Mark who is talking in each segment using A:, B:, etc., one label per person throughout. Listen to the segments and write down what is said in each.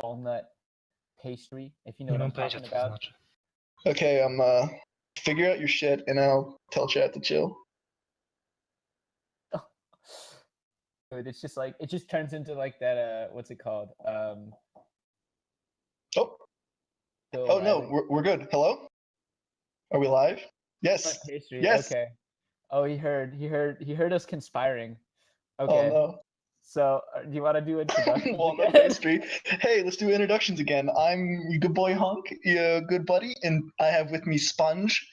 A: walnut pastry, if you know what I'm talking about.
B: Okay, figure out your shit, and I'll tell chat to chill.
A: Dude, it's just like, it just turns into like that, what's it called?
B: Oh no, we're good. Hello? Are we live? Yes.
A: Pastry.
B: Yes.
A: Okay. Oh, he heard us conspiring. Okay.
B: Oh no.
A: So, do you want to do introductions?
B: Walnut pastry. Hey, let's do introductions again. I'm your good boy Honk, your good buddy, and I have with me Sponge,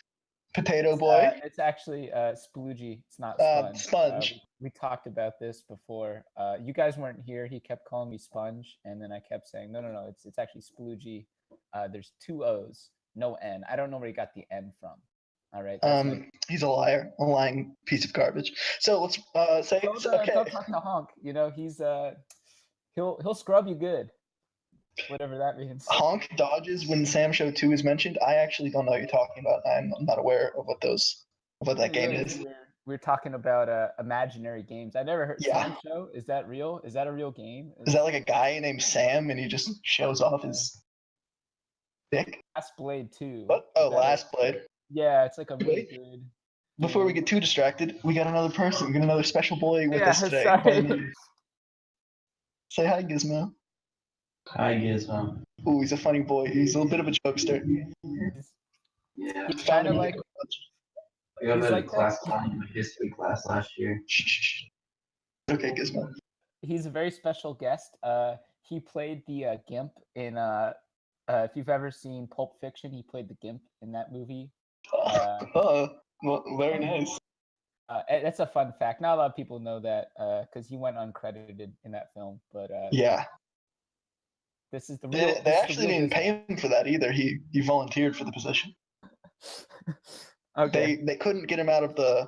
B: Potato Boy.
A: It's actually Sploogie. It's not Sponge.
B: Sponge.
A: We talked about this before. You guys weren't here. He kept calling me Sponge, and then I kept saying, no. It's actually Sploogie. There's 2 O's, no N. I don't know where he got the N from. All right.
B: He's a liar, a lying piece of garbage. So let's say okay.
A: Don't talk to Honk. You know, he's he'll scrub you good, whatever that means.
B: Honk dodges when Sam Show 2 is mentioned. I actually don't know what you're talking about. I'm not aware of what that game is.
A: We're talking about imaginary games. I never heard Sam Show. Is that real? Is that a real game?
B: Is that like a guy named Sam and he just shows off his dick?
A: Last Blade 2.
B: What? Oh, Last Blade.
A: Yeah, it's like a really good.
B: Before we get too distracted, we got another person. We got another special boy with us today.
A: Sorry.
B: Say hi, Gizmo.
C: Hi, Gizmo.
B: Ooh, he's a funny boy. He's a little bit of a jokester.
C: Yeah.
A: He's kind of like.
C: I got out of class in my history class last year.
B: Okay, Gizmo.
A: He's a very special guest. He played the Gimp in. If you've ever seen Pulp Fiction, he played the Gimp in that movie.
B: Well, very nice.
A: That's a fun fact. Not a lot of people know that because he went uncredited in that film. But
B: yeah,
A: this is the real.
B: They actually didn't pay him for that either. He volunteered for the position.
A: Okay.
B: They couldn't get him out of the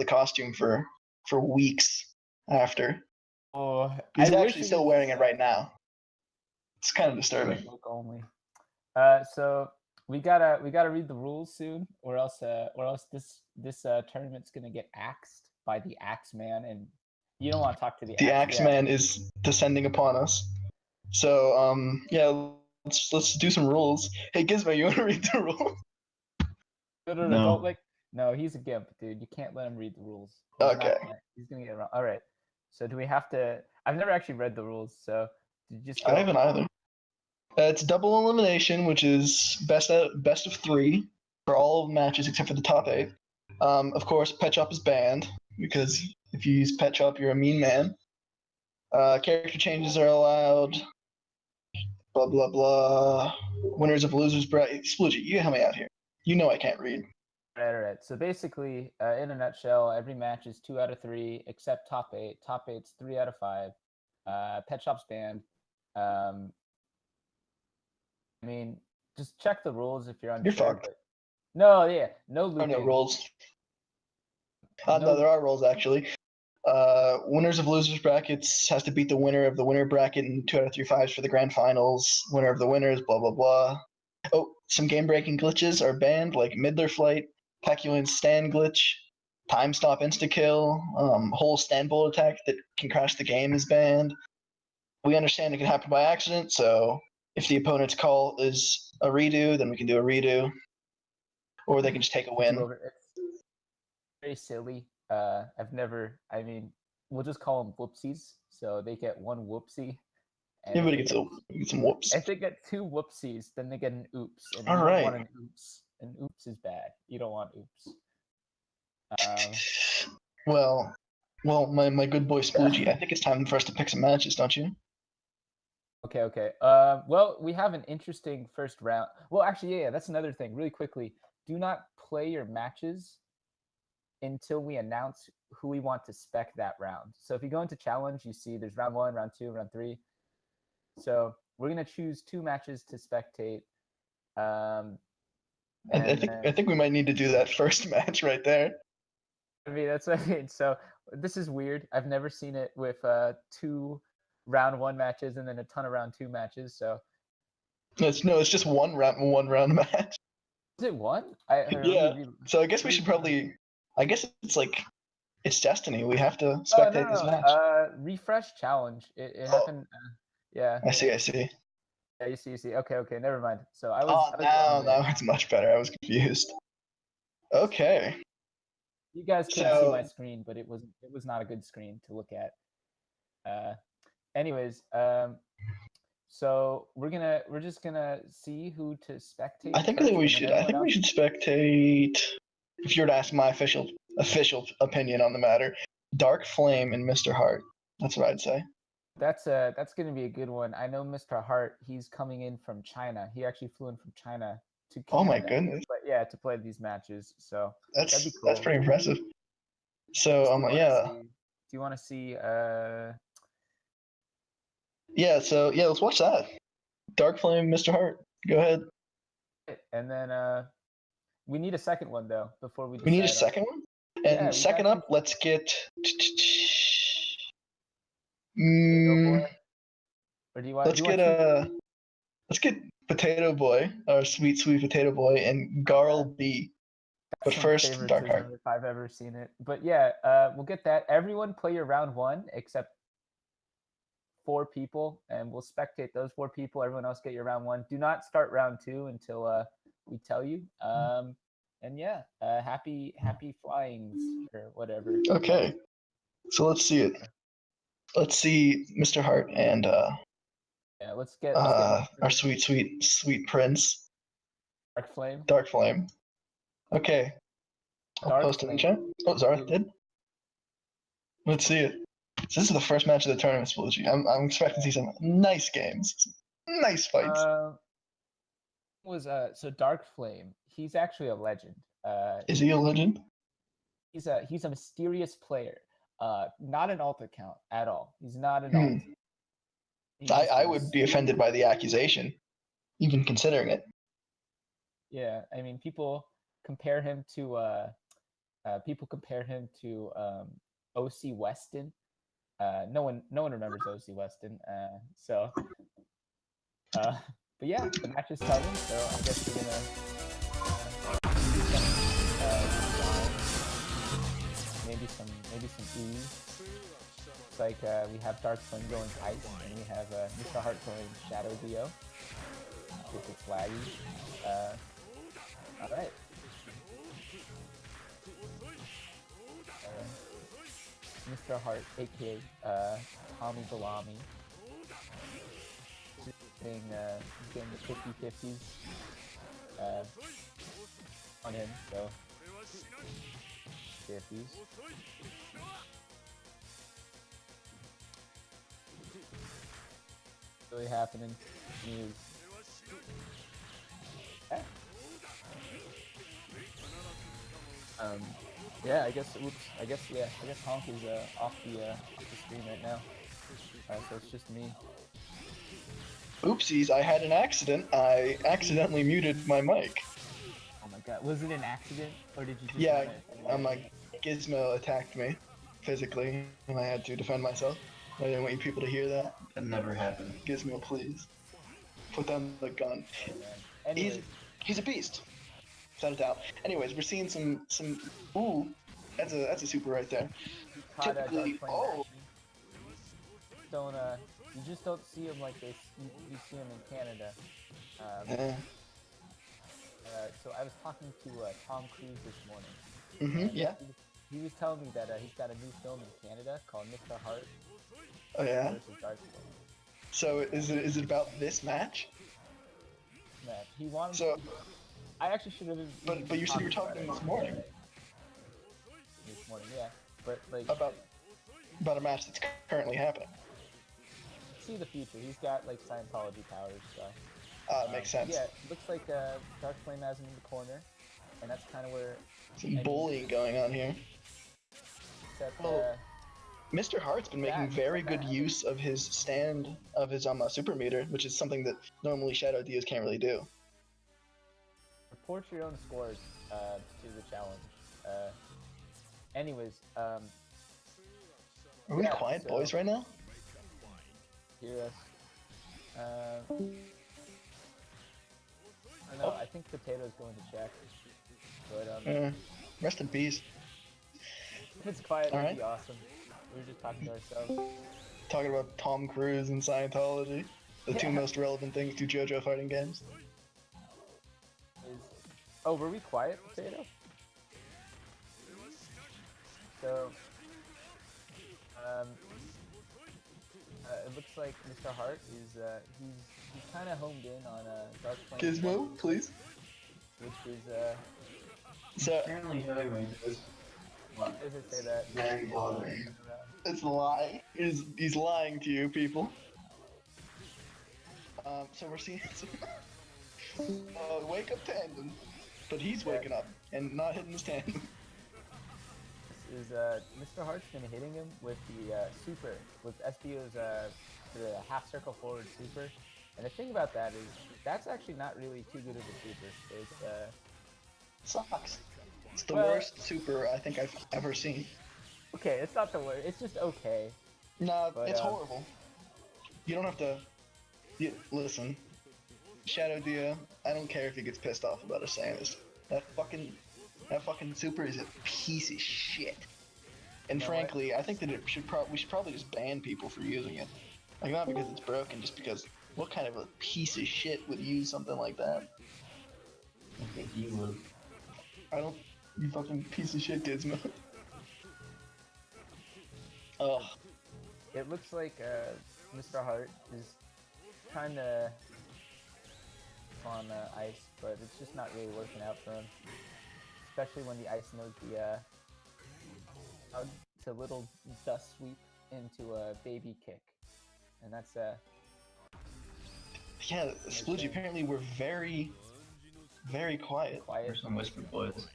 B: costume for weeks after.
A: Oh,
B: he's actually still wearing it right now. It's kind of disturbing.
A: Only. So we gotta read the rules soon, or else this tournament's gonna get axed by the Axe Man, and you don't want to talk to the
B: Axe Man is descending upon us. So yeah, let's do some rules. Hey Gizmo, you want to read the rules?
A: No. No, he's a gimp, dude. You can't let him read the rules. He's gonna get it wrong. All right. So do we have to? I've never actually read the rules, so did you just?
B: I haven't either. It's double elimination, which is best of 3 for all matches except for the top 8. Of course, Pet Shop is banned because if you use Pet Shop, you're a mean man. Character changes are allowed. Blah blah blah. Winners of losers bracket. Sploogie, you help me out here. You know I can't read.
A: All right. So basically, in a nutshell, every match is 2 out of 3 except top 8. Top 8's 3 out of 5. Pet Shop's banned. I mean, just check the rules if you're unsure.
B: You're fucked.
A: No, yeah, no looping.
B: No rules. No, there are rules actually. Winners of losers brackets has to beat the winner of the winner bracket in 2 out of 3 fives for the grand finals. Winner of the winners, blah blah blah. Oh, some game-breaking glitches are banned, like Midler Flight, Paculin's stand glitch, time stop insta-kill, whole stand bullet attack that can crash the game is banned. We understand it can happen by accident, so if the opponent's call is a redo, then we can do a redo. Or they can just take a win.
A: It's very silly. We'll just call them whoopsies. So they get 1 whoopsie.
B: Everybody gets some whoops.
A: If they get 2 whoopsies, then they get an oops. And
B: all
A: you
B: right.
A: don't want an oops. An oops is bad. You don't want oops.
B: Well, my good boy Sploogie, I think it's time for us to pick some matches, don't you?
A: Okay. Well, we have an interesting first round. Well, actually, yeah, that's another thing. Really quickly, do not play your matches until we announce who we want to spec that round. So if you go into challenge, you see there's round 1, round 2, round 3. So we're gonna choose 2 matches to spectate.
B: I think we might need to do that first match right there.
A: I mean, that's what I mean. So this is weird. I've never seen it with 2 round 1 matches and then a ton of round 2 matches. So
B: it's just one round match.
A: Is it 1?
B: Yeah. So I guess we should probably. I guess it's like it's destiny. We have to spectate this match.
A: Refresh challenge. It happened. Yeah.
B: I see.
A: Yeah, you see. Okay, never mind. So I was.
B: Oh, now it's much better. I was confused. Okay.
A: You guys couldn't see my screen, but it was not a good screen to look at. Anyways, so we're just gonna see who to spectate.
B: I think we should spectate. If you were to ask my official opinion on the matter, Dark Flame and Mr. Hart. That's what I'd say.
A: That's gonna be a good one. I know Mr. Hart. He's coming in from China. He actually flew in from China to Canada.
B: Oh my goodness!
A: But yeah, to play these matches. So
B: that'd be cool. That's pretty impressive. So
A: do you want to see?
B: Yeah. So yeah, let's watch that. Dark Flame, Mr. Hart. Go ahead.
A: And then we need a second one though before we.
B: We need a second one. And second up, let's get.
A: Or do you want?
B: Let's get Potato Boy, our sweet Potato Boy, and Garl B. But first, Dark Heart.
A: If I've ever seen it. But yeah, we'll get that. Everyone play your round 1 except 4 people, and we'll spectate those 4 people. Everyone else get your round 1. Do not start round 2 until we tell you. And yeah, happy flyings or whatever.
B: Okay, so let's see it. Let's see Mr. Hart and
A: yeah, let's get
B: our sweet prince. Dark Flame. Okay. I'll post it in chat. Oh, Zarythe did. Let's see it. So this is the first match of the tournament, Sploogie. I'm expecting to see some nice games, nice fights.
A: So Dark Flame. He's actually a legend.
B: Is he a legend?
A: He's a mysterious player. Not an alt account at all. He's not an alt.
B: I would be offended by the accusation, even considering it.
A: Yeah, I mean, people compare him to OC Weston. No one remembers OC Weston. But yeah, the match is starting, so I guess we're gonna maybe some ease. It's like we have Dark Flame going ice, and we have Mr. Hart going Shadow Dio. If it's laggy. All right. Mr. Hart, aka Tommy Balami, getting the 50-50s on him, so 50s. Really happening is yeah, I guess Honk is off the screen right now. So it's just me.
B: Oopsies, I had an accident. I accidentally muted my mic.
A: Oh my god, was it an accident or did you just?
B: Yeah, my Gizmo attacked me physically, and I had to defend myself. I didn't want you people to hear that.
C: That never happened.
B: Gizmo, please put down the gun.
A: Oh,
B: he's a beast. Without a doubt. Anyways, we're seeing some. Ooh, that's a super right there. Typically,
A: you just don't see him like this. You see him in Canada. So I was talking to Tom Cruise this morning.
B: Yeah.
A: He was telling me that he's got a new film in Canada called Mr. Hart.
B: Oh yeah.
A: Versus Dark Flame.
B: So is it about this match?
A: He wanted. So. I actually should have.
B: But you said you were talking this morning.
A: This morning, yeah. But like
B: about a match that's currently happening.
A: See the future. He's got like Scientology powers, so.
B: Makes sense.
A: Yeah, looks like Dark Flame has him in the corner, and that's kind of where.
B: Some bullying going on here.
A: Except,
B: Mr. Hart's been making very good use of his super meter, which is something that normally Shadow Dios can't really do.
A: Report your own scores to the challenge. Anyways,
B: are we quiet boys right now?
A: Hear us. I don't know. I think Potato's going to check. But
B: rest in peace.
A: If it's quiet, that'd be awesome. We were just talking to ourselves.
B: Talking about Tom Cruise and Scientology. The two most relevant things to JoJo fighting games.
A: Oh, were we quiet, Potato? So, it looks like Mr. Hart is he's kind of homed in on Dark Flame.
B: Gizmo, please.
A: Which is
B: So
C: apparently heavyweight is what?
A: does it say that?
C: Very bothering.
B: it's a lie. He's lying to you, people. So we're seeing wake up tandem, but he's waking up and not hitting his tandem.
A: This is Mr. Hart's been hitting him with the super, with SBO's the half circle forward super. And the thing about that is that's actually not really too good of a super. It's
B: sucks. It's the worst super I think I've ever seen.
A: Okay, it's not the worst. It's just okay.
B: Nah, but, it's horrible. You don't have to. Listen, Shadow Dia. I don't care if he gets pissed off about us saying this. That fucking super is a piece of shit. And frankly, I think that we should probably just ban people for using it. Like, not because it's broken, just because what kind of a piece of shit would use something like that?
C: I think you would.
B: I don't. You fucking piece of shit, Gizmo. Ugh.
A: It looks like Mr. Hart is trying to on ice, but it's just not really working out for him. Especially when the ice knows the to little dust sweep into a baby kick, and that's
B: yeah, Sploogie. Apparently, we're very, very quiet.
C: For some whisper boys.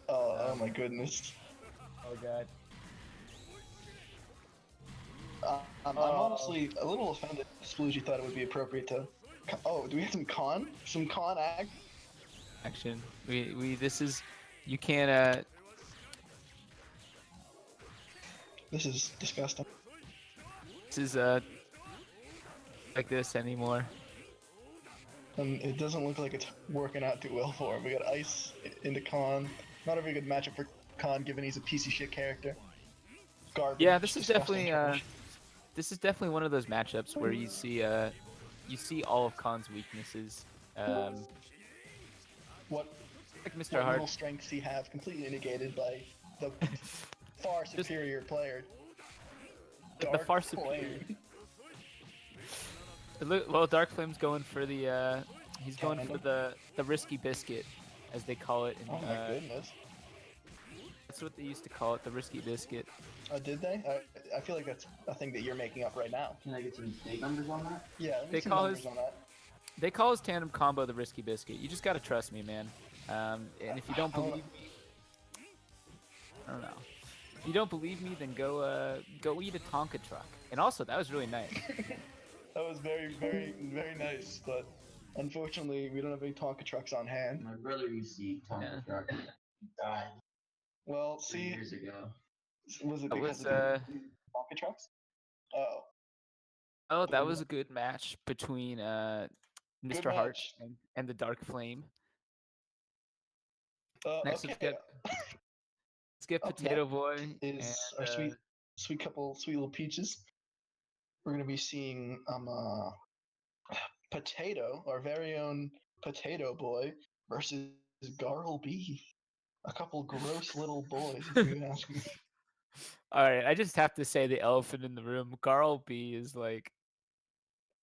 B: Oh my goodness.
A: Oh god.
B: I'm honestly a little offended. Sploogie thought it would be appropriate to. Oh, do we have some con
D: action? This is, you can't.
B: This is disgusting.
D: This is like this anymore.
B: It doesn't look like it's working out too well for him. We got ice into Con. Not a very good matchup for Con, given he's a piece of shit character. Garbage.
D: Yeah, this is definitely one of those matchups where you see all of Con's weaknesses.
B: What
D: Mr. Hart.
B: little strengths he has completely negated by the far superior player.
D: The far superior. Well, Dark Flame's going for the he's going for the risky biscuit, as they call it. In,
B: oh my goodness.
D: That's what they used to call it, the risky biscuit.
B: Did they? I feel like that's a thing that you're making up right now.
C: Can I get some big numbers on that?
B: Yeah,
D: they call his tandem combo the risky biscuit. You just gotta trust me, man. And if you don't believe me, I don't know. If you don't believe me, then go eat a Tonka truck. And also, that was really nice.
B: That was very, very, very nice, but unfortunately, we don't have any Tonka trucks on hand.
C: My brother used to eat Tonka truck. He died.
B: Well, see,
C: years ago.
B: Was it because of Tonka trucks? Oh.
D: Oh, that was a good match between Mr. Hart and the Dark Flame. Next,
B: okay.
D: let's get Potato Boy
B: is our sweet little peaches. We're gonna be seeing Potato, our very own Potato Boy, versus Garl B. A couple gross little boys, if you ask me.
D: Alright, I just have to say the elephant in the room. Garl B is like,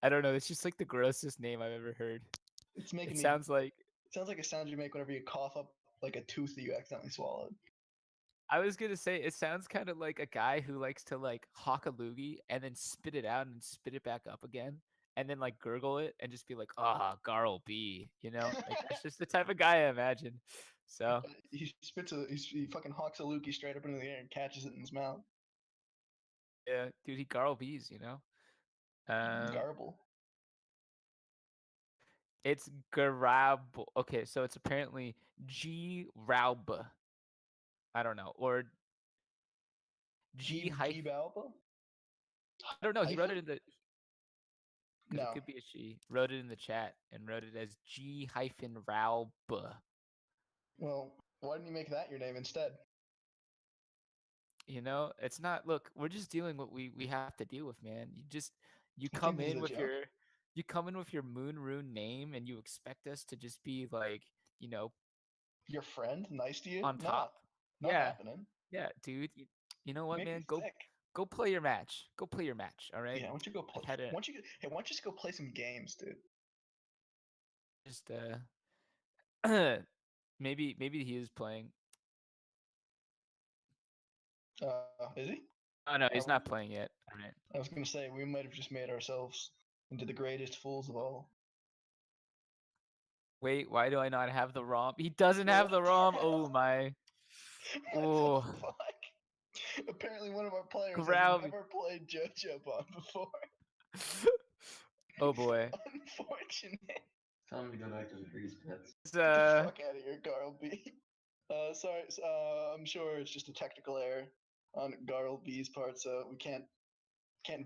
D: I don't know, it's just like the grossest name I've ever heard. Sounds like
B: a sound you make whenever you cough up like a tooth that you accidentally swallowed.
D: I was gonna say, it sounds kind of like a guy who likes to like hawk a loogie and then spit it out and spit it back up again, and then like gurgle it and just be like, Garl B, you know? Like, that's just the type of guy I imagine. So
B: he fucking hawks a loogie straight up into the air and catches it in his mouth.
D: Yeah, dude, he Garl B's, you know?
B: Garble.
D: It's Garab. Okay, so it's apparently G Raub. I don't know, or G
B: Balba?
D: I don't know. He wrote it in the.
B: No.
D: It could be a she. Wrote it in the chat and wrote it as G Raub.
B: Well, why didn't you make that your name instead?
D: You know, it's not. Look, we're just dealing what we have to deal with, man. You
B: I
D: come
B: think this is
D: in
B: a
D: with
B: joke.
D: your moon rune name, and you expect us to just be like,
B: Your friend, nice to you?
D: on top.
B: Not
D: Yeah,
B: happening.
D: yeah, dude. You know what,
B: Make me
D: man?
B: sick.
D: Go play your match. Go play your match. All right.
B: Yeah, why don't you go play?
D: I've had
B: Why
D: a
B: don't you? Hey, why don't you just go play some games, dude?
D: just maybe he is playing.
B: Is he?
D: Oh no, he's
B: Uh,
D: not playing yet. All right.
B: I was gonna say we might have just made ourselves into the greatest fools of all.
D: Wait, why do I not have the ROM? He doesn't have the ROM. Oh my.
B: What
D: Oh,
B: the fuck? Apparently, one of our players has
D: Grab.
B: never played JoJo Bond before.
D: Oh boy.
B: Unfortunate.
C: Tell him to go back to the grease pits.
D: It's,
B: Get the fuck out of here, Garl B. Sorry, I'm sure it's just a technical error on Garl B's part, so we can't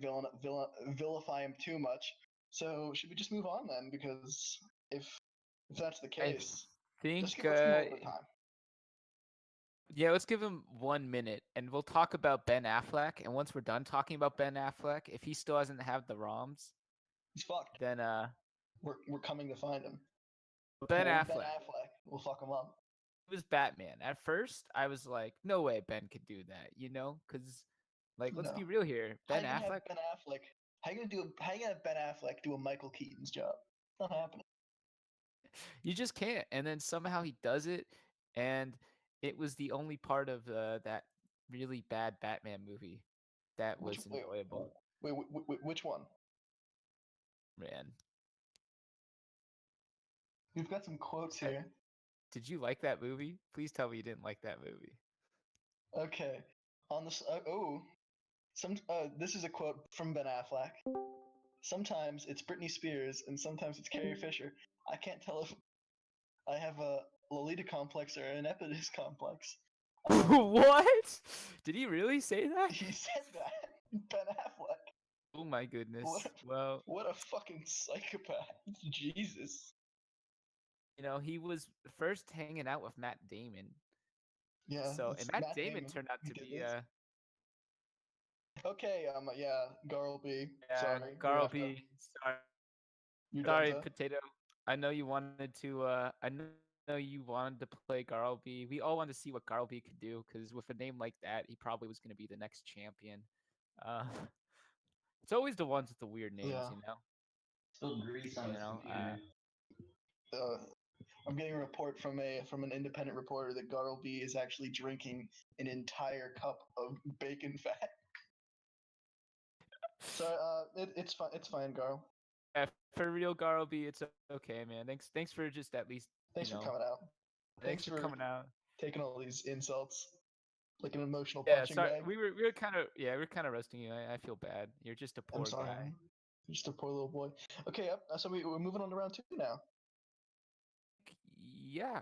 B: vilify him too much. So should we just move on then? Because if that's the
D: I
B: case,
D: think
B: let's give him overtime.
D: yeah, let's give him 1 minute and we'll talk about Ben Affleck. And once we're done talking about Ben Affleck, if he still doesn't have the ROMs,
B: He's fucked.
D: then
B: We're coming to find him.
D: Ben
B: Old
D: Affleck.
B: Ben Affleck. We'll fuck him up.
D: He was Batman. At first, I was like, no way Ben could do that, because let's
B: No.
D: be real here. Ben
B: How you gonna
D: Affleck.
B: have Ben Affleck? How you gonna have Ben Affleck do a Michael Keaton's job? It's not happening.
D: You just can't. And then somehow he does it, and it was the only part of that really bad Batman movie that was enjoyable.
B: Wait, which one?
D: Man,
B: We've got some quotes here.
D: did you like that movie? Please tell me you didn't like that movie.
B: Okay. On this, this is a quote from Ben Affleck. Sometimes it's Britney Spears, and sometimes it's Carrie Fisher. I can't tell if I have a Lolita complex or an Epidus complex.
D: What? Did he really say that?
B: He said that. Ben Affleck.
D: Oh my goodness. Well,
B: what a fucking psychopath. Jesus.
D: He was first hanging out with Matt Damon.
B: Yeah.
D: So, and Matt Damon turned out to be
B: Okay, yeah, Garl B.
D: yeah,
B: Sorry.
D: Garl B. Sorry,
B: Done,
D: Potato. I know you wanted to play Garl B. We all wanted to see what Garl B could do, because with a name like that, he probably was going to be the next champion. It's always the ones with the weird names,
B: Yeah.
C: Still grease on his computer.
B: I'm getting a report from an independent reporter that Garl B is actually drinking an entire cup of bacon fat. So it's fine. It's fine, Garl.
D: Yeah, for real, Garl B, it's okay, man. Thanks for just at least.
B: Thanks for coming out.
D: Thanks for coming out.
B: Taking all these insults like an emotional
D: Yeah,
B: punching
D: sorry.
B: bag.
D: We were kind of roasting you. I feel bad. You're just a poor
B: I'm sorry.
D: guy.
B: You're just a poor little boy. Okay, yep. So we're moving on to round 2 now.
D: Yeah,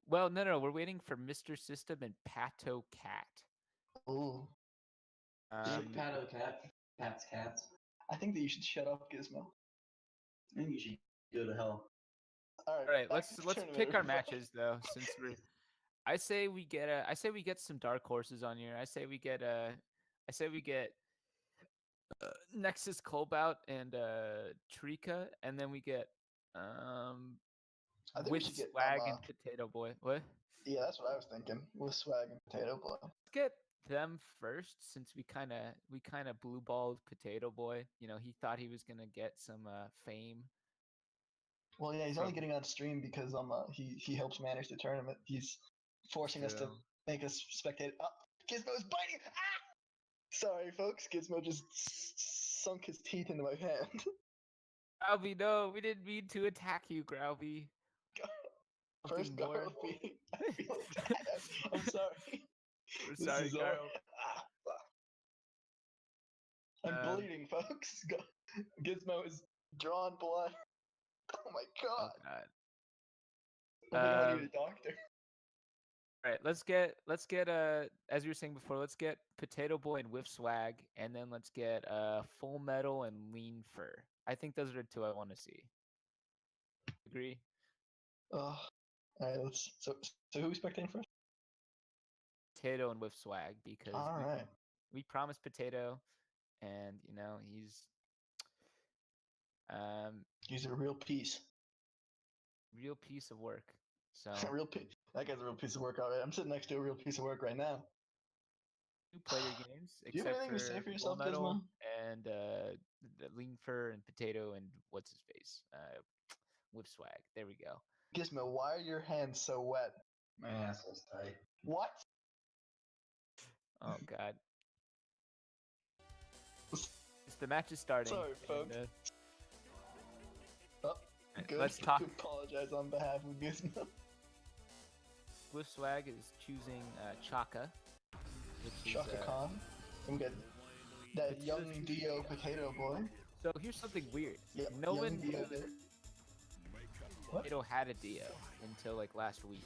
D: well, no, we're waiting for Mr. System and Pato Cat.
B: Ooh.
C: Pato Cat. Cat's cats.
B: I think that you should shut up, Gizmo.
C: I think you should go to hell.
B: All
D: right, let's pick our matches though, since I say we get some dark horses on here. I say we get Nexus, Cobalt, and Treecko, and then we get
B: I think
D: with
B: we should get
D: Swag and Potato Boy. What?
B: Yeah, that's what I was thinking. With Swag and Potato Boy.
D: Let's get them first, since we kind of blue balled Potato Boy. He thought he was gonna get some fame.
B: Well, yeah, he's only getting on stream because he helps manage the tournament. He's forcing us to make us spectate. Oh, Gizmo's biting! Ah! Sorry, folks. Gizmo just sunk his teeth into my hand.
D: Growby, no, we didn't mean to attack you, Growby.
B: First, Growby. I feel bad. I'm sorry.
D: We're sorry, Garl.
B: I'm bleeding, folks. Gizmo is drawn blood. Oh my god.
D: Oh god.
B: I think I need a doctor.
D: All right, let's get as you were saying before, let's get Potato Boy and Whiff Swag, and then let's get Full Metal and Lean Fur. I think those are the two I want to see. Agree?
B: All right, so who are we spectating first?
D: Potato and Whiff Swag, because
B: all right.
D: we promised Potato, and he's
B: He's a real piece.
D: Real piece of work. So
B: That guy's a real piece of work. All right, I'm sitting next to a real piece of work right now.
D: you play your games
B: Do you have
D: except
B: anything to say for yourself,
D: Metal
B: Gizmo?
D: and the Lean Fur and Potato and what's his face? Whip Swag. There we go.
B: Gizmo, why are your hands so wet?
C: My asshole's tight.
B: What?
D: Oh God. The match is starting.
B: Sorry, folks.
D: And,
B: Oh, good.
D: let's talk.
B: Apologize on behalf of Gizmo.
D: Whip Swag is choosing Chaka, which is
B: Shaka Khan. I'm good. That
D: Potato's
B: young
D: choosing
B: Dio potato boy.
D: So here's something weird.
B: Yeah,
D: No
B: young
D: one
B: Dio
D: knew
B: there. What?
D: Potato had a Dio until like last week,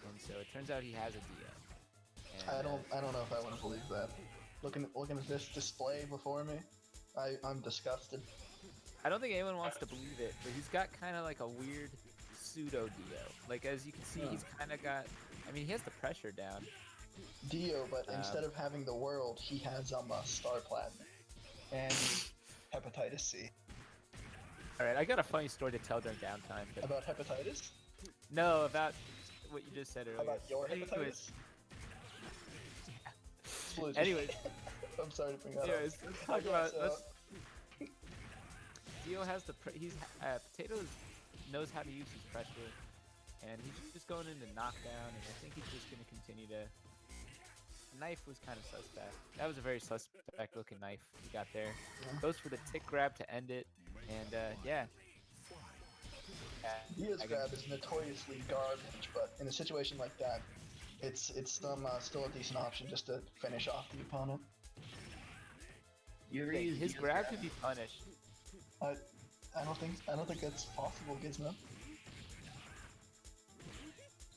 D: and so it turns out he has a Dio. And,
B: I don't know if I want to believe that. Looking at this display before me, I'm disgusted.
D: I don't think anyone wants to believe it, but he's got kind of like a weird pseudo Dio. Like as you can see, he's kind of got. I mean, he has the pressure down.
B: Dio, but instead of having the world, he has Star Platinum and hepatitis C.
D: All right, I got a funny story to tell during downtime. But...
B: About hepatitis?
D: No, about what you just said earlier.
B: About your hepatitis?
D: Anyways,
B: I'm sorry to bring that
D: anyways,
B: up.
D: let's talk about. Dio has the Potatoes knows how to use his pressure, and he's just going into knockdown, and I think he's just going to continue to. Knife was kind of suspect. That was a very suspect looking knife he got there. Goes for the tick grab to end it, and yeah.
B: Dio's grab is notoriously garbage, but in a situation like that, it's still a decent option just to finish off the opponent.
D: His grab could be punished.
B: I don't think that's possible, Gizmo.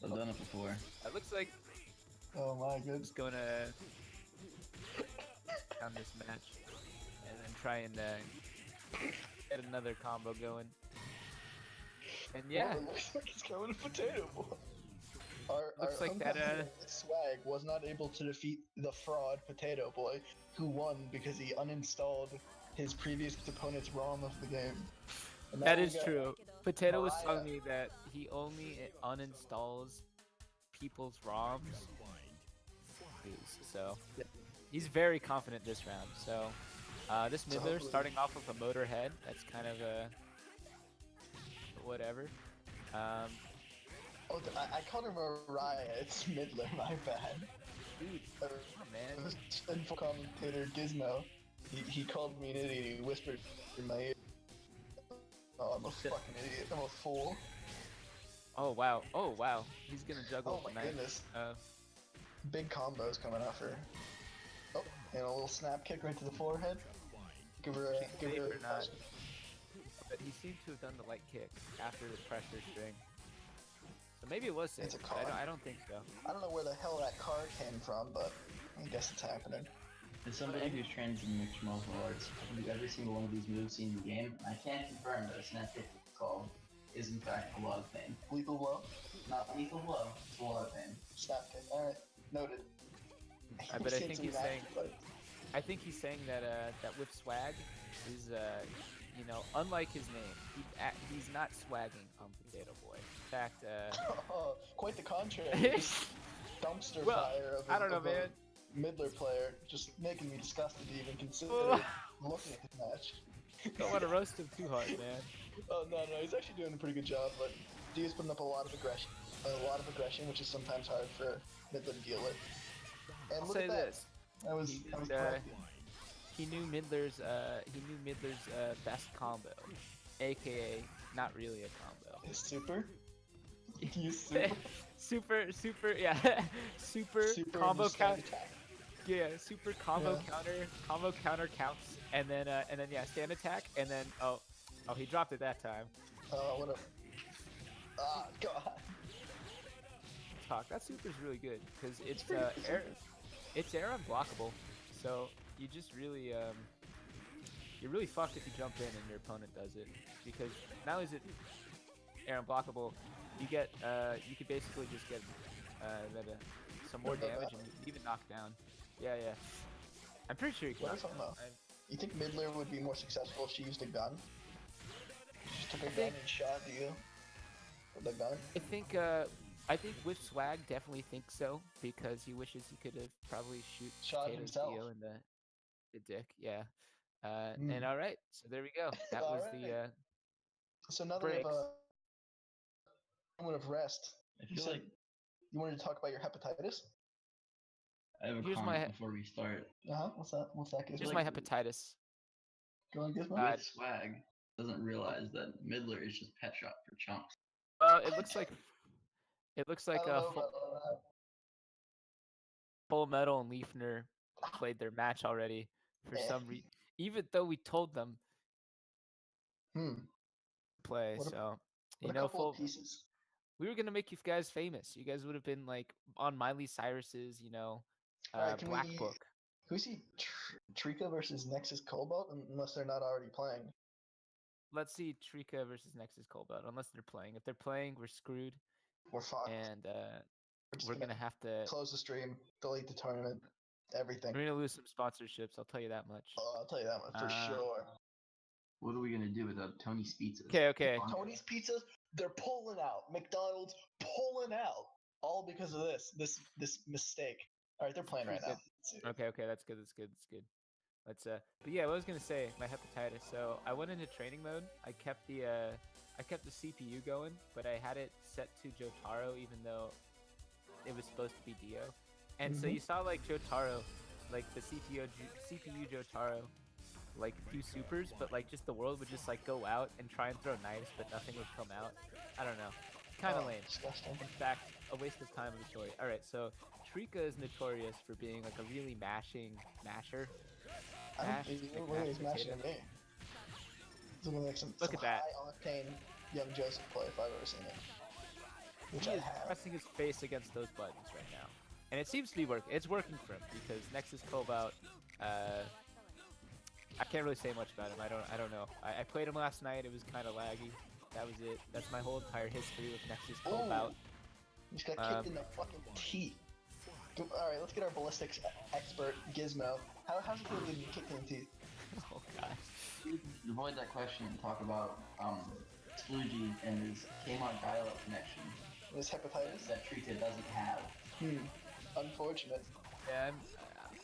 C: I've done it before.
D: It looks like
B: Oh my goodness.
D: he's gonna on this match and then try and get another combo going. And yeah,
B: Well, it looks like he's going to Potato Boy.
D: Looks like that,
B: Swag was not able to defeat the fraud Potato Boy, who won because he uninstalled his previous opponent's ROM of the game. And
D: that
B: now
D: is
B: we got
D: true. Potato was
B: Mariah.
D: telling me that he only uninstalls people's ROMs. So he's very confident this round. So this
B: So
D: Midler
B: hopefully-
D: starting off with a Motorhead. That's kind of a whatever.
B: Oh, I called her Mariah. It's Midler. My bad.
D: Dude, come on, man.
B: Info commentator Gizmo. He called me an idiot. He whispered in my ear. Oh, I'm a fucking idiot. I'm a fool.
D: Oh wow. Oh wow. He's gonna juggle
B: Oh my
D: tonight.
B: goodness. Big combos coming off her. Oh, and a little snap kick right to the forehead. Give her
D: Safe or
B: a
D: not. But he seemed to have done the light kick after the pressure string. So maybe it was safe.
B: It's a
D: but
B: card.
D: I don't think so.
B: I don't know where the hell that card came from, but I guess it's happening.
C: As somebody who's trained in mixed martial arts, I can do every single one of these moves seen in the game, and I can confirm that a snap kick called is in fact a lot of pain.
B: Lethal blow?
C: Not lethal blow, it's a lot of pain.
B: Snap kick. Alright. Noted.
D: But I
B: Seen
D: think
B: some
D: he's
B: nasty
D: saying
B: fights.
D: I think he's saying that that with swag is you know, unlike his name, he's not swagging on Potato Boy. In fact,
B: Quite the contrary. Just dumpster
D: Well,
B: fire of
D: I don't know,
B: a
D: man.
B: Midler player, just making me disgusted to even consider looking at this match.
D: Don't want to roast him too hard, man.
B: Oh no, he's actually doing a pretty good job, but Dio's putting up a lot of aggression, which is sometimes hard for Midler to deal with. And
D: I'll
B: look
D: say
B: at that.
D: this:
B: That was
D: he knew Midler's best combo, aka not really a combo.
B: his super. He's super.
D: super, yeah, super combo
B: just
D: count.
B: attack.
D: Yeah, super combo
B: Yeah.
D: counter counts, and then yeah, stand attack, and then oh he dropped it that time.
B: What a. Ah, God.
D: Talk. That super's really good because it's
B: pretty good.
D: it's air unblockable, so you just really you're really fucked if you jump in and your opponent does it, because not only is it air unblockable, you get you could basically just get some more damage and even knock down. Yeah. I'm pretty sure you can.
B: What if I'm You think Midler would be more successful if she used a gun? just took a gun and shot you with the gun.
D: I think with swag definitely think so because he wishes he could have probably
B: Shot
D: Potatoes
B: himself.
D: Dio in the dick. Yeah. And all right, so there we go. That was the
B: So now that we have
D: breaks.
B: a moment of rest,
C: I
B: you
C: feel
B: said
C: like
B: you wanted to talk about your hepatitis?
C: I have a
D: Here's
C: comment
D: my
C: before we start.
B: What's that? What's that?
D: Here's
B: Gizmo?
D: my hepatitis.
B: Go on, Gizmo.
C: With swag, doesn't realize that Midler is just pet shop for chunks.
D: It looks like
B: I don't know about that.
D: Full Metal and Leafner played their match already for some reason, even though we told them to play.
B: What a-
D: So
B: What
D: you
B: a
D: know,
B: couple of pieces.
D: we were gonna make you guys famous. You guys would have been like on Miley Cyrus's,
B: Alright, can
D: Black
B: we
D: Book.
B: Can we see Treecko versus Nexus Cobalt unless they're not already playing?
D: Let's see Treecko versus Nexus Cobalt. Unless they're playing. If they're playing, we're screwed.
B: We're fucked.
D: And
B: just
D: we're gonna have to
B: close the stream, delete the tournament, everything.
D: We're gonna lose some sponsorships. I'll tell you that much.
B: Oh, I'll tell you that much for sure.
C: What are we gonna do without Tony's Pizzas?
D: Okay.
B: Tony's Pizzas, they're pulling out. McDonald's pulling out. All because of this mistake. All right, they're playing right now.
D: Okay, that's good. Let's but yeah, what I was gonna say, my hepatitis. So I went into training mode. I kept the CPU going, but I had it set to Jotaro, even though it was supposed to be Dio. And so you saw like Jotaro, like the CPU Jotaro, like do supers, but like just the world would just like go out and try and throw knives, but nothing would come out. I don't know. It's kind of lame.
B: Disgusting.
D: In fact, a waste of time of the story. All right, so Treecko is notorious for being like a really masher.
B: He's mashing at me. It's looking like some
D: that.
B: high-octane young Joseph play if I've ever seen it. Which
D: He
B: I
D: is
B: have.
D: pressing his face against those buttons right now, and it seems to be working. It's working for him because Nexus Cobalt. I can't really say much about him. I don't know. I played him last night. It was kind of laggy. That was it. That's my whole entire history with Nexus Cobalt.
B: He just got kicked in the fucking teeth. Alright, let's get our ballistics expert, Gizmo. How's it feel to get kicked in the teeth?
D: Oh god.
C: Avoid that question and talk about Sploogie and his Kmart dial-up connection.
B: His hepatitis?
C: That Treecko doesn't have.
B: Unfortunate.
D: Yeah,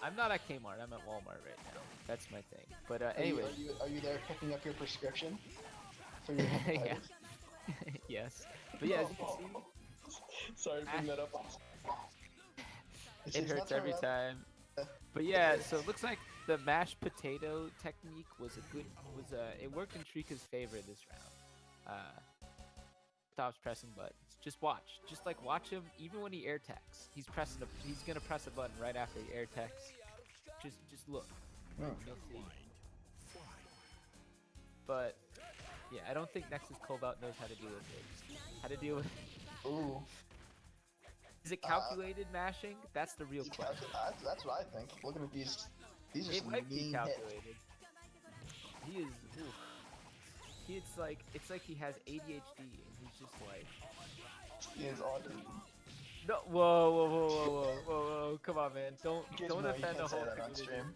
D: I'm not at Kmart. I'm at Walmart right now. That's my thing. But anyway.
B: Are you there picking up your prescription for your hepatitis?
D: Yeah. Yes. But yeah, as you can see,
B: sorry to bring that up.
D: It hurts every time. But yeah, so it looks like the mashed potato technique it worked in Treecko's favor this round. Stops pressing buttons. Just watch. Just like watch him. Even when he air techs, he's gonna press a button right after he air techs. Just look. You'll see. But yeah, I don't think Nexus Cobalt knows how to deal with it.
B: Ooh.
D: Is it calculated mashing? That's the real question.
B: That's what I think. Looking at these are
D: It
B: some
D: might be
B: mean
D: calculated. He is. It's like he has ADHD and he's just like.
B: He is autism.
D: No, whoa! Come on, man! Don't offend the whole
B: that on stream.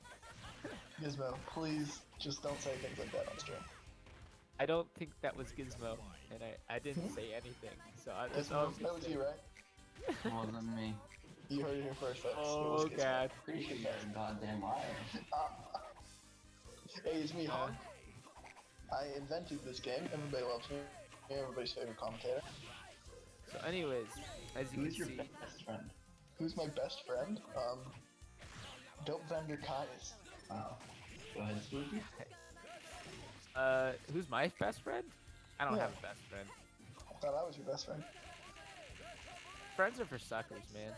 B: Gizmo, please just don't say things like that on stream.
D: I don't think that was Gizmo, and I didn't say anything. So that's all.
B: That was you, right?
C: It wasn't me.
B: You heard it here first.
D: Oh god!
C: Pretty sure you're a goddamn liar.
B: Hey, it's me, Honk. I invented this game. Everybody loves me. Everybody's favorite commentator.
D: So, anyways, as you
C: Who's
D: can
C: your
D: see,
C: best friend?
B: Who's my best friend? Dope Vendor Kai's.
C: Wow. Go ahead, Sploogie.
D: Who's my best friend? I don't have a best friend.
B: I thought I was your best friend.
D: Friends are for suckers, man.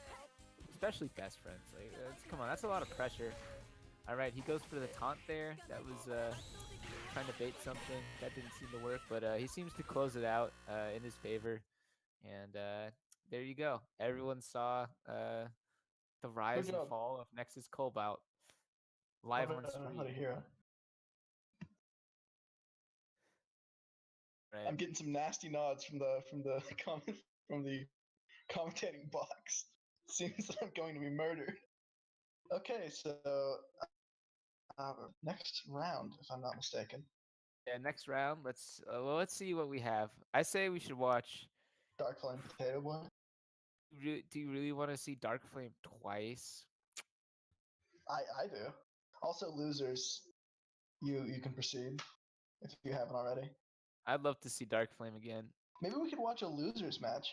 D: Especially best friends. Like, come on, that's a lot of pressure. All right, he goes for the taunt there. That was trying to bait something. That didn't seem to work, but he seems to close it out in his favor. And there you go. Everyone saw the rise and fall of Nexus Cobalt live on stream. Right.
B: I'm getting some nasty nods from the commentating box. Seems that I'm going to be murdered. Okay, so next round, if I'm not mistaken.
D: Yeah, next round. Let's see what we have. I say we should watch.
B: Dark Flame Potato Boy.
D: Do you really want to see Dark Flame twice?
B: I do. Also, losers, you can proceed if you haven't already.
D: I'd love to see Dark Flame again.
B: Maybe we could watch a losers match.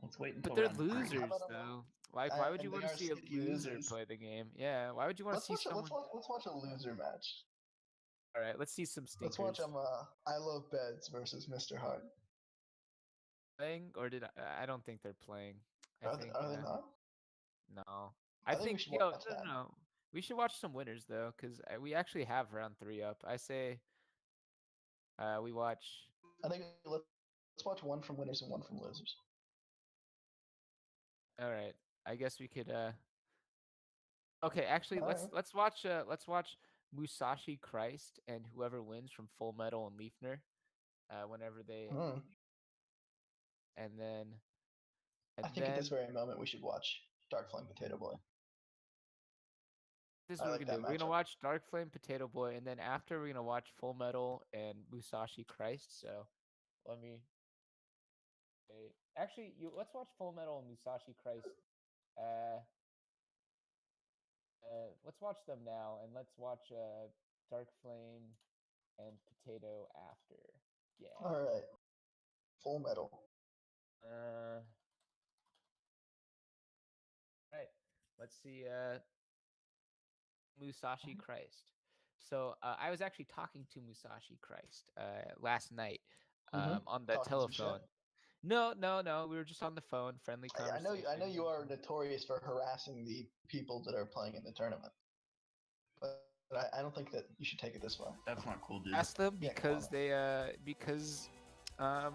C: Let's wait
D: But
C: until
D: they're
C: round three.
D: losers,
B: about a-
D: though. Why would you
B: and
D: want
B: they
D: to
B: are
D: see a
B: sticky
D: loser
B: losers.
D: play the game? Yeah, why would you want to see someone?
B: Let's watch a loser match.
D: All right, let's see some
B: Let's
D: stinkers.
B: watch I Love Beds versus Mr. Hart.
D: Playing or did I don't think they're playing. I think
B: Are they not?
D: no.
B: I
D: I
B: think we
D: think
B: should
D: yo
B: watch
D: no,
B: that.
D: no. We should watch some winners though, because we actually have round 3 up. I say we watch.
B: I think let's watch one from winners and one from losers.
D: All right, I guess we could. Okay, actually,
B: All
D: let's watch Musashi Christ and whoever wins from Full Metal and Leafner, whenever they
B: Hmm.
D: and then
B: I think at this very moment we should watch Dark Flame Potato Boy.
D: this is
B: I
D: what
B: like
D: we're gonna
B: that
D: do. We're gonna
B: matchup.
D: watch Dark Flame Potato Boy, and then after we're gonna watch Full Metal and Musashi Christ. So let me. Actually, let's watch Full Metal and Musashi Christ. Let's watch them now, and let's watch Dark Flame and Potato after. Yeah.
B: All right. Full Metal.
D: Right. Let's see. Musashi Christ. So I was actually talking to Musashi Christ last night on the
B: Talking some shit.
D: telephone. No. We were just on the phone, friendly
B: I
D: conversation.
B: know you are notorious for harassing the people that are playing in the tournament, but I don't think that you should take it this far.
C: That's not cool, dude.
D: Ask them
B: Yeah,
D: because I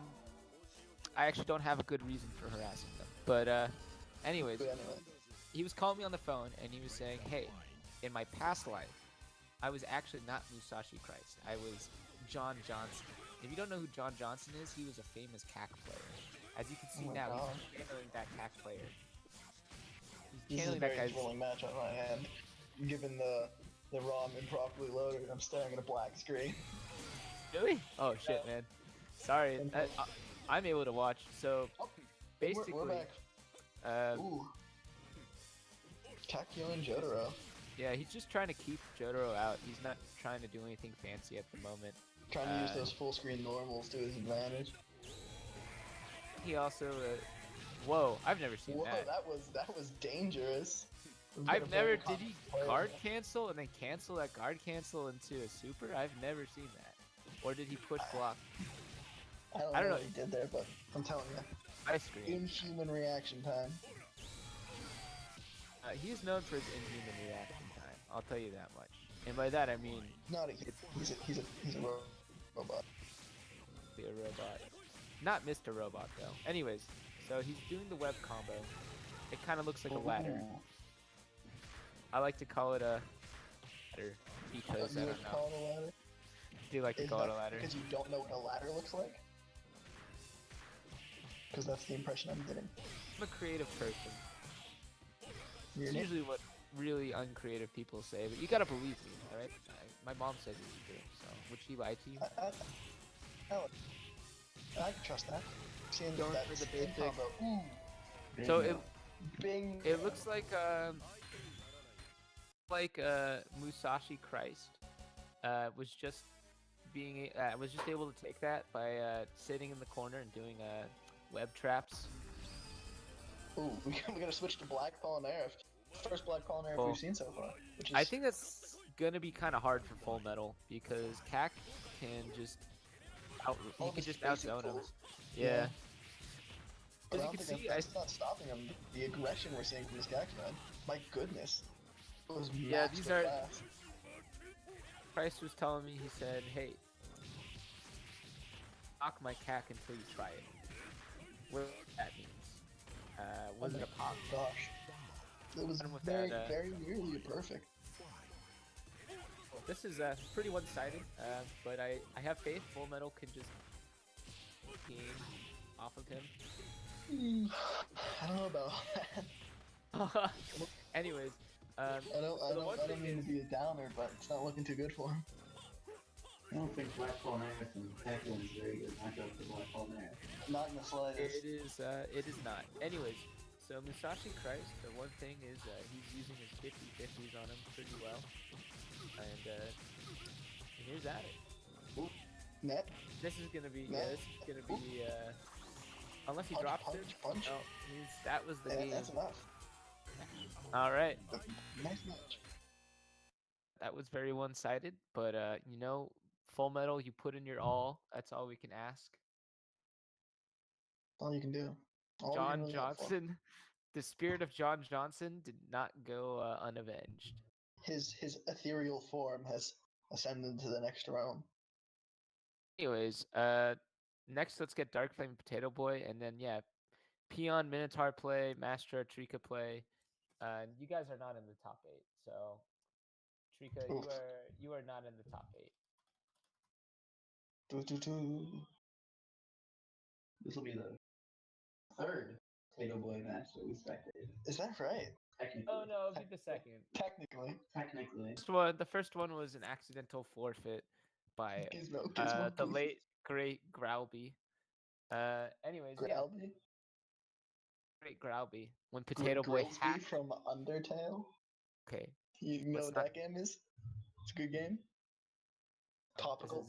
D: actually don't have a good reason for harassing them. But anyways,
B: But anyway,
D: he was calling me on the phone and he was saying, "Hey, in my past life, I was actually not Musashi Christ. I was John Johnson. If you don't know who John Johnson is, he was a famous CAC player. As you can see
B: Oh my
D: now,
B: God.
D: he's channeling that CAC player. He's
B: this is a
D: channeling that
B: very
D: guy's.
B: thrilling match on my end. Given the ROM improperly loaded, I'm staring at a black screen.
D: Really? Oh shit, man. Sorry, I'm able to watch. So
B: Oh,
D: basically,
B: we're back. Ooh. Kakyo and Jotaro.
D: yeah, he's just trying to keep Jotaro out. He's not trying to do anything fancy at the moment.
B: Trying to use those full screen normals to his advantage.
D: He also, whoa, I've never seen
B: Whoa,
D: that.
B: that was dangerous.
D: I've never. Did he guard cancel and then cancel that guard cancel into a super? I've never seen that. Or did he push block?
B: I don't know what he did there, but I'm telling you,
D: I scream.
B: inhuman reaction time.
D: He's known for his inhuman reaction time. I'll tell you that much. And by that I mean
B: Not a he's a robot.
D: be a robot. Not Mr. Robot though. Anyways, so he's doing the web combo. It kind of looks like a ladder.
B: Ooh.
D: I like to call it a ladder because I
B: You
D: don't
B: would
D: know.
B: call it a ladder?
D: I do like to
B: Is
D: call it
B: that
D: a ladder.
B: because you don't know what a ladder looks like? Because that's the impression I'm getting.
D: I'm a creative person.
B: You're
D: It's usually what really uncreative people say, but you gotta believe me, alright? My mom says it's true, so would she lie to you?
B: I can trust that. Seeing
D: Going
B: that
D: for the
B: spin
D: basic.
B: combo. Ooh,
D: So
C: Bingo.
B: bing.
D: it looks like Musashi Christ was just able to take that by sitting in the corner and doing web traps.
B: Ooh, we gotta switch to Black Polnareff. First Black Polnareff
D: Well,
B: we've seen so far. Which is,
D: I think that's gonna be kind of hard for Full Metal because CAC can just
B: all
D: he can
B: his
D: just
B: basic
D: outzone him.
B: tools.
D: Yeah.
B: But
D: As
B: I
D: you
B: don't
D: can
B: think
D: see,
B: that's not stopping him. The aggression we're seeing from this guy, man. My goodness. It was
D: Yeah,
B: max
D: these
B: with
D: are-
B: class.
D: Price was telling me, he said, "Hey, knock my CAC until you try it." What that means? Was it a pop?
B: Gosh. It was
D: Done with
B: very,
D: that,
B: very nearly perfect.
D: This is pretty one-sided, but I have faith Full Metal can just game off of him.
B: I don't know about that.
D: Anyways,
B: I don't mean to be a downer, but it's not looking too good for him.
C: I don't think Black Hole Mammoth and Pekka is a very good matchup for Black Hole Mammoth.
B: Not in the slightest.
D: It is not. Anyways, so Musashi Christ, the one thing is he's using his 50-50s on him pretty well. And here's at it.
B: Ooh. Net.
D: This is gonna be
B: Net.
D: this is gonna be unless he drops it.
B: Punch.
D: No, that was the game.
B: That's enough.
D: All right.
B: Nice match.
D: That was very one-sided, but you know, Full Metal, you put in your all. That's all we can ask.
B: All you can do. All
D: John
B: really
D: Johnson, the spirit of John Johnson did not go unavenged.
B: His ethereal form has ascended to the next realm.
D: Anyways, next let's get Dark Flame Potato Boy, and then yeah, Peon Minotaur play, Master Treecko play. You guys are not in the top 8, so Treecko,
B: Oof.
D: you are not in the top 8.
C: This will be the third Potato Boy match that we spectated.
B: Is that right?
C: Technically.
D: Oh no, it'll be the second.
B: Technically.
D: The first one was an accidental forfeit by
B: Gizmo,
D: the late great Growlby. Anyways,
B: Growlby?
D: yeah. Great Growlby. When Potato Boy hacked
B: from Undertale.
D: Okay.
B: You know what that game is? It's a good game. Topical.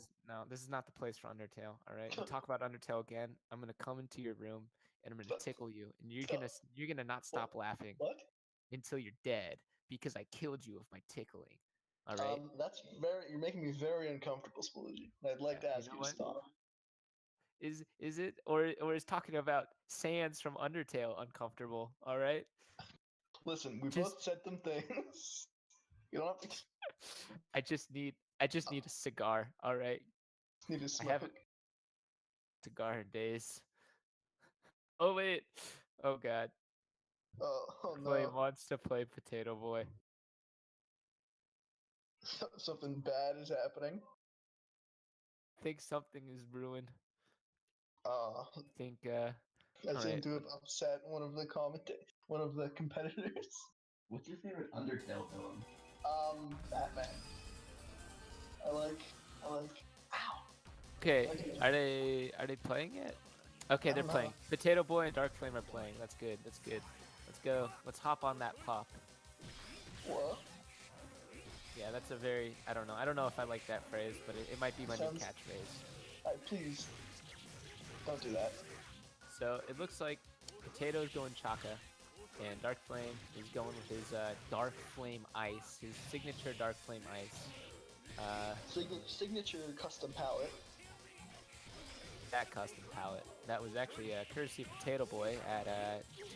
D: This is not the place for Undertale. All right. You talk about Undertale again, I'm gonna come into your room and I'm gonna tickle you, and you're gonna not stop laughing.
B: What?
D: Until you're dead because I killed you with my tickling. All right.
B: You're making me very uncomfortable, Sploogie. I'd like to ask you to stop.
D: Is it or is talking about Sans from Undertale uncomfortable? All right.
B: Listen, we both said them things. You don't have to.
D: I just need a cigar. All right.
B: Need a smoke.
D: I haven't cigar days. Oh wait. Oh god.
B: Oh no.
D: Flame wants to play Potato Boy.
B: Something bad is happening.
D: I think something is brewing.
B: I
D: think
B: I seem to have upset one of the competitors.
C: What's your favorite Undertale villain?
B: Batman. I like. Ow.
D: Okay, are they playing it? Okay, they're playing. Potato Boy and Dark Flame are playing. That's good. Let's go. Let's hop on that pop.
B: What?
D: Yeah, that's a very. I don't know if I like that phrase, but it might be my new catchphrase.
B: Please. Don't do that.
D: So it looks like Potato's going Chaka, and Dark Flame is going with his Dark Flame Ice, his signature Dark Flame Ice.
B: Signature custom palette.
D: That custom palette. That was actually courtesy of Potato Boy at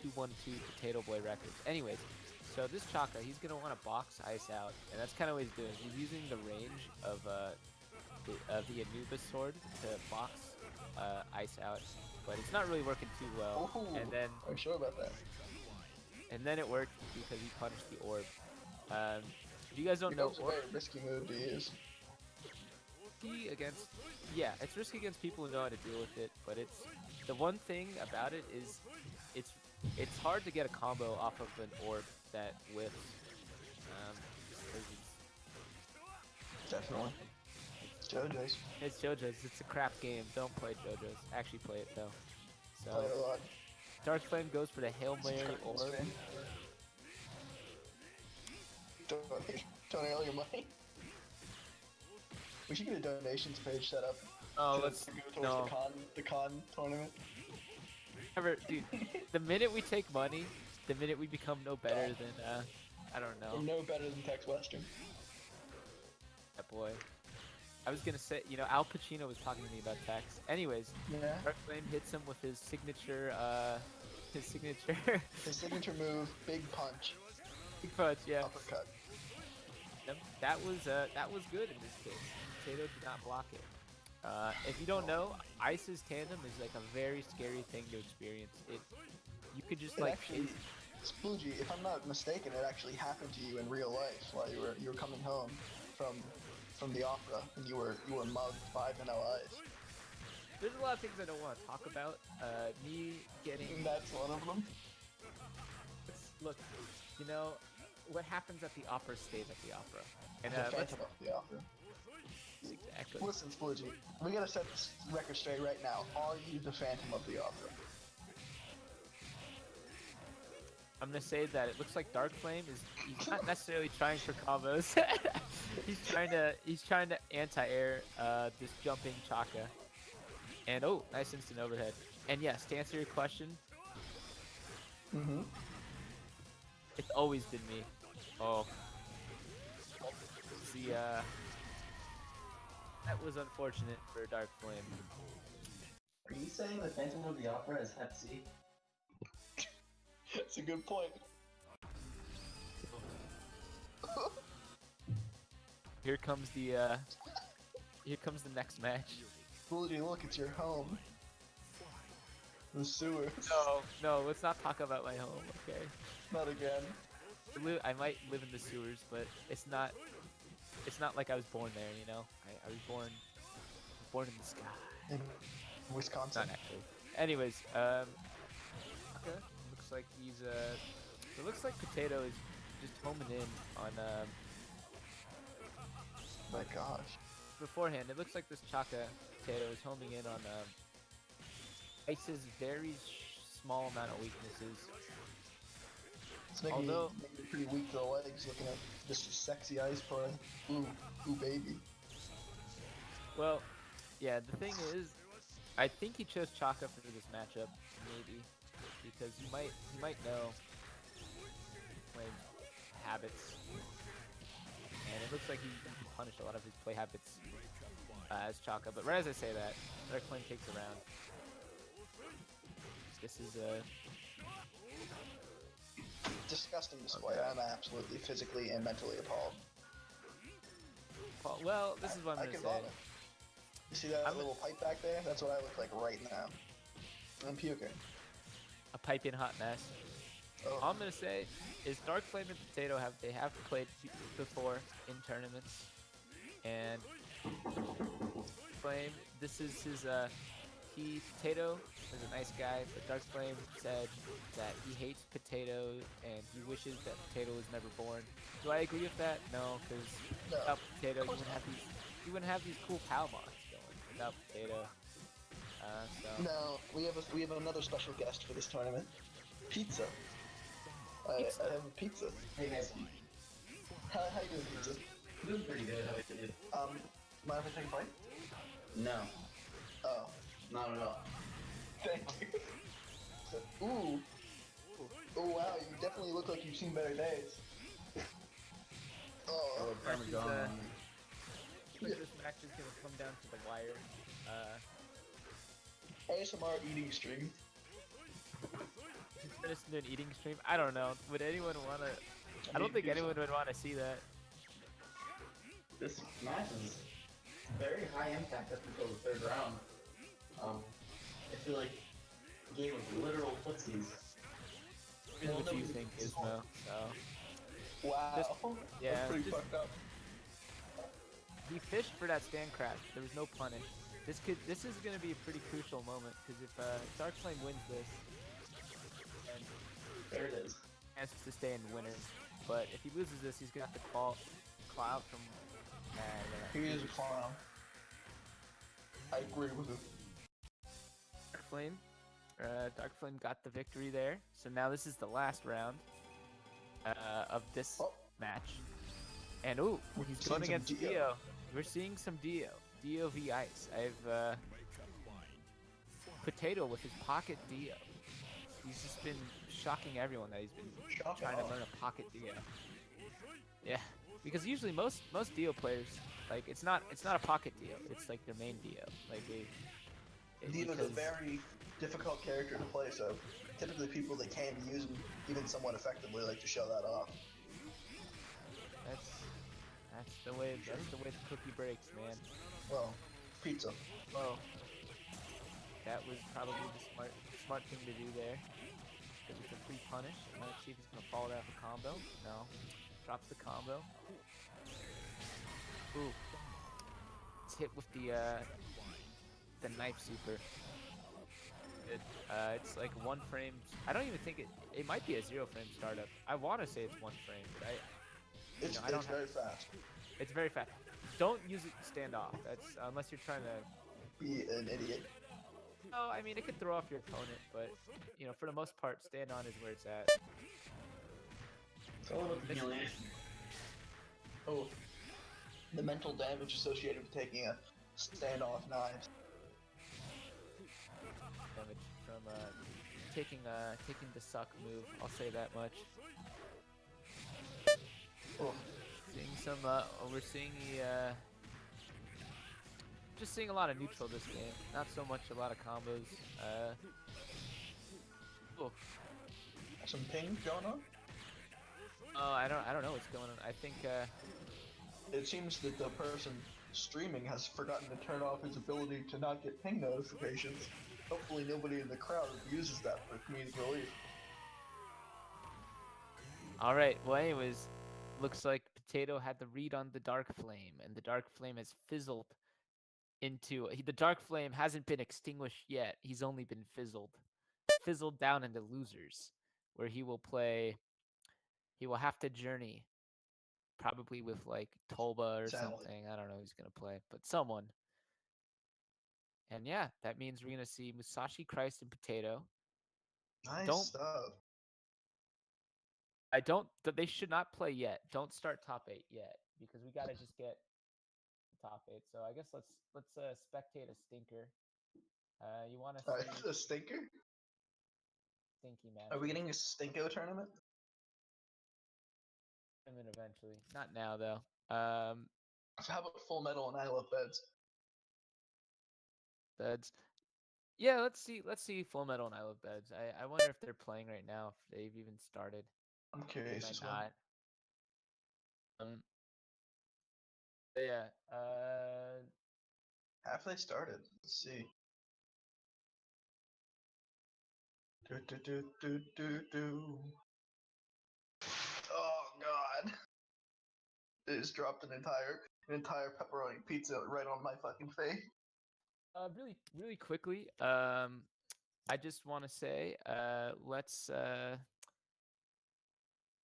D: 212 Potato Boy Records. Anyways, so this Chaka, he's going to want to box Ice out, and that's kind of what he's doing. He's using the range of the Anubis sword to box Ice out, but it's not really working too well.
B: Ooh,
D: and then
B: I'm sure about that.
D: And then it worked because he punched the orb. If you guys don't know,
B: it's a very risky move to use.
D: Yeah, it's risky against people who know how to deal with it, but it's the one thing about it is it's hard to get a combo off of an orb that whiffs.
B: Definitely. JoJo's.
D: It's JoJo's. It's a crap game. Don't play JoJo's. Actually play it though. So
B: play it a lot.
D: Dark Flame goes for the Hail Mary orb.
B: Donate all your money. We should get a donations page set up.
D: Oh, let's no.
B: The con tournament.
D: Dude, the minute we take money, the minute we become no better than I don't know.
B: We're no better than Tex Western.
D: That boy. I was gonna say, you know, Al Pacino was talking to me about Tex. Anyways,
B: yeah.
D: Dark Flame hits him with his signature his signature
B: move, big punch.
D: Big punch, yeah.
B: Uppercut.
D: That was good in this case. Potato did not block it. If you don't know, Ice's tandem is like a very scary thing to experience. You could just
B: Sploogie, if I'm not mistaken, it actually happened to you in real life while you were coming home from the opera, and you were mugged by Vanilla Ice.
D: There's a lot of things I don't want to talk about. Me getting.
B: That's one of them.
D: Look, you know, what happens at the opera stays at the opera. And
B: The
D: let's
B: Phantom of the Opera.
D: exactly.
B: Listen, Sploogie, we gotta set this record straight right now. Are you the Phantom of the Opera?
D: I'm gonna say that it looks like Dark Flame he's not necessarily trying for combos. he's trying to anti-air this jumping Chaka. And oh, nice instant overhead. And yes, to answer your question,
B: Mm-hmm.
D: it's always been me. Oh. The that was unfortunate for Dark Flame.
C: Are you saying the Phantom of the Opera is Hep C?
B: That's a good point.
D: Here comes the next match.
B: Sploogie, look, it's your home. The sewers.
D: No, let's not talk about my home, okay?
B: Not again.
D: I might live in the sewers, but it's not like I was born there, you know? I was born in the sky.
B: In Wisconsin.
D: Not actually. Anyways, okay. Looks like he's it looks like Potato is just homing in on
B: My gosh.
D: beforehand. It looks like this Chaka Potato is homing in on Ice's very small amount of weaknesses.
B: It's making me pretty weak to the legs looking at this sexy ice play. Ooh, baby.
D: Well, yeah, the thing is, I think he chose Chaka for this matchup, maybe, because you might know play habits, and it looks like he can punish a lot of his play habits as Chaka. But right as I say that, Dark Flame takes a round. This is a
B: disgusting display.
D: Okay.
B: I'm absolutely physically and mentally appalled.
D: well. This is what I'm
B: I
D: gonna
B: can
D: say.
B: vomit. You see that little pipe back there? That's what I look like right now. I'm puking.
D: A piping hot mess.
B: Oh.
D: All I'm gonna say is Dark Flame and Potato have played before in tournaments, and Flame, this is his Potato is a nice guy, but Dark Flame said that he hates Potato and he wishes that Potato was never born. Do I agree with that? No, because without Potato you wouldn't have these cool PAL mods going without Potato. So
B: No, we have another special guest for this tournament. Pizza. I have a pizza.
C: Hey guys,
B: How you doing, Pizza?
C: doing pretty good. How are you?
B: Mind if I take a bite?
C: No,
B: Oh,
C: not at all.
B: thank you. Ooh. Oh wow, you definitely look like you've seen better days. Oh,
C: Parmesan.
D: I think this match is gonna come down to the wire.
B: ASMR eating stream.
D: It's turn this into an eating stream. I don't know. Would anyone wanna? I don't think anyone would want to see that.
C: This match is very high impact up until the third round. I feel like a game of literal footsies.
D: Here's what you think, Gizmo. So
B: Wow.
D: yeah,
B: That's pretty
D: just-
B: fucked up.
D: he fished for that stand crash. There was no punish. This is gonna be a pretty crucial moment because if Dark Flame wins this, then
C: There it is.
D: he has to stay in winners. But if he loses this, he's gonna have to claw out from.
B: He is a clown. I agree with him.
D: Dark Flame got the victory there. So now this is the last round of this match. And ooh, he's
B: seeing
D: going
B: some
D: against
B: Dio.
D: Dio. We're seeing some Dio. Dio v Ice. I've Potato with his pocket Dio. He's just been shocking everyone that he's been trying to learn a pocket Dio. Yeah, because usually most Dio players, like it's not a pocket Dio. It's like their main Dio. Like
B: Dio's a very difficult character to play, so typically people that can use him even somewhat effectively like to show that off.
D: That's the way the cookie breaks, man.
B: Well, pizza.
D: Oh, that was probably the smart thing to do there. It was a free punish. Let's see if he's gonna follow that with a combo. No, drops the combo. Ooh, it's hit with the knife super. Good. It's like 1 frame. I don't even think it might be a 0 frame startup. I want to say it's 1 frame, but
B: It's very fast.
D: it's very fast. Don't use it standoff. That's unless you're trying to
B: Be an idiot.
D: No, I mean it could throw off your opponent, but for the most part, stand on is where it's at.
C: It's all about the humiliation.
B: Oh, the mental damage associated with taking a standoff knife.
D: Damage from taking the suck move. I'll say that much.
B: Oh,
D: Seeing some we're seeing the just seeing a lot of neutral this game. Not so much a lot of combos. Oh,
B: some ping going on?
D: oh, I don't know what's going on. I think
B: It seems that the person streaming has forgotten to turn off his ability to not get ping notifications. Hopefully nobody in the crowd uses that for comedic relief.
D: all right. Well, anyways, looks like Potato had the read on the Dark Flame, and the Dark Flame has fizzled into the Dark Flame hasn't been extinguished yet. He's only been fizzled down into losers, where he will play. He will have to journey, probably with like Tolba or
B: Sadly.
D: something. I don't know who's gonna play, but someone. And yeah, that means we're gonna see Musashi Christ and Potato.
B: Nice stuff.
D: They should not play yet. Don't start top 8 yet because we gotta just get top 8. So I guess let's spectate a stinker. You want to see
B: A stinker?
D: stinky match?
B: Are we getting a Stinko tournament?
D: Eventually, not now though.
B: So how about Full Metal and I Love Beds?
D: Beds. Yeah, let's see Full Metal and I Love Beds. I wonder if they're playing right now. If they've even started.
B: I'm
D: They
B: curious
D: might
B: as well.
D: not. But yeah.
B: Have they started? Let's see. Oh god. They just dropped an entire pepperoni pizza right on my fucking face.
D: Really quickly. I just want to say, let's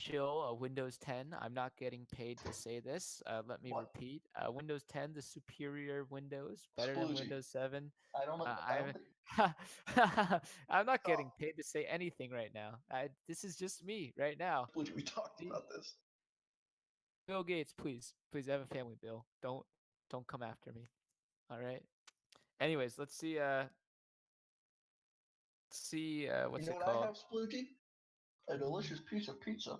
D: chill. Windows 10. I'm not getting paid to say this. Let me
B: What?
D: repeat. Windows 10, the superior Windows, better than
B: Sploogie.
D: Windows 7.
B: I don't know.
D: I'm not getting paid to say anything right now. This is just me right now.
B: Sploogie, we talked about this.
D: Bill Gates, please I have a family, Bill. Don't come after me. All right. Anyways, let's see. What's
B: You know
D: it
B: what
D: called?
B: I have, Sploogie? A delicious piece of pizza.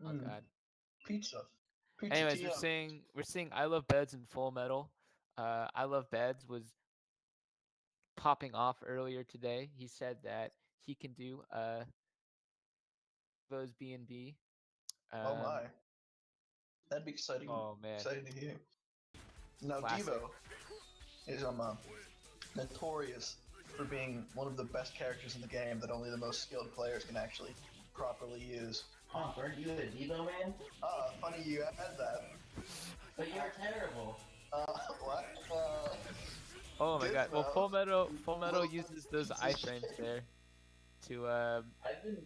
D: Oh God.
B: Pizza.
D: Anyways, we're seeing I Love Beds in Full Metal. I Love Beds was popping off earlier today. He said that he can do those B&B.
B: Oh my. That'd be exciting.
D: Oh man.
B: Exciting to hear. Now
D: Classic.
B: Devo is notorious for being one of the best characters in the game that only the most skilled players can actually properly use.
C: Honk, aren't you a Devo man?
B: Funny you had that.
C: But you're terrible.
B: What?
D: Oh my God. Well,
B: Gizmo.
D: Full Metal uses those iframes there to
C: I've been.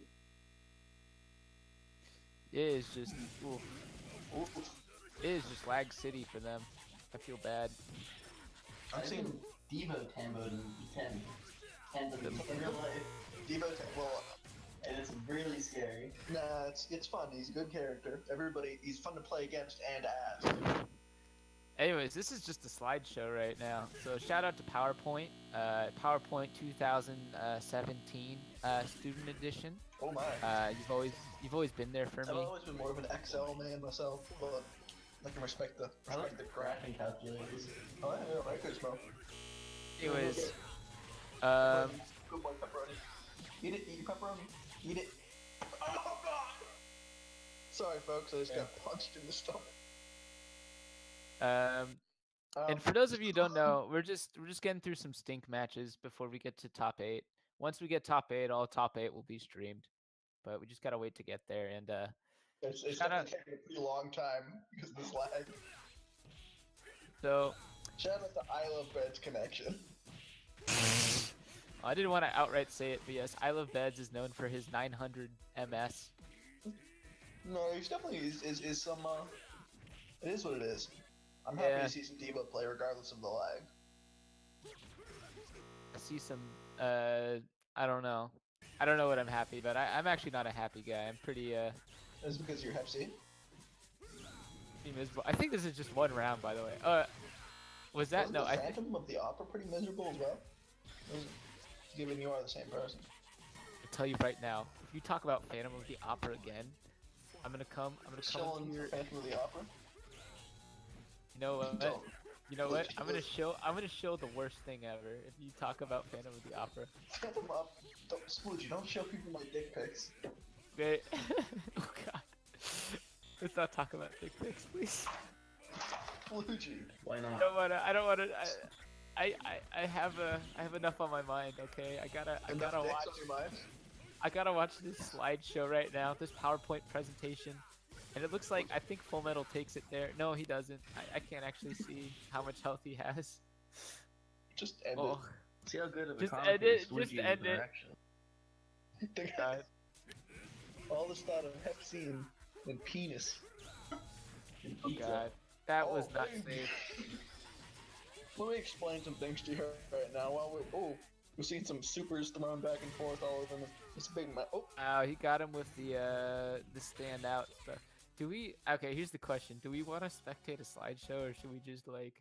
D: it is just it is just lag city for them. I feel bad.
C: I've been Devo 10 mode in 10 to in real life.
B: Devo, well,
C: And it's really scary.
B: nah, it's fun. He's a good character. He's fun to play against and as.
D: Anyways, this is just a slideshow right now. So shout out to PowerPoint, PowerPoint 2017 Student Edition.
B: Oh my.
D: You've always been there for
B: I've
D: me.
B: always been more of an Excel man myself, but I can respect the
C: I like the
B: crap.
C: graphing calculators.
B: Oh yeah, I like Gizmo.
D: Anyways,
B: Good boy, pepperoni. Eat it, eat your pepperoni. Eat it. Oh god! Sorry folks, I just got punched in the stomach.
D: And for those of you who don't know, we're just getting through some stink matches before we get to top 8. Once we get top 8, all top 8 will be streamed, but we just gotta wait to get there. And
B: It's definitely taking a pretty long time because of this lag.
D: so
B: Shout out to I Love Beds connection.
D: I didn't want to outright say it, but yes, I Love Beds is known for his 900 MS.
B: No, he's definitely is some. It is what it is. I'm
D: Yeah.
B: happy to see some Devo play regardless of the lag.
D: I see some. I don't know. I don't know what I'm happy about. I'm actually not a happy guy. I'm pretty
B: Is it because you're Hep C?
D: miserable. I think this is just one round, by the way. Was that
B: Wasn't
D: no?
B: the
D: I think.
B: Phantom of the Opera pretty miserable as well? Given you are the same person.
D: I'll tell you right now. If you talk about Phantom of the Opera again, I'm gonna come
B: Showing
D: into your.
B: Phantom of the Opera?
D: You know what?
B: Don't.
D: You know what? I'm gonna show the worst thing ever if you talk about Phantom of the Opera.
B: Phantom of don't Sploogie, don't show people my dick pics.
D: Great. Oh god. Let's not talk about dick pics, please.
B: Sploogie.
C: Why not?
D: I don't wanna. I have enough on my mind. Okay, I gotta watch. I gotta watch this slideshow right now. This PowerPoint presentation, and it looks like I think Full Metal takes it there. No, he doesn't. I can't actually see how much health he has.
B: Just end
D: Oh,
C: See how good of a
D: Just
C: commentator
D: end it,
C: Sploogie
D: just
C: is
D: end
C: there,
D: it.
C: actually.
D: God.
B: All this thought of Hep C and penis.
D: Oh god, that was
B: Oh,
D: not
B: baby.
D: safe.
B: Let me explain some things to you right now. While we're seeing some supers thrown back and forth all over this big man. Oh,
D: Wow, he got him with the standout stuff. Do we? Okay, here's the question: do we want to spectate a slideshow, or should we just like,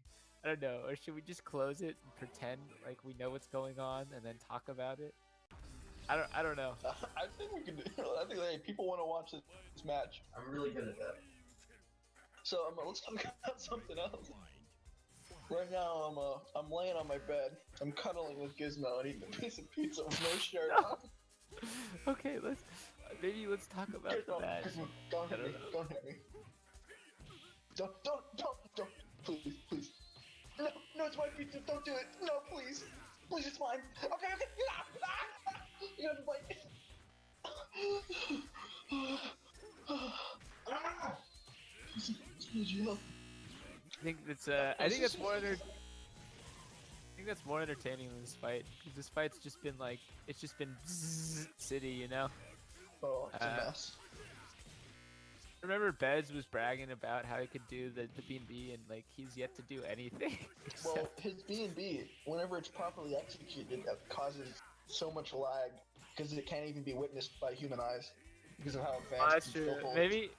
D: I don't know, or should we just close it and pretend like we know what's going on and then talk about it? I don't know.
B: I think we can do. I think hey, people want to watch this match.
C: I'm really good at that.
B: So let's talk about something else. Right now I'm laying on my bed. I'm cuddling with Gizmo and eating a piece of pizza with no shirt on.
D: Okay, let's talk about the match.
B: Don't hit me. Don't hit me. Don't. Please. No, it's my pizza. Don't do it. No, please. Please, it's mine. Okay. You have to bite.
D: I think that's more entertaining than this fight, because this fight's just been like, it's just been city, you know.
B: Oh, it's a mess.
D: Remember Bez was bragging about how he could do the B&B, and like he's yet to do anything.
B: Well, his B&B, whenever it's properly executed, causes so much lag because it can't even be witnessed by human eyes because of how advanced
D: That's
B: these
D: true.
B: controls.
D: Maybe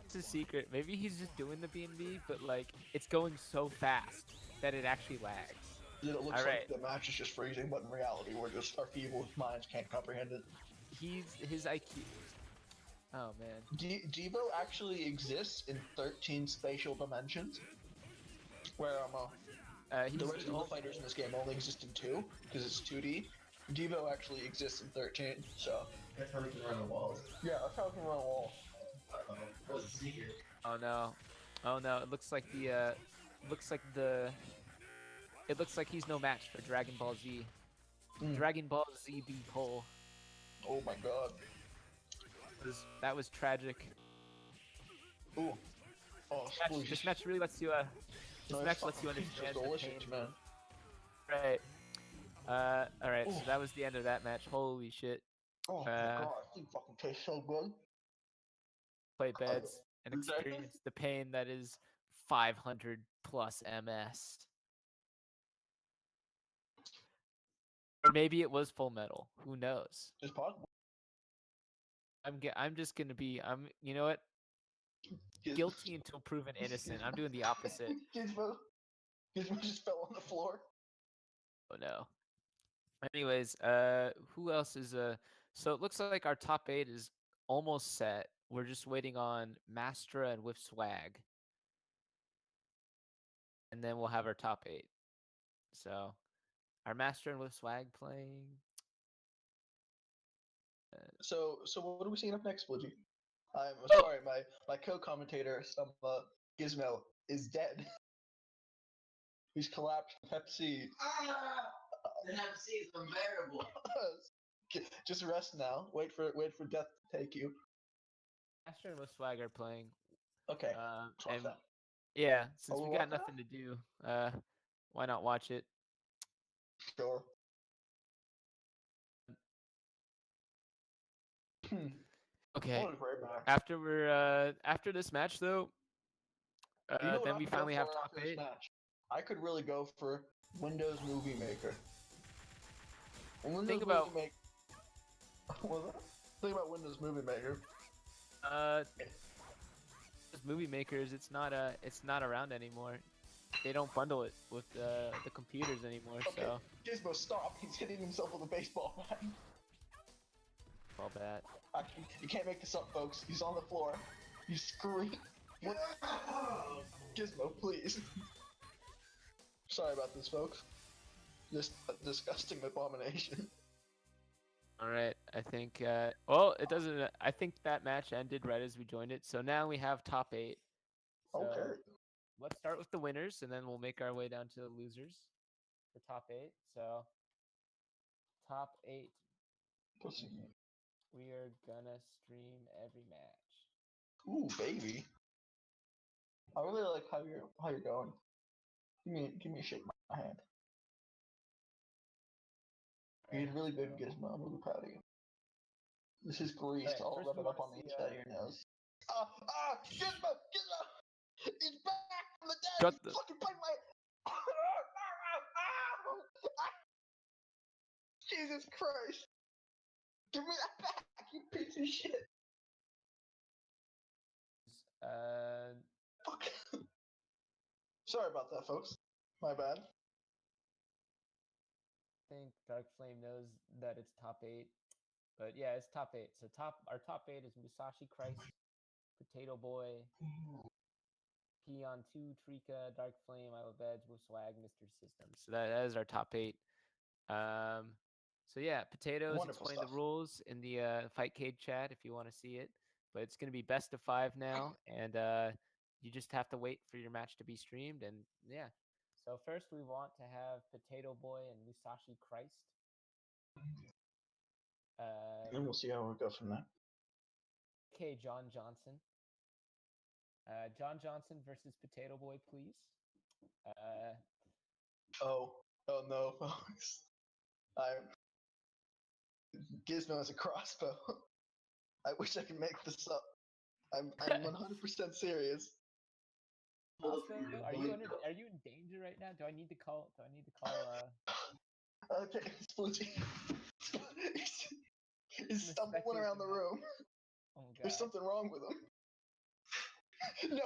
D: it's a secret. Maybe he's just doing the B&B, but like it's going so fast that it actually lags.
B: It looks
D: Alright.
B: like the match is just freezing, but in reality, we're just our feeble minds can't comprehend it.
D: His IQ. Oh man.
B: Devo actually exists in 13 spatial dimensions, where the rest of the fighters in this game only exist in 2 because it's 2D. Devo actually exists in 13, so
C: That's how we can run the walls.
B: yeah, that's how we can run a wall.
C: Uh-oh. That was a secret.
D: Oh no. It looks like it looks like he's no match for Dragon Ball Z. Dragon Ball Z B Pole.
B: Oh my god.
D: That was tragic.
B: Ooh. Oh,
D: This match really lets you lets you understand the
B: delicious,
D: pain.
B: man.
D: Right. Alright, so
B: Ooh.
D: that was the end of that match. Holy shit.
B: Oh my god, it fucking tastes so good.
D: Play Beds and experience the pain that is 500 plus MS. Or maybe it was Full Metal. Who knows?
B: It's possible.
D: I'm just gonna be you know what? Guilty until proven innocent. I'm doing the opposite.
B: Gizmo just fell on the floor.
D: Oh no. Anyways, who else is so it looks like our top 8 is almost set. We're just waiting on Mastra and With Swag. And then we'll have our top 8. So, are Mastra and With Swag playing?
B: So what are we seeing up next, Sploogie? I'm sorry, my co-commentator, Gizmo, is dead. He's collapsed from Hep C.
C: The Hep C is unbearable.
B: Just rest now. Wait for death to take you.
D: Mastra and With Swag are playing.
B: Okay.
D: And yeah, since
B: Oh,
D: we got nothing to do, why not watch it?
B: Sure.
D: Okay.
B: I'll be right back.
D: After this match though,
B: You know what
D: then
B: I
D: we
B: could go
D: finally have
B: for
D: top
B: after this
D: 8.
B: match? I could really go for Windows Movie Maker. And Windows
D: Think about-
B: Movie Maker. What's that? Think about Windows Movie Maker.
D: Those movie makers, it's not around anymore. They don't bundle it with the computers anymore.
B: Okay,
D: So
B: Gizmo, stop! He's hitting himself with a baseball bat.
D: all that.
B: Actually, you can't make this up, folks. He's on the floor. You scream. What? Gizmo, please. Sorry about this, folks. Just a disgusting abomination.
D: All right, I think. Well, it doesn't. I think that match ended right as we joined it. So now we have top 8. So
B: Okay.
D: let's start with the winners, and then we'll make our way down to the losers for top 8. So top 8,
B: Pussy.
D: we are gonna stream every match.
B: Ooh, baby. I really like how you're going. Give me a shake my hand. You did really good, Gizmo. I'm really proud of you. This is grease.
A: Alright,
B: I'll
A: first
B: rub
A: we
B: it up
A: wanna
B: on the
A: see,
B: inside of your nose. Gizmo! Gizmo! He's back from the dead!
D: Shut
B: He's
D: the-
B: fucking biting my... Jesus Christ! Give me that back, you piece of shit! Fuck. Sorry about that, folks. My bad.
A: I think Dark Flame knows that it's top 8. But yeah, it's top 8. So our top 8 is Musashi Christ, Potato Boy, Peon 2, Treecko, Dark Flame, I Love Edge, with Swag, Mr. Systems.
D: So that is our top 8. So yeah, Potatoes
B: Wonderful
D: explain
B: stuff.
D: the rules in the Fight Cade chat if you want to see it. But it's gonna be best of 5 now, and you just have to wait for your match to be streamed, and yeah.
A: So first we want to have Potato Boy and Musashi Christ.
B: And we'll see how we go from there.
A: Okay, John Johnson. John Johnson versus Potato Boy, please.
B: Oh no, folks. Gizmo has a crossbow. I wish I could make this up. I'm 100% serious.
A: Also, are you in danger right now? Do I need to call?
B: Okay, Sploogie. He's stumbling around the room.
A: Oh god.
B: There's something wrong with him. No.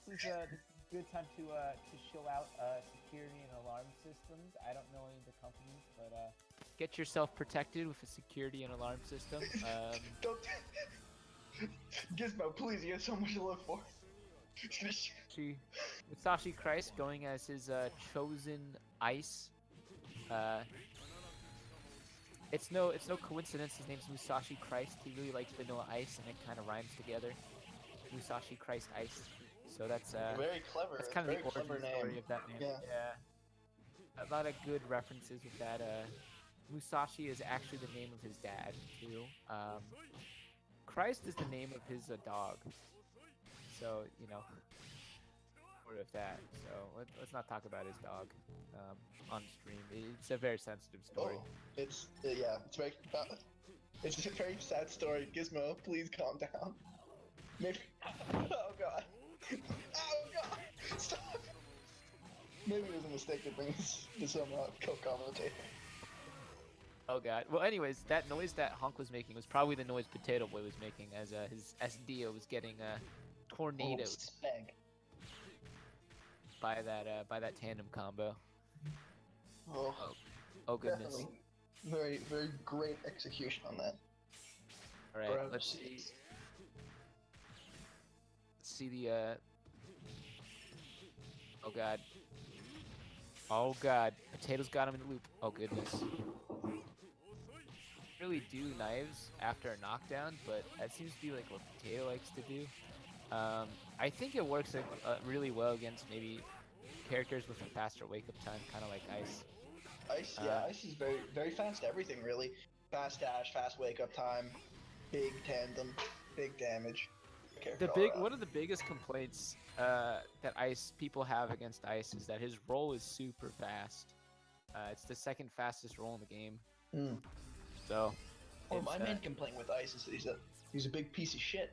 A: This is a good time to show out security and alarm systems. I don't know any of the companies, but
D: Get yourself protected with a security and alarm system.
B: Don't. Gizmo, please, you have so much to look for.
D: Musashi Christ going as his chosen ice. It's no coincidence his name's Musashi Christ. He really likes vanilla ice, and it kind of rhymes together. Musashi Christ Ice. So that's
B: very clever.
D: That's kind of the origin story
B: name.
D: of that name.
B: Yeah.
D: A lot of good references with that. Musashi is actually the name of his dad too. Christ is the name of his dog. So sort of that. So let's not talk about his dog on stream. It's a very sensitive story.
B: Oh, it's very it's a very sad story. Gizmo, please calm down. Maybe. Oh god. Oh god. Stop. Maybe it was a mistake to bring this to some co-commentator.
D: Oh god. Well, anyways, that noise that Honk was making was probably the noise Potato Boy was making as his SDO was getting tornadoed by that tandem combo. Oh goodness.
B: Definitely. Very, very great execution on that.
D: All right,
B: Perhaps.
D: let's see the. Oh god. Oh god. Potato's got him in the loop. Oh goodness. Really do knives after a knockdown, but that seems to be like what Potato likes to do. I think it works really well against maybe characters with a faster wake-up time, kind of like Ice.
B: Ice is very, very fast. Everything really. Fast dash, fast wake up time, big tandem, big damage.
D: One of the biggest complaints that people have against Ice is that his roll is super fast. It's the second fastest roll in the game. So.
B: Oh, my
D: it's,
B: main complaint with Ice is that he's a big piece of shit.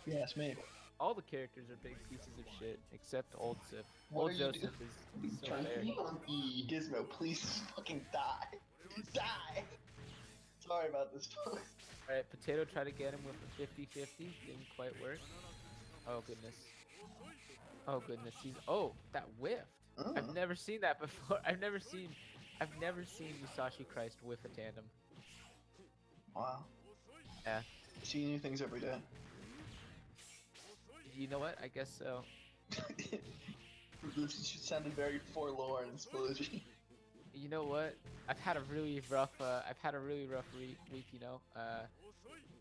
B: If you ask me.
D: all the characters are big pieces of shit except Old Sif.
B: What
D: Old
B: are you
D: Joseph is so fair.
B: Gizmo, please fucking die. Die! Sorry about this, folks.
D: Alright, Potato tried to get him with a 50-50. Didn't quite work. Oh, goodness. Oh, goodness. Oh, that whiffed.
B: Oh.
D: I've never seen that before. I've never seen Musashi Christ whiff a tandem.
B: Wow.
D: Yeah.
B: See new things every day.
D: You know what? I guess so.
B: This sounded very forlorn, Sploogie.
D: You know what? I've had a really rough week, you know.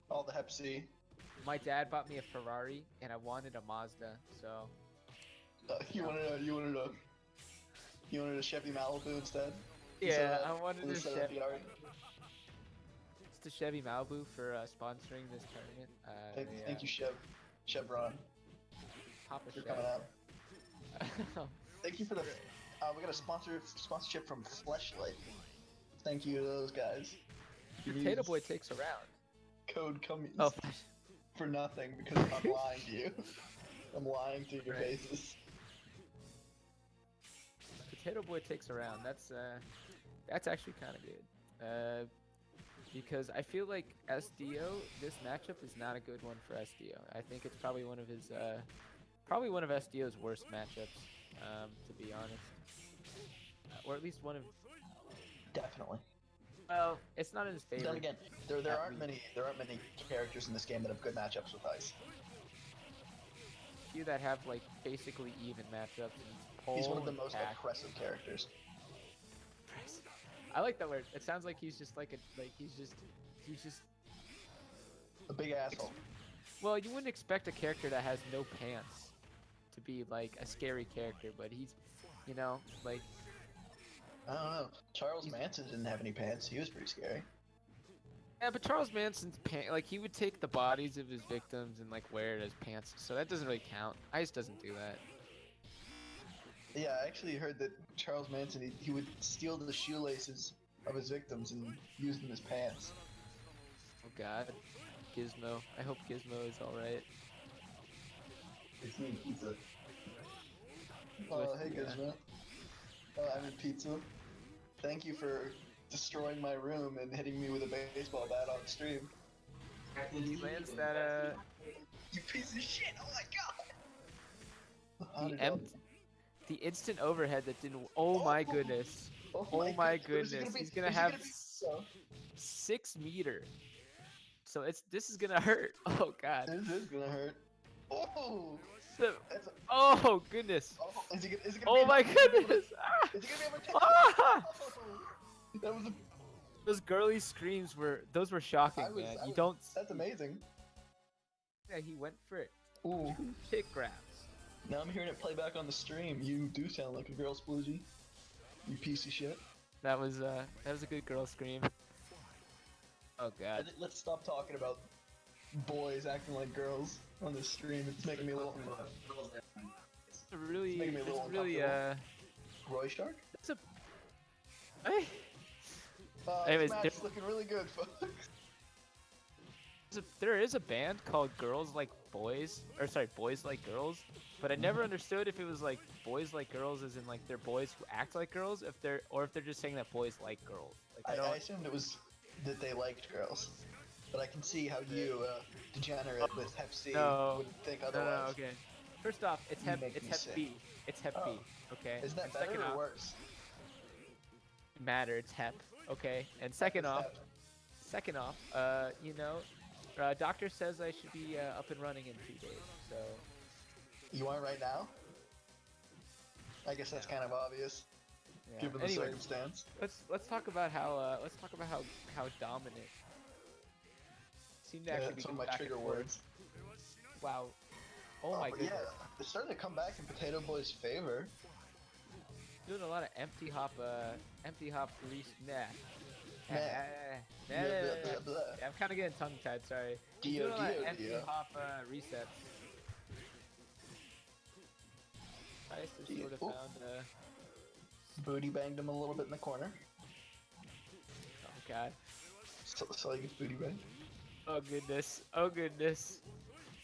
B: All the Hep C.
D: My dad bought me a Ferrari, and I wanted a Mazda, so.
B: You wanted a Chevy Malibu instead?
D: Yeah, I wanted a
B: instead of
D: Chevy.
B: Ferrari?
D: It's the Chevy Malibu for sponsoring this tournament.
B: Thank you, Chevron.
D: Papa
B: You're
D: Chev.
B: coming out. Thank you for the. We got a sponsorship from Fleshlight. Thank you to those guys.
D: Potato Boy takes around.
B: Code coming
D: Oh,
B: for nothing because I'm lying to you. I'm lying to your
D: Right.
B: faces.
D: Potato Boy takes around. That's actually kind of good. Because I feel like SDO, this matchup is not a good one for SDO. I think it's probably one of his, probably one of SDO's worst matchups, to be honest. Or at least one of.
B: Definitely.
D: Well, it's not in his favor.
B: Then again, there aren't many characters in this game that have good matchups with Ice.
D: Few that have like basically even matchups. And
B: He's one of the
D: and
B: most
D: attack.
B: oppressive characters.
D: I like that word. It sounds like he's just like he's just
B: A big asshole.
D: Well, you wouldn't expect a character that has no pants to be like a scary character, but he's, you know, like.
B: I don't know. Charles Manson didn't have any pants. He was pretty scary.
D: Yeah, but Charles Manson's pants, like he would take the bodies of his victims and like wear it as pants, so that doesn't really count. Ice doesn't do that.
B: Yeah, I actually heard that Charles Manson, he would steal the shoelaces of his victims and use them as pants.
D: Oh God, Gizmo. I hope Gizmo is all right.
C: It's me, pizza.
B: Oh, hey Gizmo. I'm in pizza. Thank you for destroying my room and hitting me with a baseball bat on stream.
D: He lands that
B: You piece of shit! Oh my god!
D: the instant overhead that didn't. Oh my goodness. Oh my goodness. He's gonna have 6 meter. So this is gonna hurt. Oh God.
B: This is gonna hurt. Oh!
D: Oh goodness.
B: Oh, is he gonna
D: Oh my goodness.
B: Is he gonna be able to
D: Ah!
B: That was a...
D: Those girly screams were shocking, man.
B: That's amazing.
D: Yeah, he went for it.
B: Ooh.
D: Kick grabs.
B: Now I'm hearing it play back on the stream. You do sound like a girl, Sploogie. You piece of shit.
D: That was a good girl scream. Oh God.
B: Let's stop talking about boys acting like girls on this stream. It's making me a little.
D: It's really
B: Roy Shark?
D: It's a. Hey. Anyways,
B: this match is looking really good, folks.
D: There is a band called Girls Like Boys, or sorry, Boys Like Girls, but I never understood if it was like boys like girls, as in like they're boys who act like girls, if they're just saying that boys like girls. Like
B: I assumed it was that they liked girls, but I can see how you, degenerate with Hep C, would think otherwise.
D: No, okay. First off, it's Hep B. It's Hep B. Okay.
B: Isn't that better or worse?
D: Matter. It's Hep. Okay. And second off, you know, doctor says I should be up and running in 2 days. So.
B: You are right now? I guess that's kind of obvious, given the circumstance.
D: Let's talk about how dominant. Seemed to actually be
B: some of my trigger words.
D: Wow. Oh my goodness.
B: Yeah, it's starting to come back in Potato Boy's favor.
D: Doing a lot of empty hop I'm kind of getting tongue-tied, sorry. Doing a lot of empty hop resets. Nice to sort of found
B: booty banged him a little bit in the corner.
D: Oh God.
B: So you booty bag.
D: Oh goodness. Oh goodness.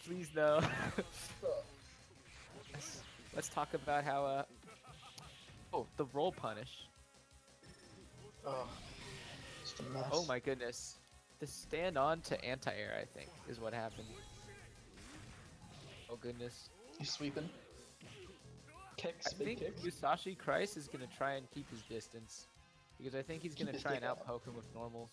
D: Please no. let's talk about how oh, the roll punish.
B: Oh, just a mess.
D: Oh my goodness. The stand on to anti-air, I think, is what happened. Oh goodness.
B: He's sweeping. Kicks,
D: I
B: big
D: think
B: kicks.
D: Musashi Christ is gonna try and keep his distance. Because I think he's
B: Keep
D: gonna
B: his
D: try and
B: dick out.
D: outpoke him with normals.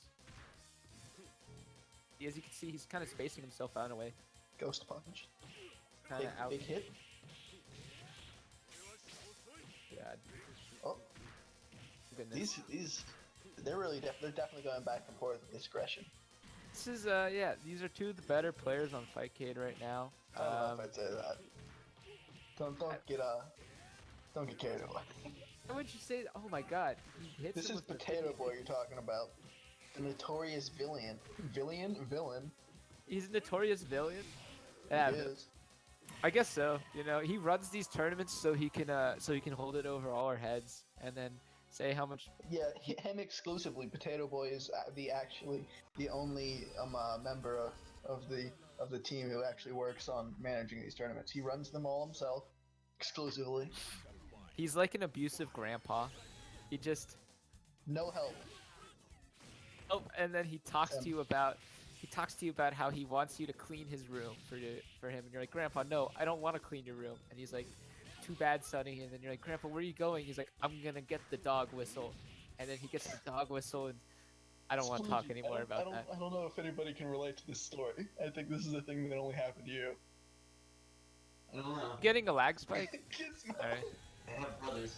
D: As you can see, he's kind of spacing himself out in a way.
B: Ghost punch.
D: Kind
B: Big,
D: of out.
B: big hit.
D: God.
B: Oh,
D: Goodness.
B: these, they're definitely going back and forth with discretion.
D: This is yeah. These are two of the better players on Fightcade right now.
B: I don't know if I'd say that. Don't get carried away.
D: Why would you say that? Oh my God. He hits
B: This
D: him
B: is
D: with the
B: Potato
D: thing.
B: Boy you're talking about. The notorious villain. Villain?
D: He's a notorious villain.
B: He
D: Yeah,
B: is.
D: I guess so. You know, he runs these tournaments so he can hold it over all our heads and then say how much.
B: Yeah, him exclusively. Potato Boy is the only member of the team who actually works on managing these tournaments. He runs them all himself, exclusively.
D: He's like an abusive grandpa. He just.
B: No help.
D: Oh, and then he talks to you about how he wants you to clean his room for him, and you're like, Grandpa, no, I don't want to clean your room. And he's like, too bad, Sonny. And then you're like, Grandpa, where are you going? He's like, I'm gonna get the dog whistle. And then he gets the dog whistle, and I don't want to talk anymore about that.
B: I don't know if anybody can relate to this story. I think this is a thing that only happened to you.
C: I don't know.
D: Getting a lag spike.
B: Gizmo.
D: All right.
C: I have brothers.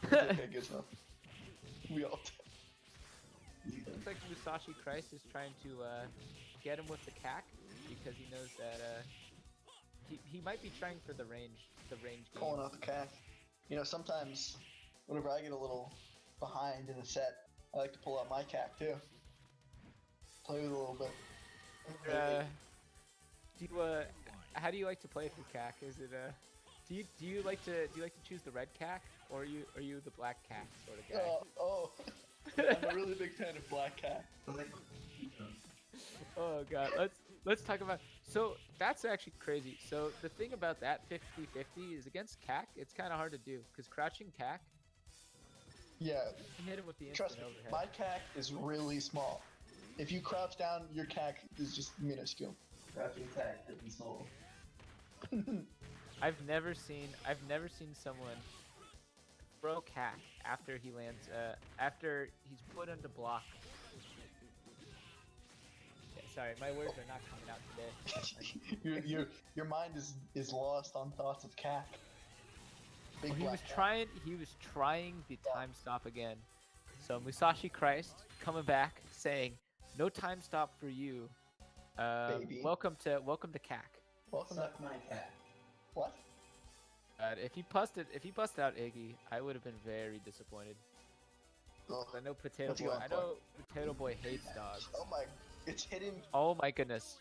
B: Okay, Gizmo. We all
D: Looks like Musashi Christ is trying to get him with the cack because he knows that he might be trying for the range game.
B: pulling out the cack. You know, sometimes whenever I get a little behind in a set, I like to pull out my cack too. Play with it a little bit.
D: How do you like to play for cack? Is it do you like to choose the red cack or are you the black cack sort of guy?
B: I'm a really big fan of black cack.
D: Oh god, let's talk about. So that's actually crazy. So the thing about that 50-50 is against cack, it's kind of hard to do because crouching cack,
B: Yeah,
D: you can hit him with the
B: trust
D: instant
B: me,
D: overhead.
B: my cack is really small. If you crouch down, your cack is just minuscule.
C: Crouching attack, hidden soul.
D: I've never seen someone throw cack after he lands after he's put into block. Yeah, sorry, my words are not coming out today.
B: your mind is lost on thoughts of cack. Big
D: He
B: black
D: was
B: cack.
D: trying the time stop again. So Musashi Christ coming back saying, "No time stop for you.
B: Baby.
D: Welcome to cack."
B: Welcome to
C: Suck my cat.
B: what?
D: If he busted out Iggy, I would have been very disappointed.
B: Ugh.
D: I know Potato
B: What's he
D: Boy.
B: going
D: I
B: for?
D: know Potato Boy hates dogs.
B: Oh my! It's hitting
D: Oh my goodness.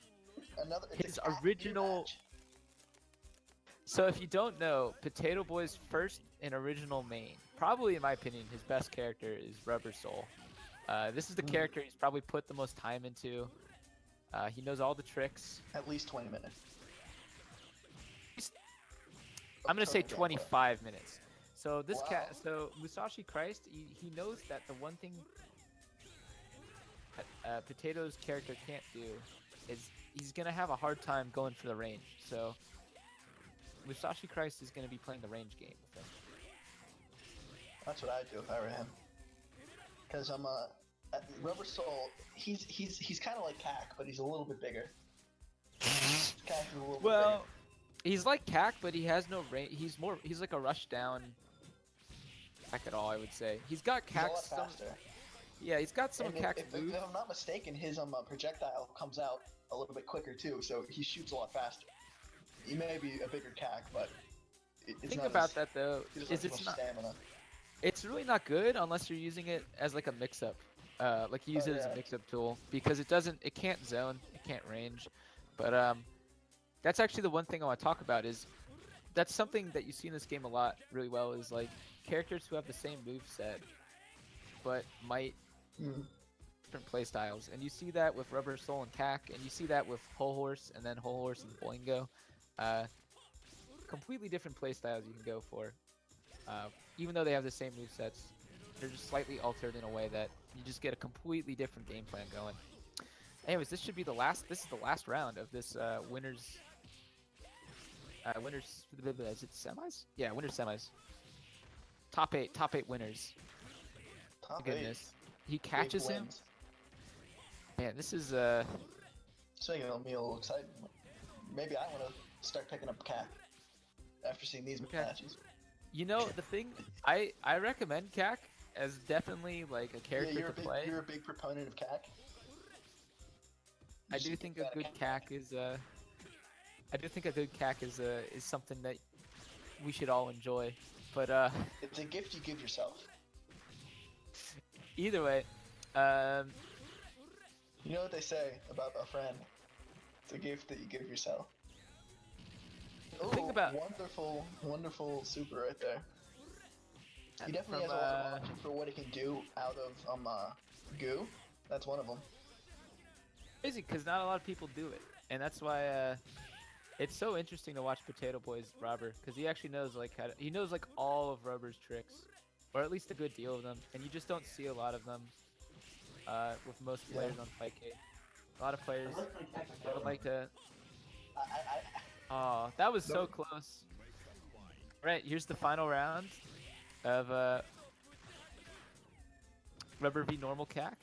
B: another. It's
D: His
B: a cack
D: original-
B: rematch.
D: So if you don't know, Potato Boy's first and original main, probably in my opinion, his best character is Rubber Soul. This is the character he's probably put the most time into. He knows all the tricks.
B: At least 20 minutes.
D: I'm gonna say
B: Total gameplay.
D: 25 minutes. So this
B: Wow.
D: cat, so Musashi Christ, he knows that the one thing that Potato's character can't do is he's gonna have a hard time going for the range. So Musashi Christ is gonna be playing the range game with him.
B: That's what I'd do if I were him. Because I'm Rubber Soul. He's kind of like Cack, but he's a little bit bigger. Cack is a little
D: Well, he's like Cack, but he has no range. He's like a rush down Cack at all, I would say. He's got
B: bigger. He's a lot
D: Cack's some.
B: faster.
D: Yeah, he's got some
B: And
D: of Cack's
B: if
D: moves.
B: I'm not mistaken, his projectile comes out a little bit quicker too, so he shoots a lot faster. He may be a bigger Cack, but it's
D: Think
B: not
D: about
B: as,
D: that though.
B: he doesn't
D: Is
B: have
D: it's
B: as
D: not.
B: much stamina.
D: It's really not good unless you're using it as like a mix-up. Like you use it as a
B: yeah.
D: mix-up tool because it can't zone, it can't range. But that's actually the one thing I want to talk about is that's something that you see in this game a lot really well is like characters who have the same move set but might
B: Mm.
D: different playstyles, and you see that with Rubber Soul and Cack, and you see that with Whole Horse, and then Whole Horse and Boingo. Completely different playstyles you can go for. Even though they have the same movesets, they're just slightly altered in a way that you just get a completely different game plan going. Anyways, this should be the last. This is the last round of this winners. Winners. Is it semis? Yeah, winners semis. Top eight winners.
B: Top
D: Goodness, he
B: eight.
D: catches
B: Big
D: him.
B: wins.
D: Man, this is
B: It's making me a little excited. Maybe I want to start picking up Cat after seeing these
D: Okay.
B: matches.
D: You know, the thing, I recommend Cack as definitely like a character to play.
B: You're a big proponent of Cat.
D: I do think a good Cack is is something that we should all enjoy. But
B: It's a gift you give yourself.
D: either way,
B: You know what they say about a friend? It's a gift that you give yourself.
D: The thing about-
B: wonderful, wonderful super right there. He definitely
D: from,
B: has a lot of options for what he can do out of goo. That's one of them.
D: crazy because not a lot of people do it, and that's why it's so interesting to watch Potato Boy's Robber because he actually knows like he knows like all of Rubber's tricks, or at least a good deal of them, and you just don't see a lot of them with most players on Fightcade. A lot of players would like to. Oh, that was so close. Right, here's the final round of Rubber v Normal Cack,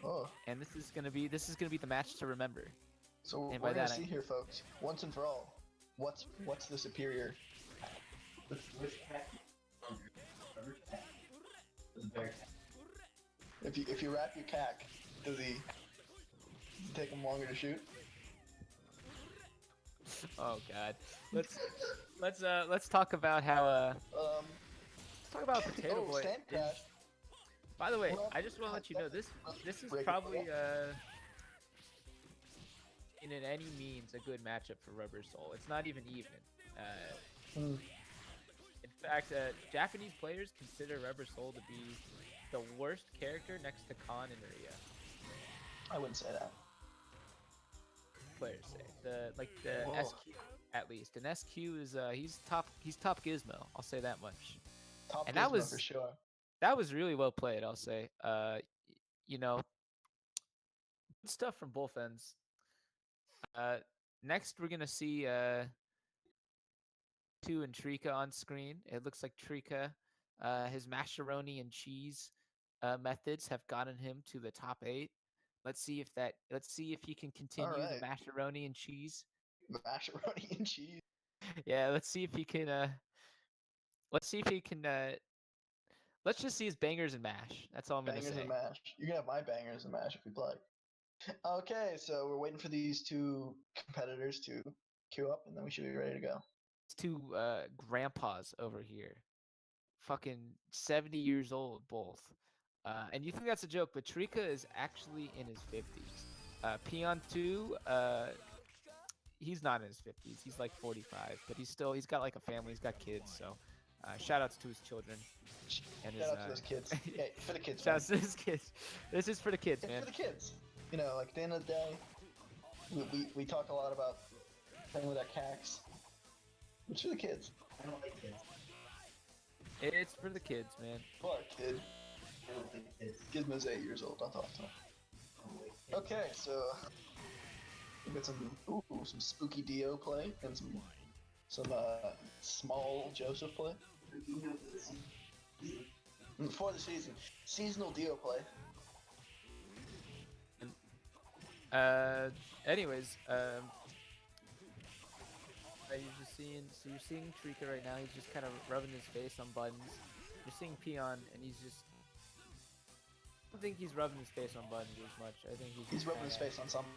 B: Oh,
D: and this is gonna be the match to remember.
B: so
D: And
B: we're
D: by
B: gonna
D: that
B: see here, folks, once and for all, what's the superior?
C: Which cat? Rubber cat. The bear cat.
B: If you wrap your cack, does he take him longer to shoot?
D: Oh God, let's talk about how let's talk about Potato Boy.
B: Stand crash.
D: By the way,
B: Well,
D: I just want to let you know this is
B: break it
D: probably
B: up.
D: in any means a good matchup for Rubber Soul. It's not even even.
B: Hmm.
D: In fact, Japanese players consider Rubber Soul to be the worst character next to Khan and Rhea.
B: I wouldn't say that.
D: Players say the
B: Whoa.
D: SQ at least, and SQ is he's top Gizmo. I'll say that much.
B: Top
D: And that
B: Gizmo
D: was-
B: for sure.
D: That was really well played, I'll say. You know, good stuff from both ends. Next we're gonna see 2 and Treecko on screen. It looks like Treecko, his macaroni and cheese methods have gotten him to the top 8. Let's see if he can continue the
B: Alright.
D: macaroni and cheese.
B: Macaroni and cheese.
D: Yeah, let's see if he can. Let's see if he can. Let's just see his bangers and mash. That's all I'm
B: Bangers
D: gonna say.
B: and mash. You can have my bangers and mash if you'd like. Okay, so we're waiting for these two competitors to queue up, and then we should be ready to go.
D: It's 2 grandpas over here, fucking 70 years old both. And you think that's a joke, but Treecko is actually in his 50s. Peon 2, he's not in his 50s. He's like 45, but he's got like a family. He's got kids, so shout outs to his children. And
B: Shout out to those kids. Hey, for the kids.
D: Shout
B: man.
D: outs to his kids. This is for the kids,
B: It's
D: man.
B: for the kids. You know, like at the end of the day, we talk a lot about playing with our cacks. It's for the kids.
C: I don't like kids.
D: It's for the kids, man.
B: Poor kid.
C: I don't like kids.
B: Gizmo's 8 years old. Don't talk to him.
C: I don't like kids.
B: Okay, so we got some spooky Dio play and some small Joseph play for the season. Seasonal Dio play.
D: Anyways, you're seeing Treecko right now. He's just kind of rubbing his face on buttons. You're seeing Peon, and he's just. I don't think he's rubbing his face on buttons as much. I think
B: He's rubbing his face on something.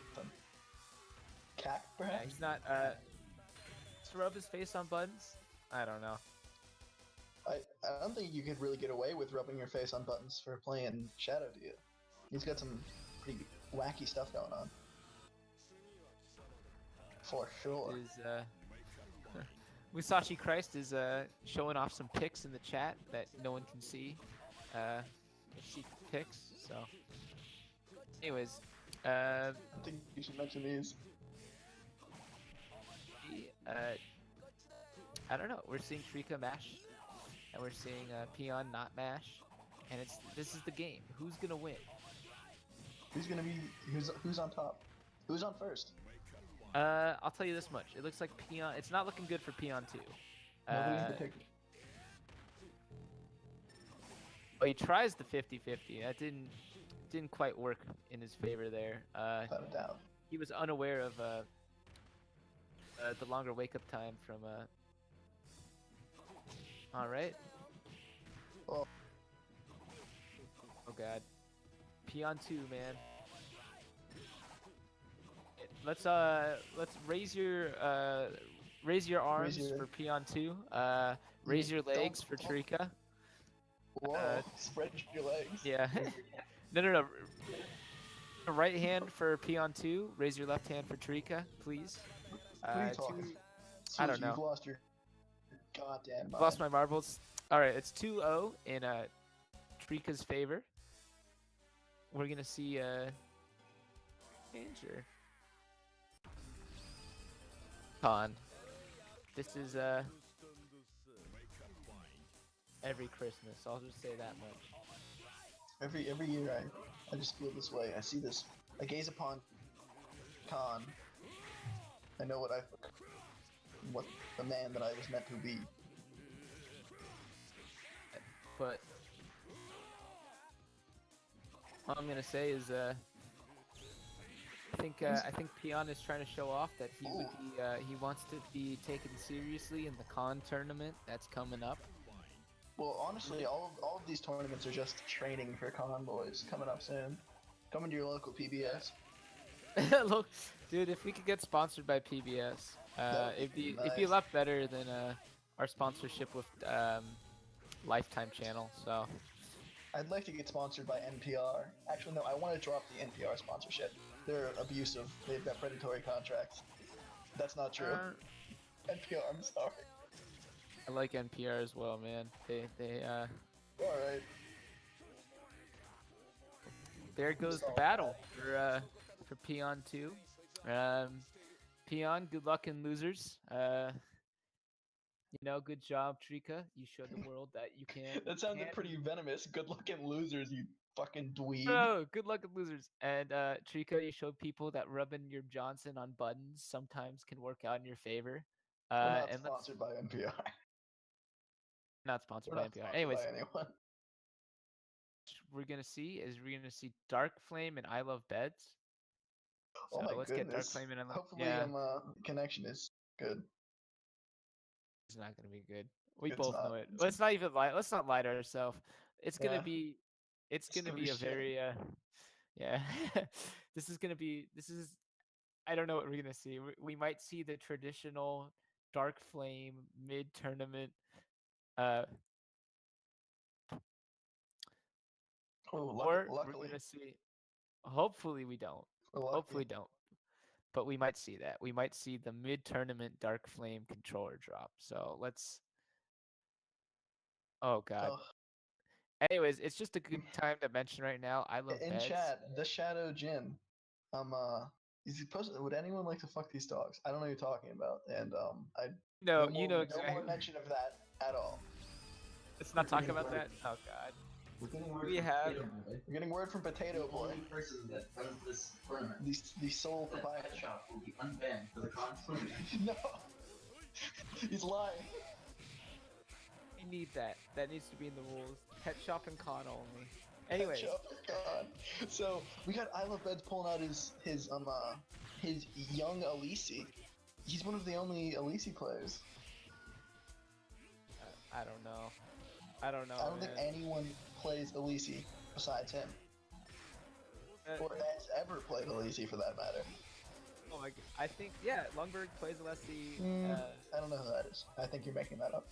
B: Cack,
D: Yeah,
B: perhaps?
D: he's not. To rub his face on buttons? I don't know.
B: I don't think you could really get away with rubbing your face on buttons for playing Shadow Dio. He's got some pretty wacky stuff going on. For sure.
D: Is Musashi Christ is showing off some pics in the chat that no one can see. Secret pics. So Anyways,
B: I think you should mention these.
D: I don't know. We're seeing Treecko mash, and we're seeing Peon not mash, and this is the game. Who's gonna win?
B: Who's gonna be? Who's on top? Who's on first?
D: I'll tell you this much. It looks like Peon. It's not looking good for Peon 2.
B: Nobody in particular.
D: But he tries the 50-50. That didn't quite work in his favor there.
B: Without a doubt.
D: He was unaware of the longer wake up time from. All right.
B: Oh.
D: Oh God. Peon 2, man. Let's raise your arms for Peon 2. Raise your legs for Treecko.
B: Whoa, spread your legs.
D: Yeah. No. Right hand for Peon 2. Raise your left hand for Treecko, please.
B: What are you talking?
D: I don't know.
B: You've lost your goddamn mind.
D: Lost my marbles. All right, it's 2-0 in Treecko's favor. We're gonna see danger. Con. This is every Christmas. I'll just say that much.
B: Every year I just feel this way. I see this. I gaze upon Con. I know what the man that I was meant to be.
D: But all I'm gonna say is I think Peon is trying to show off that he wants to be taken seriously in the Con tournament that's coming up.
B: Well, honestly, all of these tournaments are just training for Con boys coming up soon. Coming to your local PBS.
D: Look, dude, if we could get sponsored by PBS, it'd be a lot better than our sponsorship with Lifetime Channel. So
B: I'd like to get sponsored by NPR. Actually, no, I want to drop the NPR sponsorship. They're abusive. They've got predatory contracts. That's not true. NPR, I'm sorry.
D: I like NPR as well, man. They
B: All right.
D: There goes the battle for Peon 2. Peon, good luck in losers. Good job, Treecko. You showed the world that you can.
B: That sounded pretty venomous. Good luck in losers, you fucking dweeb.
D: Oh, good luck in losers. And Treecko, you showed people that rubbing your Johnson on buttons sometimes can work out in your favor.
B: We're not sponsored by NPR.
D: Not sponsored
B: We're
D: by
B: not
D: NPR.
B: sponsored
D: Anyways,
B: by anyone.
D: we're gonna see Dark Flame and I Love Beds. So
B: Oh my
D: let's
B: goodness.
D: get Dark Flame and I Love.
B: Hopefully, connection is good.
D: It's not gonna be good. We
B: It's
D: both
B: not.
D: know it. Let's not even lie. Let's not lie to ourselves. It's gonna
B: Yeah.
D: be. It's gonna
B: gonna
D: be
B: be
D: a
B: shit.
D: very yeah. This is. I don't know what we're gonna see. We might see the traditional Dark Flame mid-tournament. Or we're
B: Luckily,
D: gonna see. Hopefully we don't.
B: we're lucky.
D: Hopefully don't. But we might see that. We might see the mid-tournament Dark Flame controller drop. So let's. Oh God.
B: Oh,
D: Anyways, it's just a good time to mention right now. I love
B: in
D: beds.
B: chat, the Shadow Jin. Is he posted? Would anyone like to fuck these dogs? I don't know what you're talking about, and I.
D: No,
B: no
D: you
B: more,
D: know
B: No
D: exactly.
B: more mention of that at all.
D: Let's not talk about that. Oh God. We have.
B: We're getting word from Potato Boy.
C: The only person that runs this tournament.
B: The sole
C: That
B: proprietor.
C: pet shop will be unbanned for the Con tournament.
B: No, he's lying.
D: We need that. That needs to be in the rules. Pet shop and con only. Anyways.
B: Pet shop, God. So we got I Love Beds pulling out his young Elise. He's one of the only Elise players.
D: I don't know. I don't know.
B: I don't think anyone plays Elise besides him, or has ever played Elise for that matter.
D: Oh my! I think Lundberg plays Lessie.
B: I don't know who that is. I think you're making that up.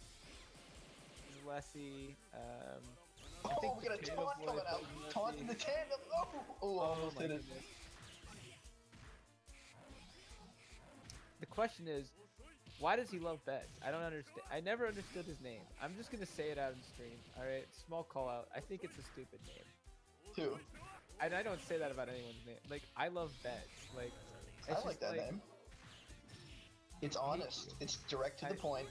D: Lessie.
B: Oh, we got a taunt coming out. Taunt in the tandem. Oh, almost hit it.
D: Goodness. The question is, why does he love beds? I don't understand. I never understood his name. I'm just gonna say it out in stream. All right, small call out. I think it's a stupid name.
B: Two.
D: I don't say that about anyone's name. Like, I love beds. Like,
B: I
D: it's
B: like
D: just
B: that name. It's honest. It's direct to the point.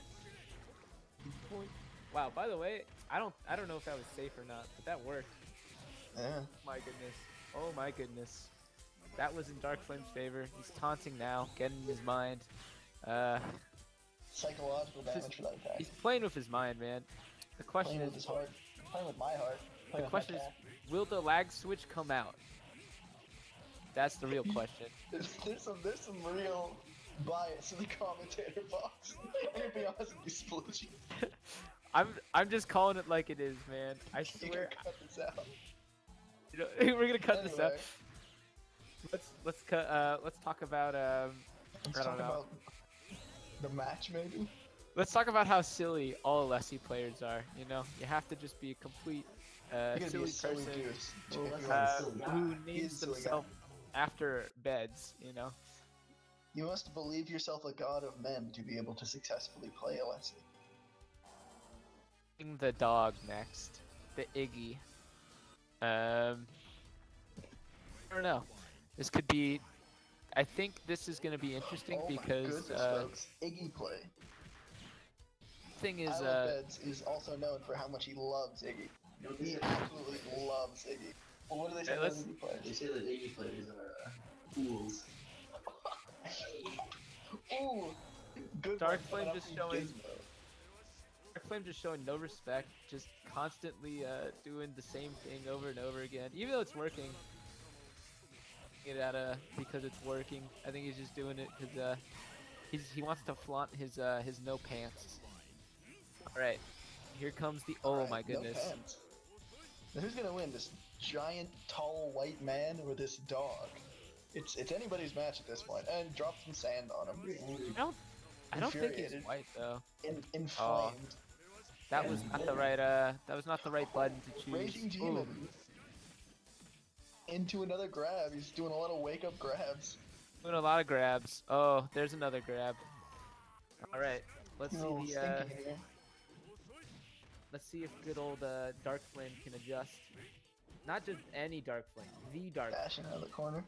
D: Wow. By the way, I don't know if that was safe or not, but that worked.
B: Yeah.
D: My goodness. Oh my goodness. That was in Dark Flame's favor. He's taunting now, getting in his mind.
B: Psychological damage for that attack.
D: He's playing with his mind, man. The question
B: Playing
D: is,
B: with his heart. Playing with my heart.
D: the question is, will the lag switch come out? That's the real question.
B: There's some real bias in the commentator box. I'm gonna be honest with you, Sploogie.
D: I'm just calling it like it is, man. I
B: You're
D: swear.
B: gonna cut this out.
D: You know, we're gonna cut this out. Let's talk about
B: Let's
D: I
B: talk
D: don't know.
B: about the match, maybe.
D: Let's talk about how silly all Alessi players are. You know, you have to just be a complete
B: You're gonna be a
D: silly
B: silly
D: person
B: goose.
D: who
B: He is
D: names
B: a silly guy.
D: themselves after beds. You know.
B: You must believe yourself a god of men to be able to successfully play Alessi.
D: The dog next, the Iggy. I don't know. This could be. I think this is gonna be interesting
B: Oh my
D: because
B: goodness, folks. Iggy play.
D: thing is
B: Beds is also known for how much he loves Iggy. He absolutely loves Iggy. Well, what do they say about Iggy players?
C: They say that Iggy players are fools.
B: Ooh, good
D: Dark
B: one,
D: Flame
B: coming
D: just
B: up
D: showing.
B: from Gizmo.
D: Dark Flame just showing no respect, just constantly doing the same thing over and over again, even though it's working. Get out of because it's working. I think he's just doing it because he wants to flaunt his no pants. All right, here comes the
B: Alright,
D: my goodness.
B: No pants. Now who's gonna win, this giant, tall, white man or this dog? It's anybody's match at this point. And drop some sand on him.
D: I don't think he's
B: Infuriated.
D: white though.
B: Inflamed.
D: That was not the right that was not the right button to choose.
B: Raging
D: Ooh.
B: Demon. Into another grab. He's doing a lot of wake up grabs.
D: Doing a lot of grabs. Oh, there's another grab. All right, let's see
B: No,
D: the
B: stinking here.
D: let's see if good old Dark Flame can adjust. Not just any Dark Flame, the Dark Flame.
B: Dashing out of the corner.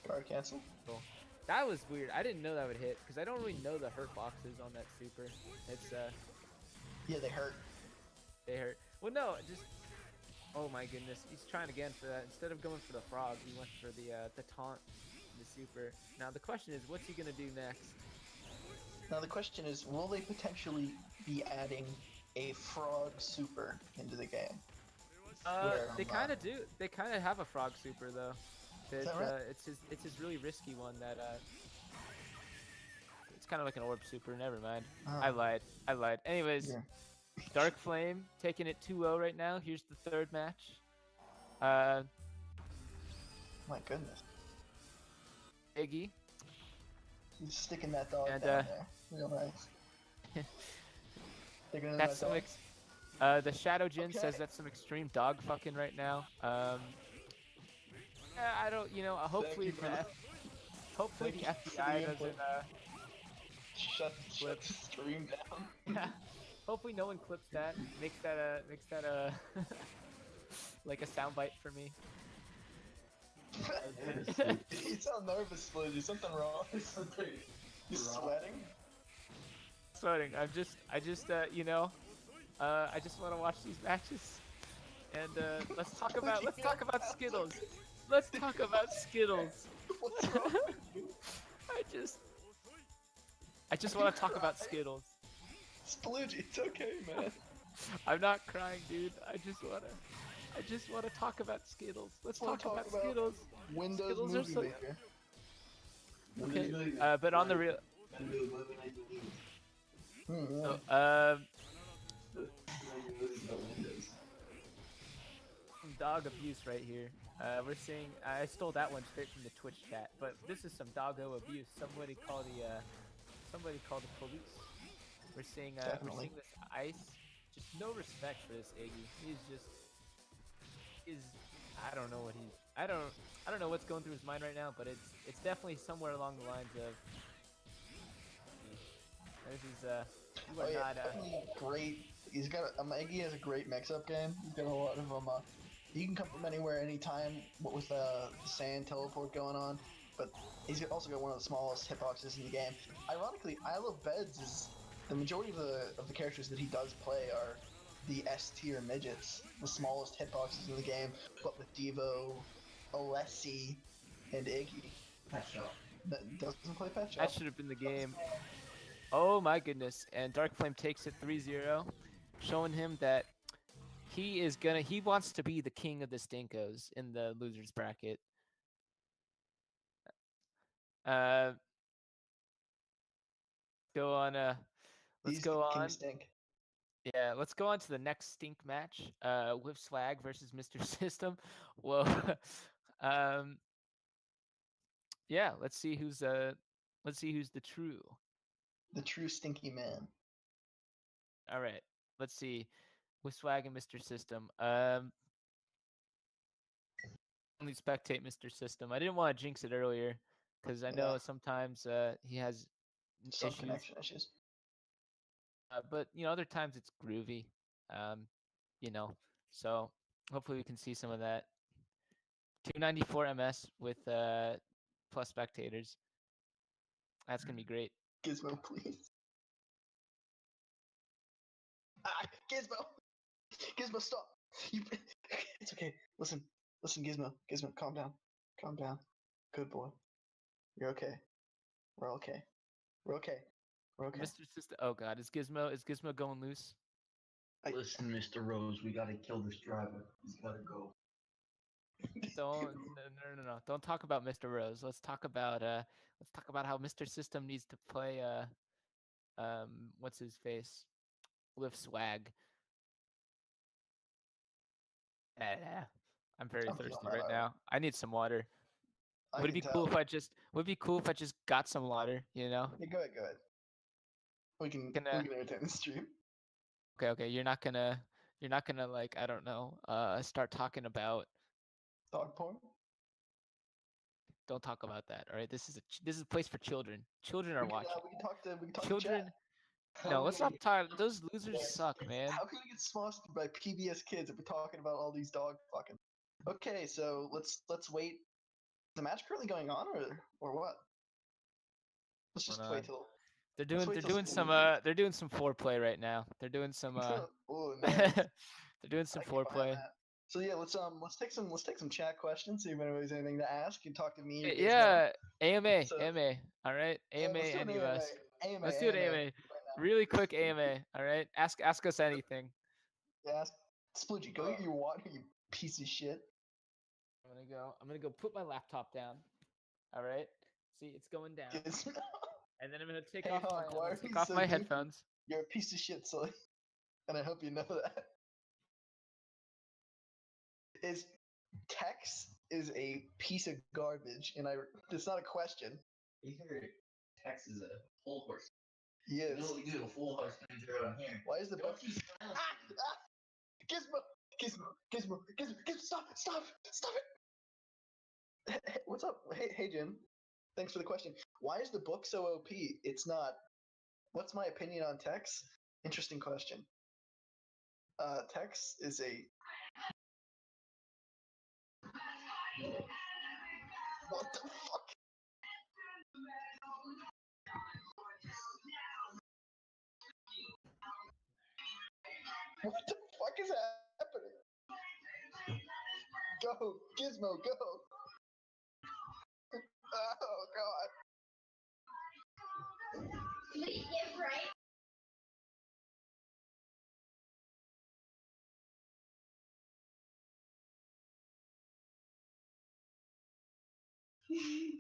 B: Guard cancel.
D: Cool. That was weird. I didn't know that would hit because I don't really know the hurt boxes on that super. It's
B: Yeah, they hurt.
D: they hurt. Well, no, just oh my goodness, he's trying again for that. Instead of going for the frog, he went for the taunt, the super. Now the question is, what's he gonna do next?
B: Now the question is, will they potentially be adding a frog super into the game?
D: They kind of do. They kind of have a frog super though.
B: Is that right?
D: It's his really risky one that it's kind of like an orb super. Never mind.
B: Oh.
D: I lied. Anyways,
B: Yeah.
D: Dark Flame taking it 2-0 right now. Here's the third match. My
B: goodness.
D: Iggy.
B: He's sticking that dog
D: And,
B: down there. Real nice. Sticking it in
D: That's
B: that
D: some
B: dog.
D: the Shadow Jin
B: Okay.
D: says that's some extreme dog fucking right now. Yeah, I don't, you know, hopefully hopefully the
B: Thank you for
D: FBI
B: the
D: doesn't
B: input. Shut the stream down.
D: hopefully no one clips that. Makes that a like a soundbite for me.
B: You sound nervous, Sploogie. Something wrong. You sweating?
D: Sweating. I just you know, I just want to watch these matches. And let's talk about Skittles. Let's talk about Skittles.
B: What's wrong with you?
D: I just want to talk about Skittles.
B: Sploogie, it's okay, man.
D: I'm not crying, dude. I just wanna talk about Skittles. Let's talk about Skittles.
B: Windows
D: Skittles are
B: Movie
D: so-
B: Maker.
D: Okay. But on the real,
B: Yeah.
D: some dog abuse right here. We're seeing. I stole that one straight from the Twitch chat, but this is some doggo abuse. Somebody call the police. We're seeing
B: Definitely.
D: this ice. Just no respect for this Iggy. I don't know what I don't know what's going through his mind right now, but it's definitely somewhere along the lines of this is you are
B: Oh yeah,
D: not
B: definitely great He's got Maggie has a great mix-up game. He's got a lot of them. He can come from anywhere, anytime. What with the sand teleport going on, but he's also got one of the smallest hitboxes in the game. Ironically, Isle of Beds is the majority of the characters that he does play are the S tier midgets, the smallest hitboxes in the game, but with Devo, Alessi, and Iggy.
C: Pet Shop.
B: That doesn't play Pet Shop.
D: That should have been the game. Oh my goodness. And Dark Flame takes it 3-0, showing him that he wants to be the king of the Stinkos in the losers bracket. Go on let's
B: He's
D: go
B: King
D: on.
B: Stink.
D: Yeah, let's go on to the next stink match. Whip Swag versus Mr. System. Well, yeah, let's see who's the true.
B: The true stinky man.
D: All right, let's see. Whip Swag and Mr. System. Only spectate Mr. System. I didn't want to jinx it earlier because I know sometimes he has
B: Some
D: issues.
B: connection issues.
D: But other times it's groovy. So hopefully we can see some of that. 294 MS with plus spectators. That's gonna be great.
B: Gizmo, please. Gizmo! Gizmo, stop! It's okay. Listen, Gizmo. Gizmo, calm down. Calm down. Good boy. You're okay. We're okay. We're okay. We're okay.
D: Mr. System. Oh God, is Gizmo going loose?
C: Listen, Mr. Rose, we gotta kill this driver. He's gotta go.
D: No. Don't talk about Mr. Rose. Let's talk about how Mr. System needs to play what's his face? With Swag. I'm very thirsty right now. I need some water. Would it be cool if I just got some water,
B: Yeah, go ahead. We can entertain the stream.
D: Okay, you're not gonna like, I don't know, start talking about
B: Dog porn?
D: Don't talk about that. All right, this is a place for children. Children are watching.
B: We can talk to
D: Children.
B: chat.
D: No, let's not talk. Those losers suck, man.
B: How can we get sponsored by PBS Kids if we're talking about all these dog fucking? Okay, so let's wait. Is the match currently going on or what? Let's just wait till.
D: They're doing some foreplay right now. They're doing some
B: Oh, nice.
D: they're doing some foreplay.
B: So yeah, let's take some chat questions. See if anyone has anything to ask. You can talk to me. Or
D: Yeah, AMA. All right, AMA any of us. Let's do an AMA. Right, really quick AMA. All right, ask us anything.
B: Yeah, Sploogie, go get your water, you piece of shit.
D: I'm gonna go put my laptop down. All right. See, it's going down. And then I'm gonna take off my headphones.
B: You're a piece of shit, Sully. And I hope you know that. Tex is a piece of garbage, and it's not a question.
C: You heard Tex is a full horse.
B: He is.
C: No, we do a full horse banter on here.
B: Why is the book? Gizmo, stop it! What's up? Hey, Jim. Thanks for the question. Why is the book so OP? It's not. What's my opinion on Tex? Interesting question. Tex is a. What the fuck? What the fuck is happening? Go, Gizmo, go! Oh god. Right.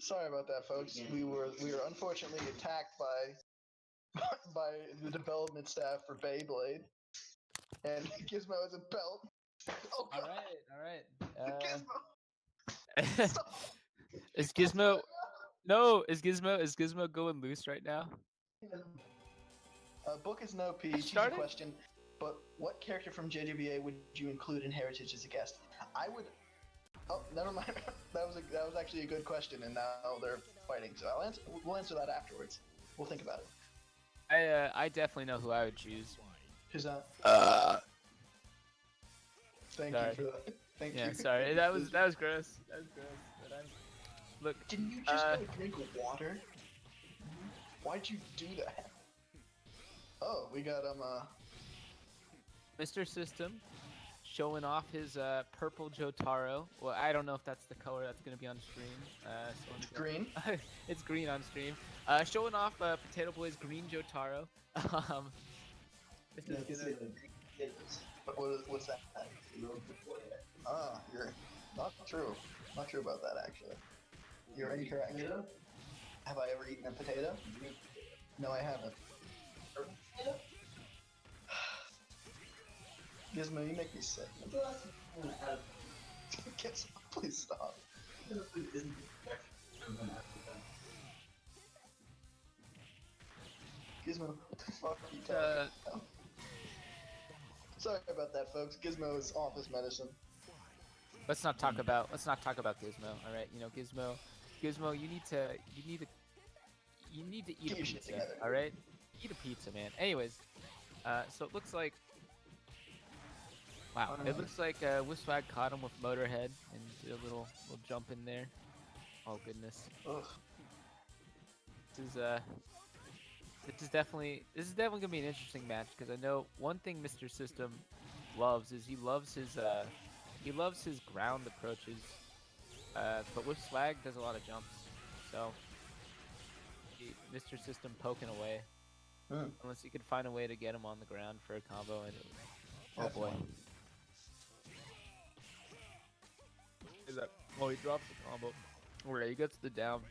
B: Sorry about that, folks. We were unfortunately attacked by the development staff for Beyblade, and Gizmo has a belt. Oh god.
D: All right.
B: Gizmo. Stop.
D: Is Gizmo? No, is Gizmo going loose right now?
B: Book is no P. Cheesy question. But what character from JJVA would you include in Heritage as a guest? I would. Oh, never mind. That was actually a good question, and now they're fighting. So we'll answer that afterwards. We'll think about it.
D: I definitely know who I would choose.
B: Who's that? Thank
D: Sorry.
B: you for that. Thank
D: Yeah,
B: you.
D: sorry. That was gross. That was gross. But look.
B: Didn't you just go drink water? Why'd you do that? Oh, we got
D: Mr. System showing off his purple Jotaro. Well, I don't know if that's the color that's gonna be on stream.
B: it's green.
D: It's green on stream. Showing off Potato Boy's green Jotaro. This is gonna...
B: What's that? Ah, you're not true. Not true about that actually. You're incorrect. Have I ever eaten a potato? No, I haven't. Gizmo, you make me sick. Please stop. Gizmo, what the fuck are you talking about? Sorry about that, folks. Gizmo is office medicine.
D: Let's not talk about Gizmo. All right, you know Gizmo, you need to eat a pizza. All right, eat a pizza, man. Anyways, so it looks like. Wow, it looks like Wiswag caught him with Motorhead and did a little jump in there. Oh goodness.
B: Ugh.
D: This is definitely gonna be an interesting match because I know one thing Mr. System loves is he loves his ground approaches, but Wiswag does a lot of jumps, so Mr. System poking away unless he could find a way to get him on the ground for a combo. And oh boy. Is that? Oh, he drops the combo. Alright, he gets the down.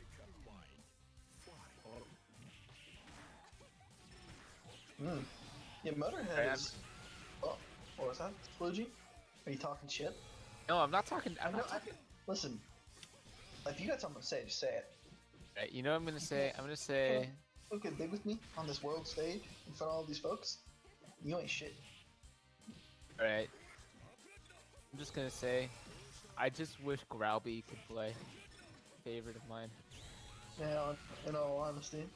B: Yeah, Motorhead is... Oh, what was that? Sploogie? Are you talking shit?
D: No, I'm not talking... I'm not talking...
B: Listen, if you got something to say, just say it.
D: Right, you know what I'm gonna say? I'm gonna say...
B: Okay, big with me on this world stage in front of all these folks. You ain't shit.
D: Alright. I'm just gonna say... I just wish Growlby could play. Favorite of mine.
B: Yeah, in all honesty.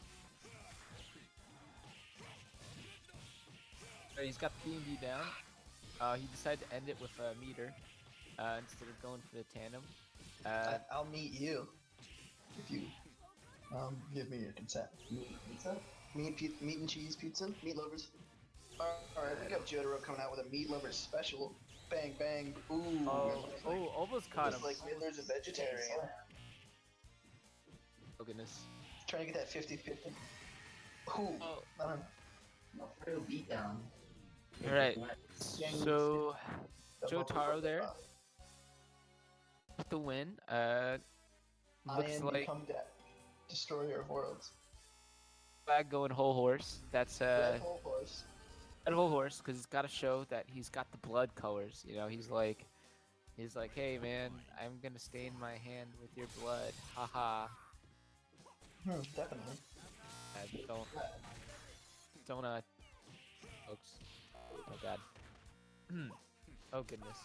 D: Alright, he's got the B&B down. He decided to end it with a meter instead of going for the tandem.
B: I'll meet you if you give me your consent.
C: Meat pizza?
B: Meat and cheese pizza? Meat lovers. Alright, we got Jotaro coming out with a meat lovers special. Bang bang. Ooh.
D: Almost caught him.
B: Like Midler's a vegetarian.
D: Oh goodness.
B: Trying to get that 50-50. Ooh. I don't know.
C: No, real beatdown.
D: Alright. So Jotaro there. With the win. Looks like
B: Destroyer of Worlds.
D: Flag going whole horse. That's
B: Whole horse.
D: Red whole horse, because he's got to show that he's got the blood colors. You know, he's like, hey man, I'm gonna stain my hand with your blood. Haha.
B: Definitely.
D: Don't folks. Oh god. Oh goodness.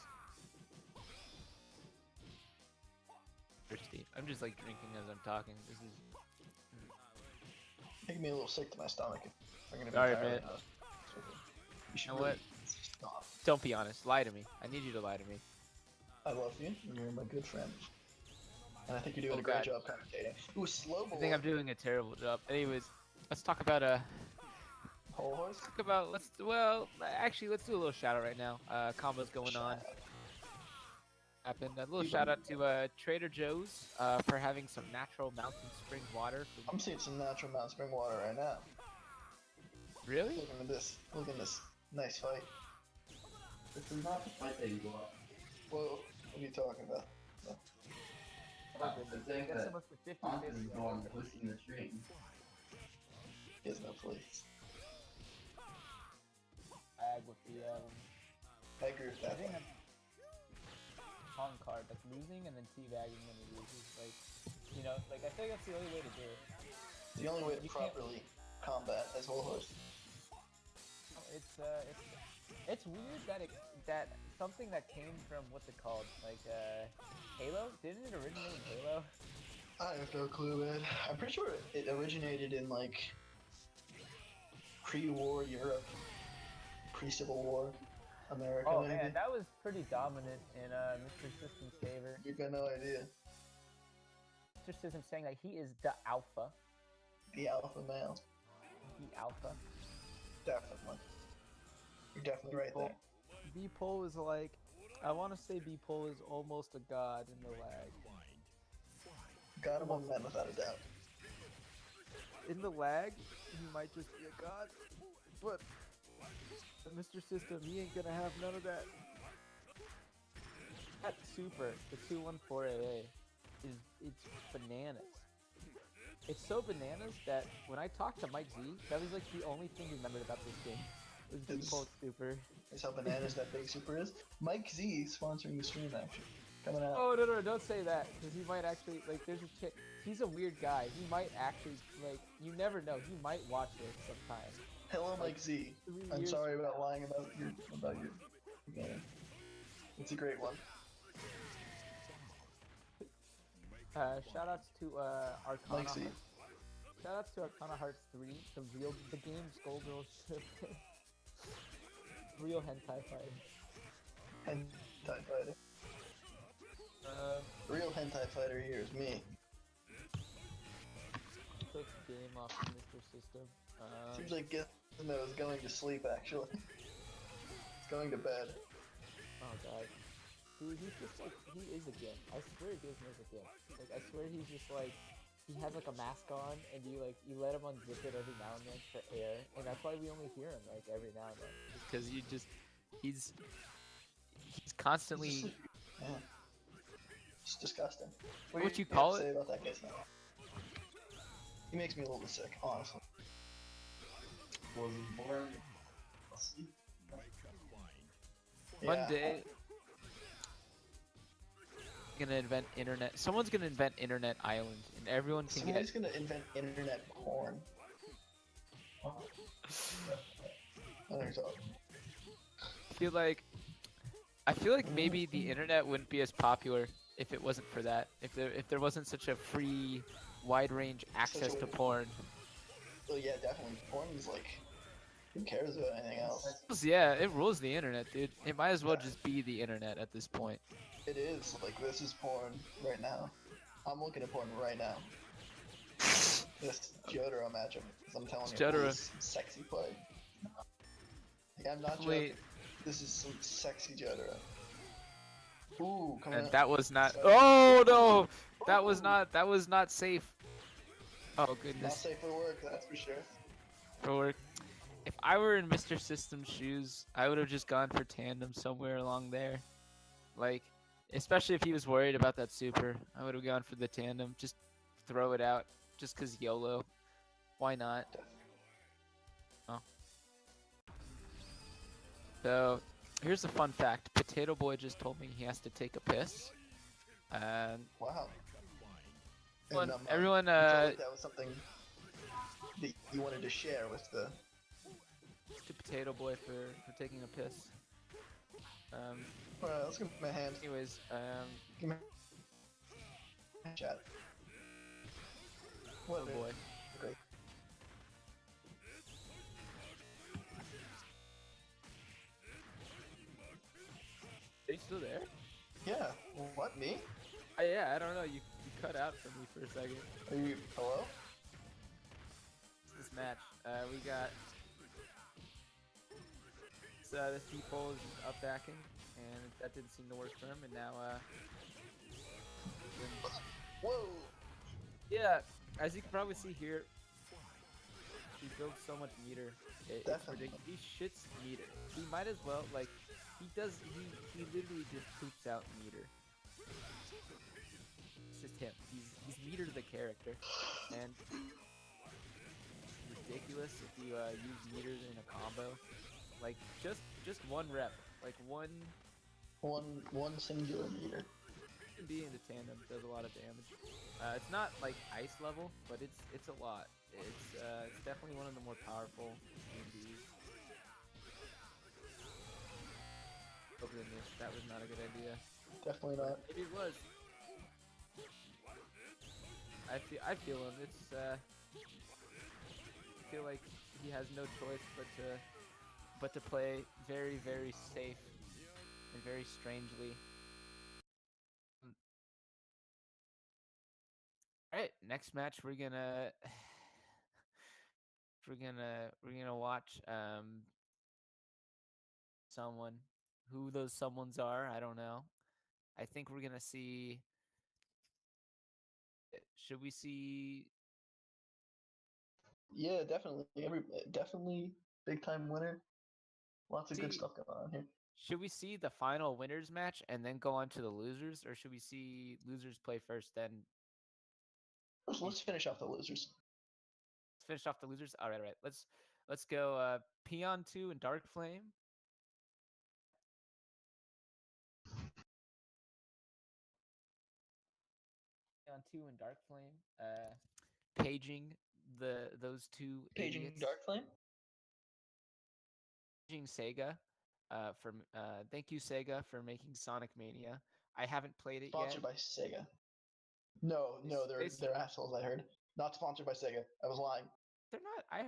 D: Thirsty. I'm just like drinking as I'm talking. This is
B: Making me a little sick to my stomach. If I'm gonna be
D: sorry,
B: tired
D: man.
B: enough.
D: You know what?
B: Stop.
D: Don't be honest. Lie to me. I need you to lie to me.
B: I love you, and you're my good friend. And I think you're doing a great job commentating. Ooh, slow ball.
D: I think I'm doing a terrible job. Anyways, let's talk about
B: Whole horse?
D: let's do a little shout out right now. Combos going on. Happened. A little shout out to Trader Joe's for having some natural mountain spring water.
B: I'm seeing some natural mountain spring water right now.
D: Really?
B: Look at this. Look at this. Nice fight.
C: This is not the fight that you want.
B: Whoa, what are you talking about? No.
C: The thing that Honk is going pushing the stream.
B: Yes, no, please.
A: Ag with the
B: I agree with that.
A: Honk card that's losing and then teabagging when he loses. Like, you know, like I think that's the only way to do it.
B: The only way to properly combat as whole horse.
A: It's weird that something that came from what's it called, like Halo? Didn't it originate in Halo?
B: I have no clue, man. I'm pretty sure it originated in like pre-war Europe. pre-Civil War America.
A: Oh
B: maybe?
A: man, that was pretty dominant in Mr. System's favor.
B: You've got no idea.
A: Mr. System saying that he is the alpha.
B: The alpha male.
A: The alpha.
B: Definitely. You're definitely right there.
E: B-Pole is like, I want to say B-Pole is almost a god in the lag.
B: God among men, without a doubt.
E: In the lag, he might just be a god, but Mr. System, he ain't gonna have none of that.
A: That super, the 214AA, it's bananas. It's so bananas that when I talked to Mike Z, that was like the only thing he remembered about this game. Was B-Pole super.
B: That's how bananas that big super is. Mike Z sponsoring the stream actually. Coming out.
A: Oh no, don't say that, because he might actually, like, there's a chick, he's a weird guy, he might actually, like, you never know, he might watch this sometime.
B: Hello, Mike Z. I'm sorry about lying about your game. It's a great one.
A: Shoutouts to Arcana
B: Mike Z.
A: Heart. Shoutouts to Arcana Heart 3, the game Skullgirl ship. Real hentai fighter.
B: Hentai fighter. Real hentai fighter here is me.
A: Took the game off of Mr. System.
B: Seems like Gizmo is going to sleep actually. He's going to bed.
A: Oh god. Dude, he's just like, he is a gimp. I swear Gizmo's a gimp. Like, I swear he's just like, he has like a mask on, and you let him unzip it every now and then for air, and that's why we only hear him like every now and then.
D: Because he's constantly.
B: Yeah. It's disgusting.
D: What
B: do
D: you call
B: have to
D: it?
B: say about that Gizmo? He makes me a little bit sick, honestly.
C: Was born.
D: One
B: Yeah.
D: day, gonna invent internet. Someone's gonna invent Internet Island, and everyone can
B: Somebody's
D: get.
B: gonna invent internet porn. Another talk.
D: I feel like maybe the internet wouldn't be as popular if it wasn't for that. If there wasn't such a free, wide range access to porn.
B: Well, yeah, definitely. Porn is like, who cares about anything else?
D: Yeah, it rules the internet, dude. It might as well just be the internet at this point.
B: It is. Like, this is porn right now. I'm looking at porn right now. This Jotaro matchup. I'm telling you,
D: Jotaro.
B: this is some sexy play. Like, I'm not
D: Wait.
B: joking. This is some sexy Jotaro. Ooh, come
D: And
B: on.
D: that was not. Oh no, that was not. That was not safe. Oh
B: Not
D: goodness.
B: safe for work, that's for sure.
D: For work. If I were in Mr. System's shoes, I would have just gone for tandem somewhere along there. Like, especially if he was worried about that super, I would have gone for the tandem. Just throw it out, just cause YOLO. Why not? Oh. So, here's a fun fact. Potato Boy just told me he has to take a piss. And
B: Wow.
D: everyone,
B: you felt like that was something that you wanted to share with the.
D: to Potato Boy for taking a piss.
B: Alright, let's give him a hand.
D: Anyways,
B: Give him a chat. What
D: oh boy.
B: Great.
D: Are you still there?
B: Yeah. What, me?
D: Yeah, I don't know. You cut out for me for a second.
B: Are you. Hello?
D: This match, we got this people is just up backing, and that didn't seem to work for him. And now,
B: Whoa!
D: yeah, as you can probably see here, he builds so much meter. It's
B: Definitely.
D: ridiculous. He shits meter. He might as well like he does. He literally just poops out meter. It's just him. He's meter the character, and it's ridiculous if you use meters in a combo. Like just one rep, like one
B: singular meter.
D: being the tandem does a lot of damage. It's not like ice level, but it's a lot. It's definitely one of the more powerful AMDs. Oh goodness, that was not a good idea.
B: Definitely not.
D: Maybe it was. I feel him. It's I feel like he has no choice but to but to play very, very safe and very strangely. All right, next match we're gonna watch someone. Who those someones are, I don't know. I think we're gonna see. Should we see?
B: Yeah, definitely. Definitely big time winner. Lots of good stuff going on here.
D: Should we see the final winners match and then go on to the losers, or should we see losers play first, then
B: Let's finish off the losers.
D: let's finish off the losers? All right. Let's go Peon 2 and Dark Flame. Peon 2 and Dark Flame. Paging those two
B: Paging
D: idiots.
B: Dark Flame?
D: Paging Sega. Thank you Sega for making Sonic Mania. I haven't played it
B: Sponsored by Sega. No, they're assholes, I heard. Not sponsored by Sega. I was lying.
D: They're not. I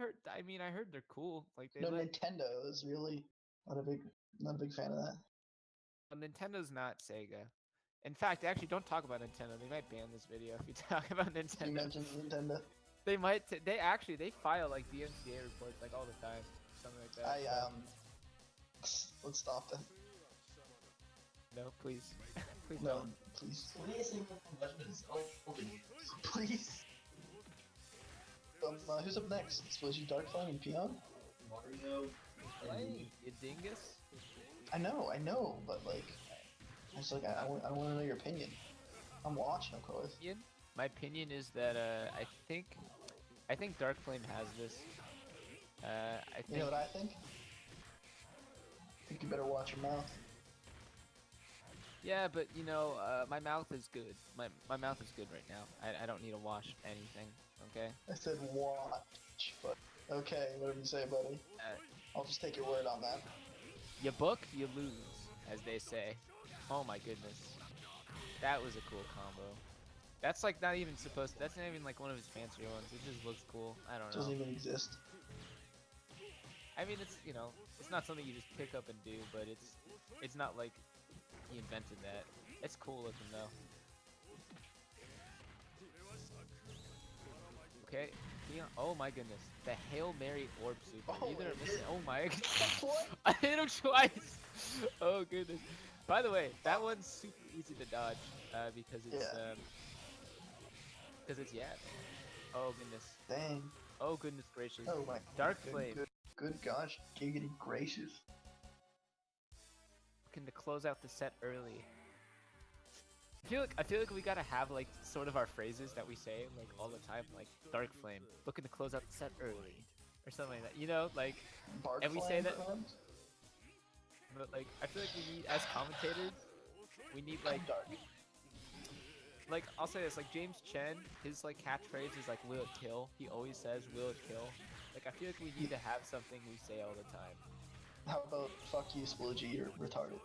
D: heard they're cool. Like they
B: Nintendo is really not a big fan of that.
D: Well, Nintendo's not Sega. In fact, actually, don't talk about Nintendo. They might ban this video if you talk about Nintendo.
B: You mentioned Nintendo.
D: They might. They file like DMCA reports like all the time, something like that.
B: Let's stop that.
D: No, please, please
B: No,
D: don't.
B: please.
C: Please.
B: Please. Who's up next? Sploogie, Dark Flame, and Peon?
C: Mario.
D: Play, you dingus.
B: I know, but like, I was like, I want to know your opinion. I'm watching, of course.
D: My opinion is that I think Dark Flame has this. I think.
B: You know what I think? I think you better watch your mouth.
D: Yeah, but you know, my mouth is good. My mouth is good right now. I don't need to wash anything. Okay.
B: I said watch, but okay, whatever you say, buddy. I'll just take your word on that.
D: You book, you lose, as they say. Oh my goodness, that was a cool combo. That's like not even supposed to, that's not even like one of his fancier ones. It just looks cool. I don't know.
B: Doesn't even exist.
D: I mean, it's, you know, it's not something you just pick up and do, but it's not like he invented that. It's cool looking though. Okay, oh my goodness, the Hail Mary Orb Super. Either missing. Oh my goodness. I hit him twice. Oh goodness. By the way, that one's super easy to dodge because it's yeah. Oh goodness.
B: Dang.
D: Oh goodness gracious.
B: Oh my.
D: Dark Flame.
B: Good gosh, giggity gracious.
D: Looking to close out the set early. I feel like we gotta have like sort of our phrases that we say like all the time, like Dark Flame, looking to close out the set early, or something like that. You know, like,
B: Bark
D: and we say that.
B: Crimes?
D: But like, I feel like we need, as commentators, we need like I'll say this, like James Chen, his like catchphrase is like "Will it kill?" He always says "Will it kill?" Like I feel like we need to have something we say all the time.
B: How about "Fuck you, Sploogie, you're retarded"?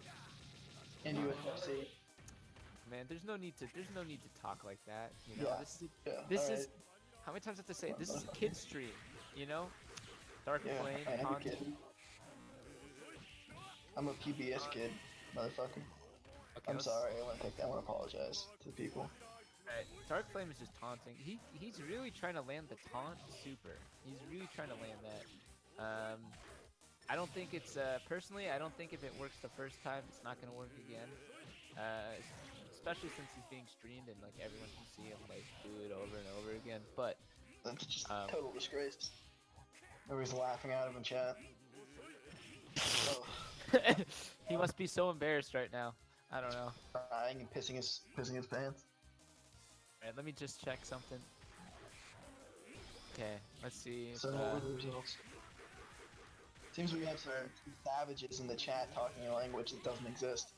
B: And UFC.
D: Man, there's no need to talk like that. You know,
B: Yeah.
D: this is how many times I have to say it? This is a kid stream. You know, Dark Flame.
B: I am a kid. I'm a PBS kid, motherfucker.
D: Okay,
B: I'm sorry. I want to take that. I want to apologize to the people.
D: Alright, Dark Flame is just taunting. He's really trying to land the taunt super. He's really trying to land that. I don't think it's personally. I don't think if it works the first time, it's not gonna work again. Especially since he's being streamed and like everyone can see him like do it over and over again. But
B: that's just total disgrace. Everybody's laughing at him in chat. Oh.
D: He must be so embarrassed right now. I don't know.
B: Crying and pissing his pants.
D: Alright, let me just check something. Okay, let's see.
B: So what were the results? Seems we have some savages in the chat talking a language that doesn't exist.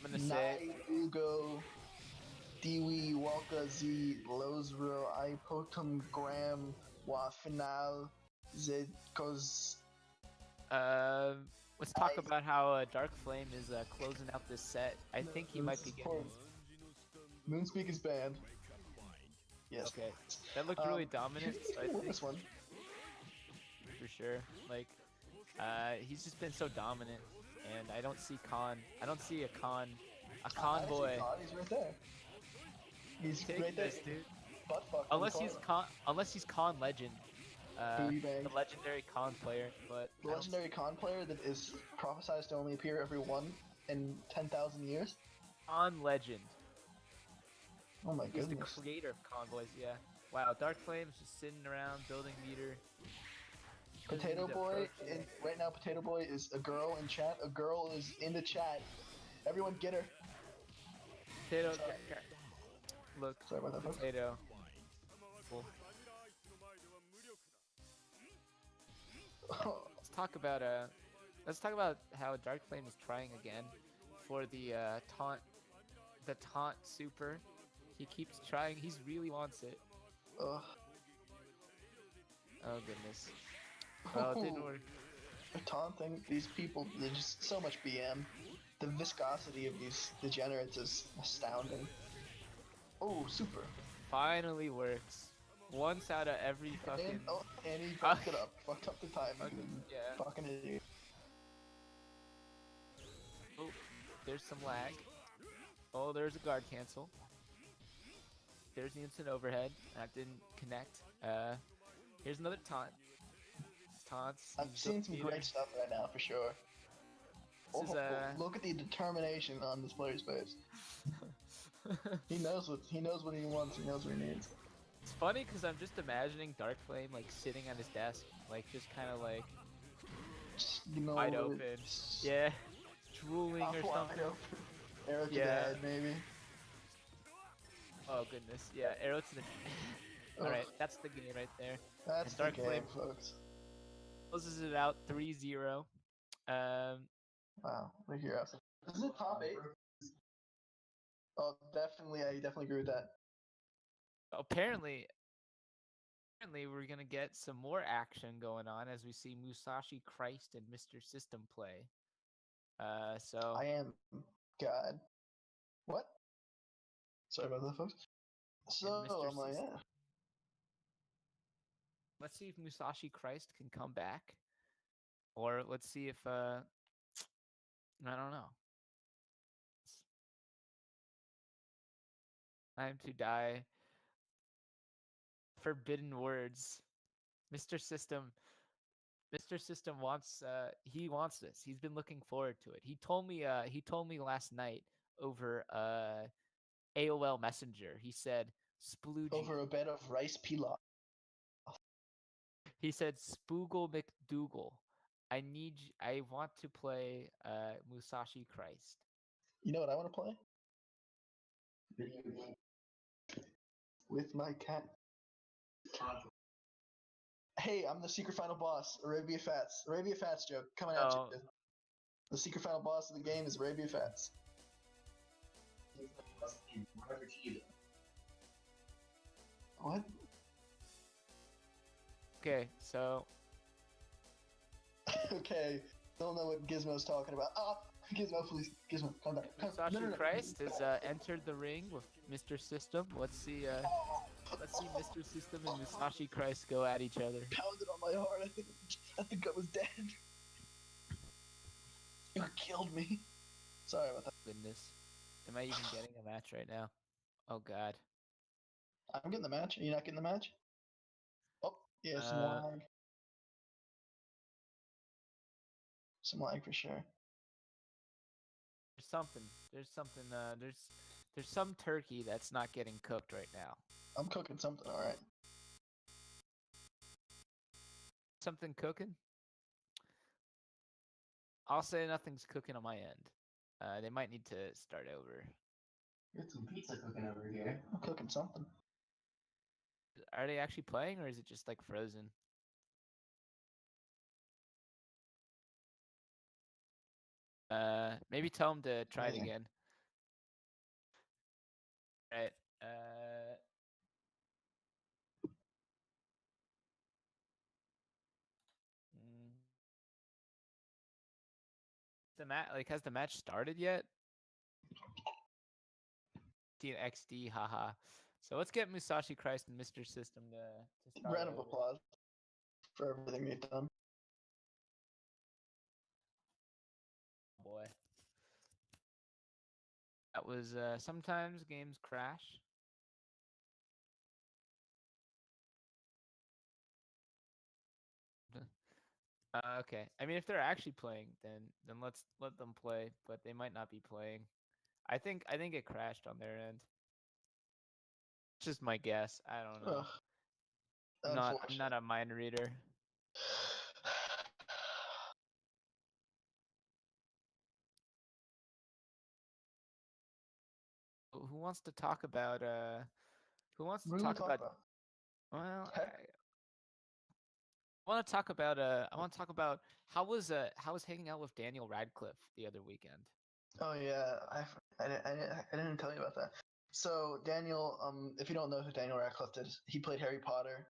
D: I'm gonna say
B: Ugo Diwi Walka Z Lozro Ipotum Gram Wa Final Zedkos.
D: Let's talk about how Dark Flame is closing out this set. I think he might be getting.
B: Moonspeak is banned. Yes.
D: Okay. That looked really dominant. So I think
B: this one.
D: sure. Like, he's just been so dominant, and I don't see I don't see a convoy.
B: He's right there. He's
D: Taking
B: right there.
D: this, dude.
B: Butt fuck
D: Unless he's con legend,
B: Booty
D: the
B: bang.
D: legendary con player. But
B: The legendary con player that is prophesized to only appear every 1 in 10,000 years.
D: con legend.
B: Oh my
D: He's
B: goodness.
D: the creator of convoys. Yeah. Wow. Dark Flame's just sitting around building meter.
B: Potato Boy, right now Potato Boy is a girl in chat. A girl is in the chat. Everyone get her.
D: Potato. Look.
B: Sorry about that, folks.
D: Potato. Cool. Let's talk about how Dark Flame is trying again for the taunt super. He keeps trying. He really wants it.
B: Ugh.
D: Oh goodness. Well, it didn't work.
B: They're taunting these people. They're just so much BM. The viscosity of these degenerates is astounding. Oh, super.
D: Finally works. Once out of every fucking.
B: And he fucked it up. Fucked up the timing.
D: Yeah.
B: Fucking idiot.
D: Oh, there's some lag. Oh, there's a guard cancel. There's the instant overhead. That didn't connect. Here's another taunt. Taunts.
B: I'm seeing some great stuff right now for sure.
D: This is
B: look at the determination on this player's face. He knows what he wants. He knows what he needs.
D: It's funny because I'm just imagining Dark Flame like sitting at his desk, like just kind of like
B: Just,
D: wide open. Yeah, drooling or something.
B: Arrow to the head, maybe.
D: Oh goodness, yeah, arrow to the. All right, that's the game right there.
B: That's
D: Dark
B: the game,
D: Flame
B: folks.
D: Closes it out 3-0.
B: Wow, we're here. Isn't it top 8? Oh, definitely. I definitely agree with that.
D: Apparently we're gonna get some more action going on as we see Musashi Christ and Mr. System play. So
B: I am God. What? Sorry about that, folks. So, yeah.
D: Let's see if Musashi Christ can come back, or let's see if I don't know. Time to die. Forbidden words. Mr. System wants he wants this. He's been looking forward to it. He told me last night over AOL Messenger. He said Sploogie.
B: Over a bed of rice pilaf.
D: He said SploogieMcNoodle. I want to play Musashi Christ.
B: You know what I want to play? With my cat. Hey, I'm the secret final boss, Arabia Fats. Arabia Fats joke coming at you. The secret final boss of the game is Arabia Fats. What?
D: Okay, so.
B: Okay, don't know what Gizmo's talking about. Ah, Gizmo, please, Gizmo, come back.
D: Musashi Christ has entered the ring with Mr. System. Let's see Mr. System and Musashi Christ go at each other.
B: Pounded on my heart. I think I was dead. You killed me. Sorry about that.
D: Goodness, am I even getting a match right now? Oh God.
B: I'm getting the match. Are you not getting the match? Oh, yeah, some lag. Some lag for sure.
D: There's some turkey that's not getting cooked right now.
B: I'm cooking something, alright.
D: Something cooking? I'll say nothing's cooking on my end. They might need to start over.
C: There's some pizza cooking over here.
B: I'm cooking something.
D: Are they actually playing, or is it just like frozen? Maybe tell them to try it again. All right. Has the match started yet? XD, haha. So let's get Musashi Christ and Mr. System to start.
B: Round of applause for everything they've done.
D: That was sometimes games crash. Okay. I mean, if they're actually playing, then let's let them play. But they might not be playing. I think it crashed on their end. It's just my guess. I don't know. I'm not a mind reader. Who wants to talk about Who wants to talk about? Well, I want to talk about how was hanging out with Daniel Radcliffe the other weekend.
B: Oh yeah, I didn't tell you about that. So Daniel, if you don't know who Daniel Radcliffe is, he played Harry Potter,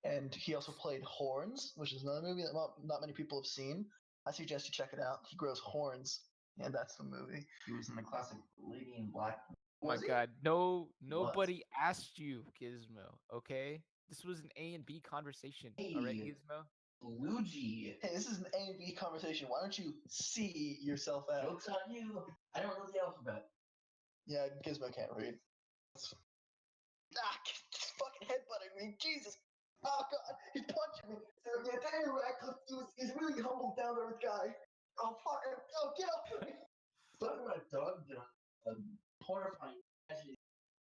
B: and he also played Horns, which is another movie that not many people have seen. I suggest you check it out. He grows horns, and that's the movie.
C: He was in the classic Lady in Black.
D: Oh my God, nobody asked you, Gizmo. Okay, this was an A and B conversation. All right, Gizmo.
C: Luigi.
B: Hey, this is an A and B conversation. Why don't you see yourself out?
C: Joke's on you. I don't know the alphabet.
B: Yeah, Gizmo can't read. He's fucking headbutting me. Jesus. Oh God, he's punching me. So yeah, Daniel Radcliffe, he's a really humble, down to earth guy. Oh fuck! Oh, get up!
C: Talking about a dog, horrifying tragedy.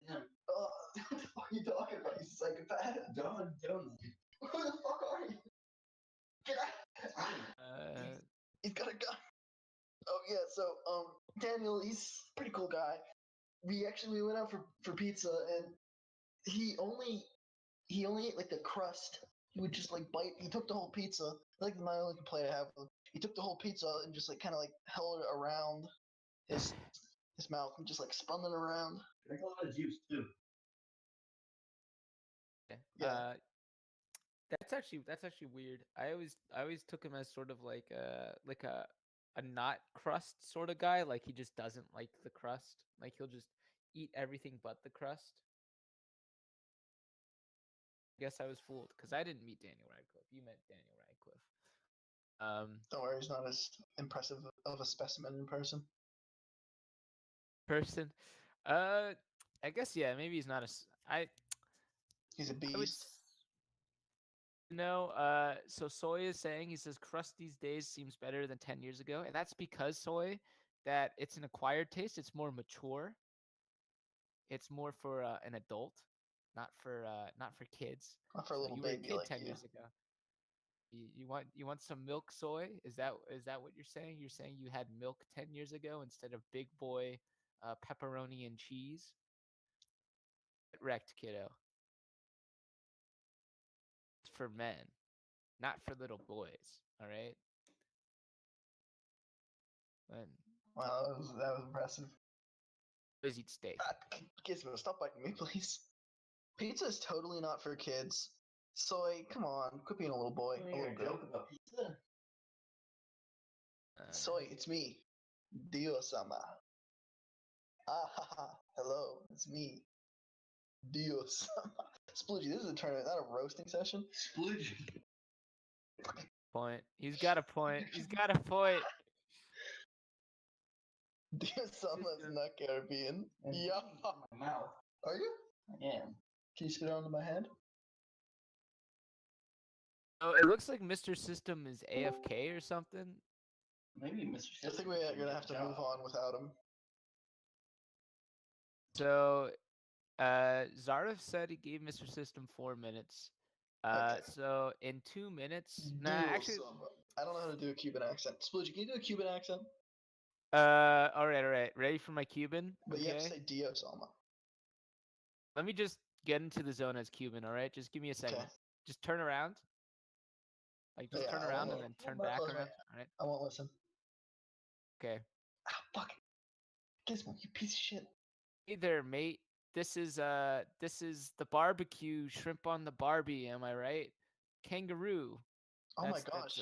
B: What the fuck are you talking about, you psychopath?
C: Dog Jones.
B: Who the fuck are you? Get out! He's got a gun. Oh yeah, so Daniel, he's a pretty cool guy. We went out for pizza, and he only ate like the crust. He would just like bite. He took the whole pizza. Like my only complaint I have with him. He took the whole pizza and just like kind of like held it around his mouth and just like spun it around.
C: Drink a lot of juice too.
D: Yeah. That's actually weird. I always took him as sort of like a not crust sort of guy. Like he just doesn't like the crust. Like he'll just eat everything but the crust. I guess I was fooled because I didn't meet Daniel Radcliffe. You met Daniel Radcliffe.
B: Don't worry, he's not as impressive of a specimen in person.
D: I guess yeah. Maybe he's not
B: He's a beast.
D: So Soy is saying, he says crust these days seems better than 10 years ago, and that's because Soy, that it's an acquired taste. It's more mature. It's more for an adult, not for kids.
B: Not for a little baby
D: you were a kid
B: like
D: 10
B: you.
D: years ago. You want some milk, Soy? Is that what you're saying? You're saying you had milk 10 years ago instead of big boy pepperoni and cheese? Get wrecked, kiddo. It's for men, not for little boys. All right.
B: Wow, that was impressive.
D: Boys eat steak.
B: Gizmo, stop biting me, please. Pizza is totally not for kids. Soy, come on, quit being a little boy. A little girl.
C: About pizza.
B: Soy, it's me, Dio-sama. Hello, it's me, Dio-sama. Sploogie, this is a tournament, not a roasting session.
C: Sploogie.
D: Point. He's got a point. He's got a point.
B: Dio-sama's not Caribbean. Yeah.
C: My mouth.
B: Are you?
C: I am.
B: Can you spit it onto my head?
D: Oh, it looks like Mr. System is AFK or something.
C: Maybe Mr.
B: I think we're gonna have to move on without him.
D: So, Zarythe said he gave Mr. System 4 minutes.
B: Okay.
D: So in 2 minutes, actually,
B: I don't know how to do a Cuban accent. Sploogie, can you do a Cuban accent?
D: all right. Ready for my Cuban?
B: But you have to say Dio-sama.
D: Let me just get into the zone as Cuban. All right, just give me a second.
B: Okay.
D: Just turn around. Like just turn around and then turn back around. All right.
B: I won't listen.
D: Okay.
B: Fuck. Gizmo, you piece of shit.
D: Hey there, mate. This is the barbecue shrimp on the Barbie. Am I right? Kangaroo.
B: Oh my gosh.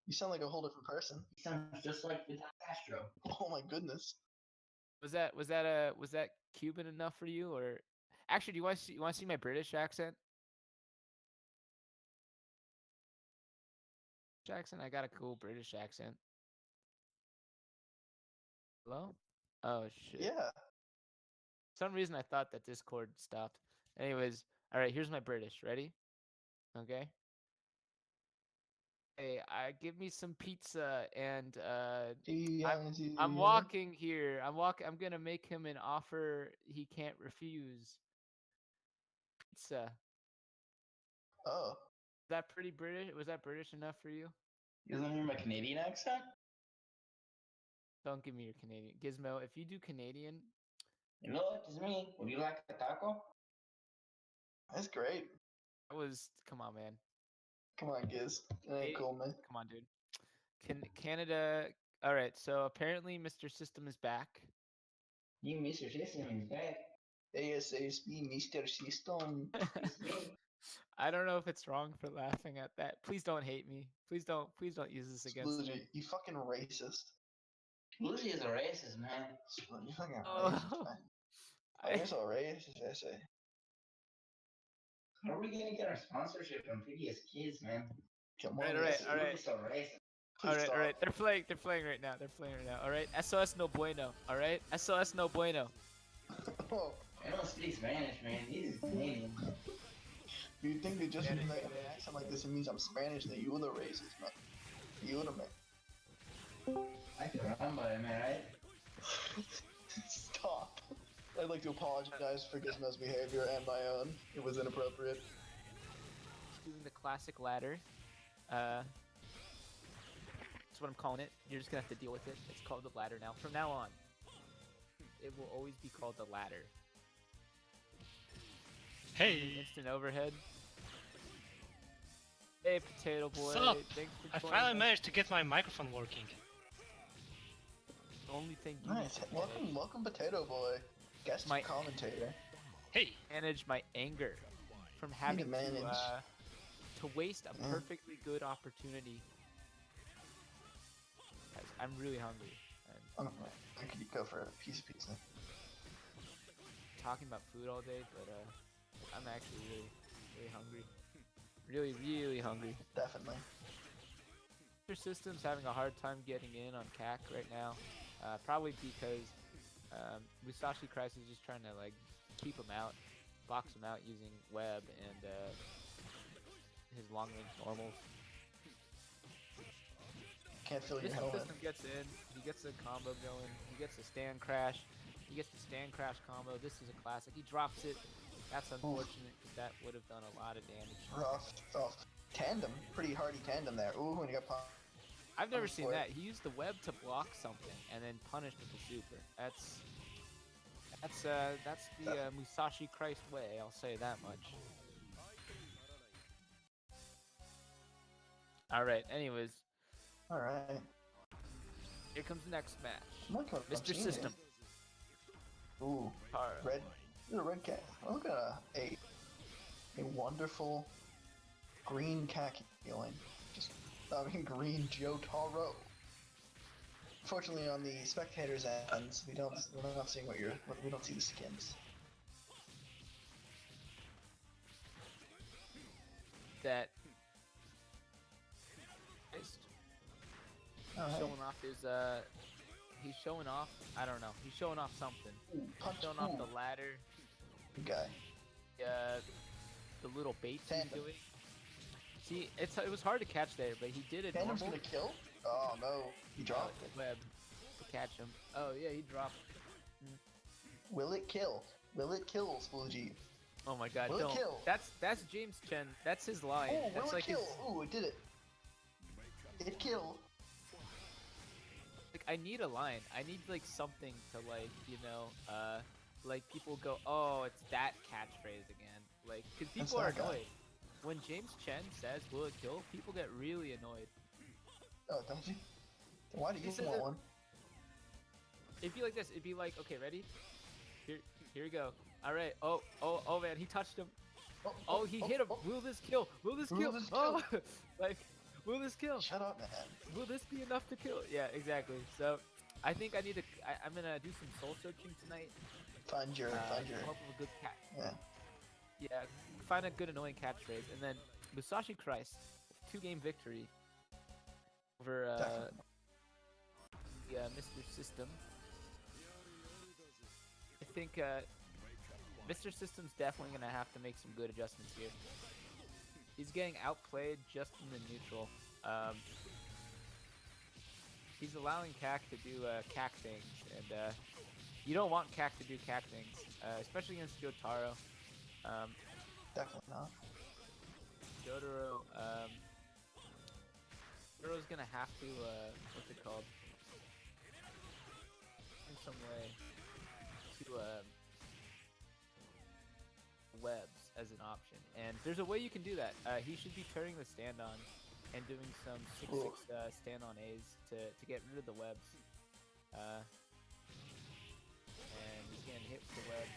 B: You sound like a whole different person.
C: He sounds just like Fidel Castro.
B: Oh my goodness.
D: Was that Cuban enough for you, or actually do you want to see my British accent? I got a cool British accent. Hello? Oh shit.
B: Yeah.
D: some reason I thought that Discord stopped. Anyways, all right, here's my British. Ready? Okay. Hey, give me some pizza and I'm walking here. I'm gonna make him an offer he can't refuse. Pizza.
B: Oh.
D: Is that pretty British? Was that British enough for you?
C: You doesn't hear my Canadian accent?
D: Don't give me your Canadian. Gizmo, if you do Canadian,
C: You know what? It's me. Would you like a taco?
B: That's great.
D: that was come on, man.
B: Come on, Giz. That ain't cool, man.
D: Come on, dude. Canada? All right. So apparently, Mr. System is back.
C: You, Mr. System, is back.
B: ASASB, Mr. System.
C: It's me.
D: I don't know if it's wrong for laughing at that. Please don't hate me. Please don't use this against me.
B: Sploogie, you fucking racist.
C: Lucy is a racist, man.
B: Sploogie, you fucking
D: Oh,
B: racist, man. Oh, you're so racist, I say.
C: How are we gonna get our sponsorship from previous kids, man?
B: Come
D: All
B: on,
D: right,
B: Giz.
D: all right.
C: Lucy's so racist.
B: Please stop.
D: All right. They're playing right now. All right. SOS no bueno. All right. SOS no bueno.
B: Oh,
C: I don't speak Spanish, man. He's Canadian.
B: you think that just
D: Spanish,
B: because I have
D: man.
B: an accent like this, it means I'm Spanish? That you're the racist, man. You're the man.
C: I can remember, am I right?
B: Stop. I'd like to apologize for Gizmo's behavior and my own. It was inappropriate.
D: Just doing the classic ladder. That's what I'm calling it. You're just gonna have to deal with it. It's called the ladder now. From now on, it will always be called the ladder.
F: Hey,
D: Instant overhead. Hey, potato boy.
F: Sup?
D: Thanks for
F: I
D: joining
F: finally
D: us.
F: managed to get my microphone working.
D: The only thing you
B: Nice. Welcome, Potato Boy. Guest
D: My-
B: commentator.
F: Hey,
D: manage my anger from having
B: to manage.
D: to waste a
B: Mm.
D: perfectly good opportunity. Guys, I'm really hungry. And
B: I could go for a piece of pizza.
D: talking about food all day, but I'm actually really hungry. Really hungry.
B: Definitely.
D: Your system's having a hard time getting in on CAC right now. Probably because Musashi Christ is just trying to like keep him out, box him out using web and his long range normals.
B: Can't feel your
D: Mr.
B: helmet.
D: System gets in, he gets a combo going, he gets a stand crash, he gets the stand crash combo. This is a classic. He drops it. That's unfortunate because that would have done a lot of damage.
B: Rough. Tandem. Pretty hardy tandem there. Ooh, and he got pumped.
D: I've never
B: Punished
D: seen
B: for it.
D: that. He used the web to block something and then punished with the super. That's the Musashi Christ way. I'll say that much. All right. Anyways,
B: Alright.
D: here comes the next match.
B: I'm liking what I'm
D: Mr.
B: seeing
D: System.
B: here. Ooh,
D: Hart.
B: red. There's a red cat. Look at a wonderful green khaki feeling. Green Jotaro. Unfortunately, on the spectators' ends, we're not seeing we don't see the skins.
D: That
B: Alright.
D: showing off his he's showing off, I don't know, he's showing off something.
B: Ooh, punch.
D: He's showing off
B: Ooh,
D: the ladder,
B: good guy.
D: the little baits
B: Tandem.
D: he's doing. See, it was hard to catch there, but he did it
B: Tandem's
D: normal.
B: gonna kill? Oh no, he dropped it.
D: Web to catch him. Oh yeah, he dropped.
B: Will it kill? Will it kill, Sploogie?
D: Oh my god,
B: Will it
D: don't.
B: kill?
D: That's James Chen. That's his line.
B: Oh,
D: That's
B: will
D: like
B: it kill?
D: his,
B: Ooh, it did it. It killed.
D: like I need a line. I need like something to like, like people go, "Oh, it's that catchphrase again." Like cuz
B: That's
D: people are
B: that guy.
D: annoyed. When James Chen says, "Will it kill?" people get really annoyed.
B: Oh, don't you? Then why do
D: He
B: you
D: says
B: want
D: it-
B: one?
D: It'd be like this. It'd be like, "Okay, ready? Here we go. All right. Oh man, he touched him. Oh, he hit him. Will this kill? Will this
B: Will
D: kill?
B: this
D: Oh, like, will this kill?
B: Shut up, man.
D: Will this be enough to kill? Yeah, exactly. So, I think I need to. I'm gonna do some soul searching tonight.
B: Find your.
D: Come up with a good cat.
B: Yeah.
D: Yeah, find a good annoying catchphrase, and then Musashi Christ, 2-game victory over
B: Definitely.
D: Mr. System. I think Mr. System's definitely gonna have to make some good adjustments here. He's getting outplayed just in the neutral. He's allowing Cac to do Cac things, and you don't want Cac to do Cac things, especially against Jotaro.
B: Definitely not.
D: Jotaro, Jotaro's gonna have to, what's it called? In some way to webs as an option, and there's a way you can do that. He should be turning the stand on and doing some 6-6 stand on A's to get rid of the webs. And he's getting hit with the webs.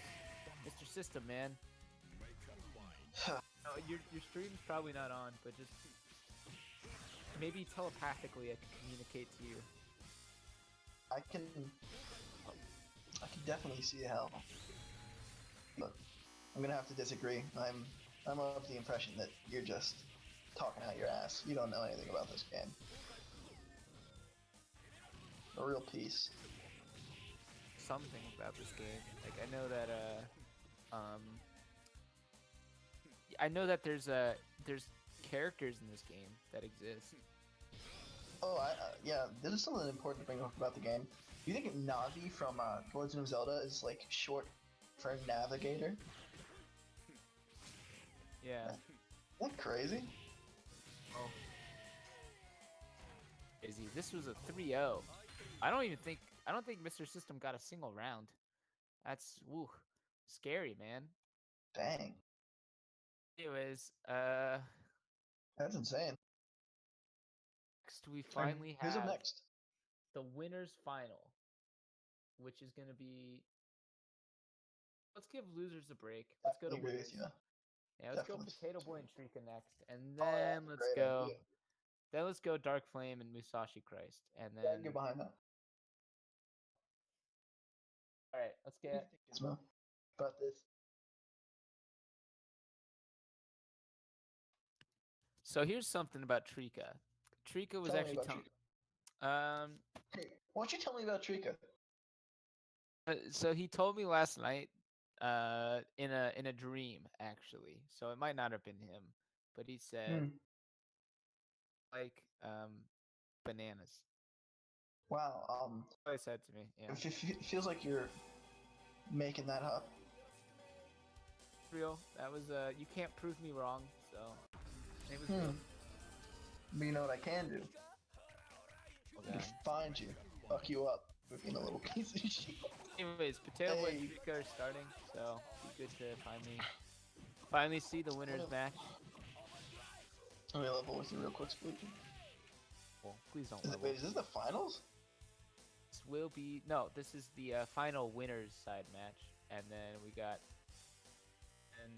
D: Mr. System, man. Your stream's probably not on, but just maybe telepathically I can communicate to you.
B: I can definitely see how, but I'm gonna have to disagree. I'm of the impression that you're just talking out your ass. You don't know anything about this game. A real piece.
D: Some things about this game, like I know that there's characters in this game that exist.
B: Oh, yeah. This is something important to bring up about the game. Do you think Navi from Legend of Zelda is like short for navigator?
D: Yeah.
B: Isn't that crazy?
D: Oh. Izzy, this was a 3-0. I don't think Mr. System got a single round. That's woo, scary, man.
B: Dang.
D: Anyways,
B: That's insane.
D: next we finally
B: Who's
D: have
B: up next?
D: the winners final, which is gonna be. Let's give losers a break. Let's go to
B: I agree
D: winners.
B: with you.
D: Yeah, let's
B: Definitely.
D: go Potato Boy and Treecko next, and
B: Oh, yeah,
D: then let's
B: great
D: go.
B: idea.
D: Then let's go Dark Flame and Musashi Christ, and
B: Yeah,
D: then.
B: I can get behind that.
D: All right, let's get.
B: Gizmo, about this.
D: So here's something about Treecko. Treecko was
B: Tell me
D: actually
B: about
D: telling.
B: Hey, why don't you tell me about Treecko?
D: So he told me last night, in a dream actually. So it might not have been him, but he said like bananas.
B: Wow.
D: That's what he said to me. Yeah.
B: It feels like you're making that up.
D: Real. That was you can't prove me wrong. So it was real.
B: But you know what I can do? I can find you, fuck you up for being a little piece of shit.
D: Anyways, Potato Boy and Treecko are starting, so be good to finally see the winners match.
B: Let me level with you real quick, Sploogie.
D: Well, please don't
B: Wait,
D: level.
B: is this the finals?
D: This will be this is the final winners side match, and then we got, and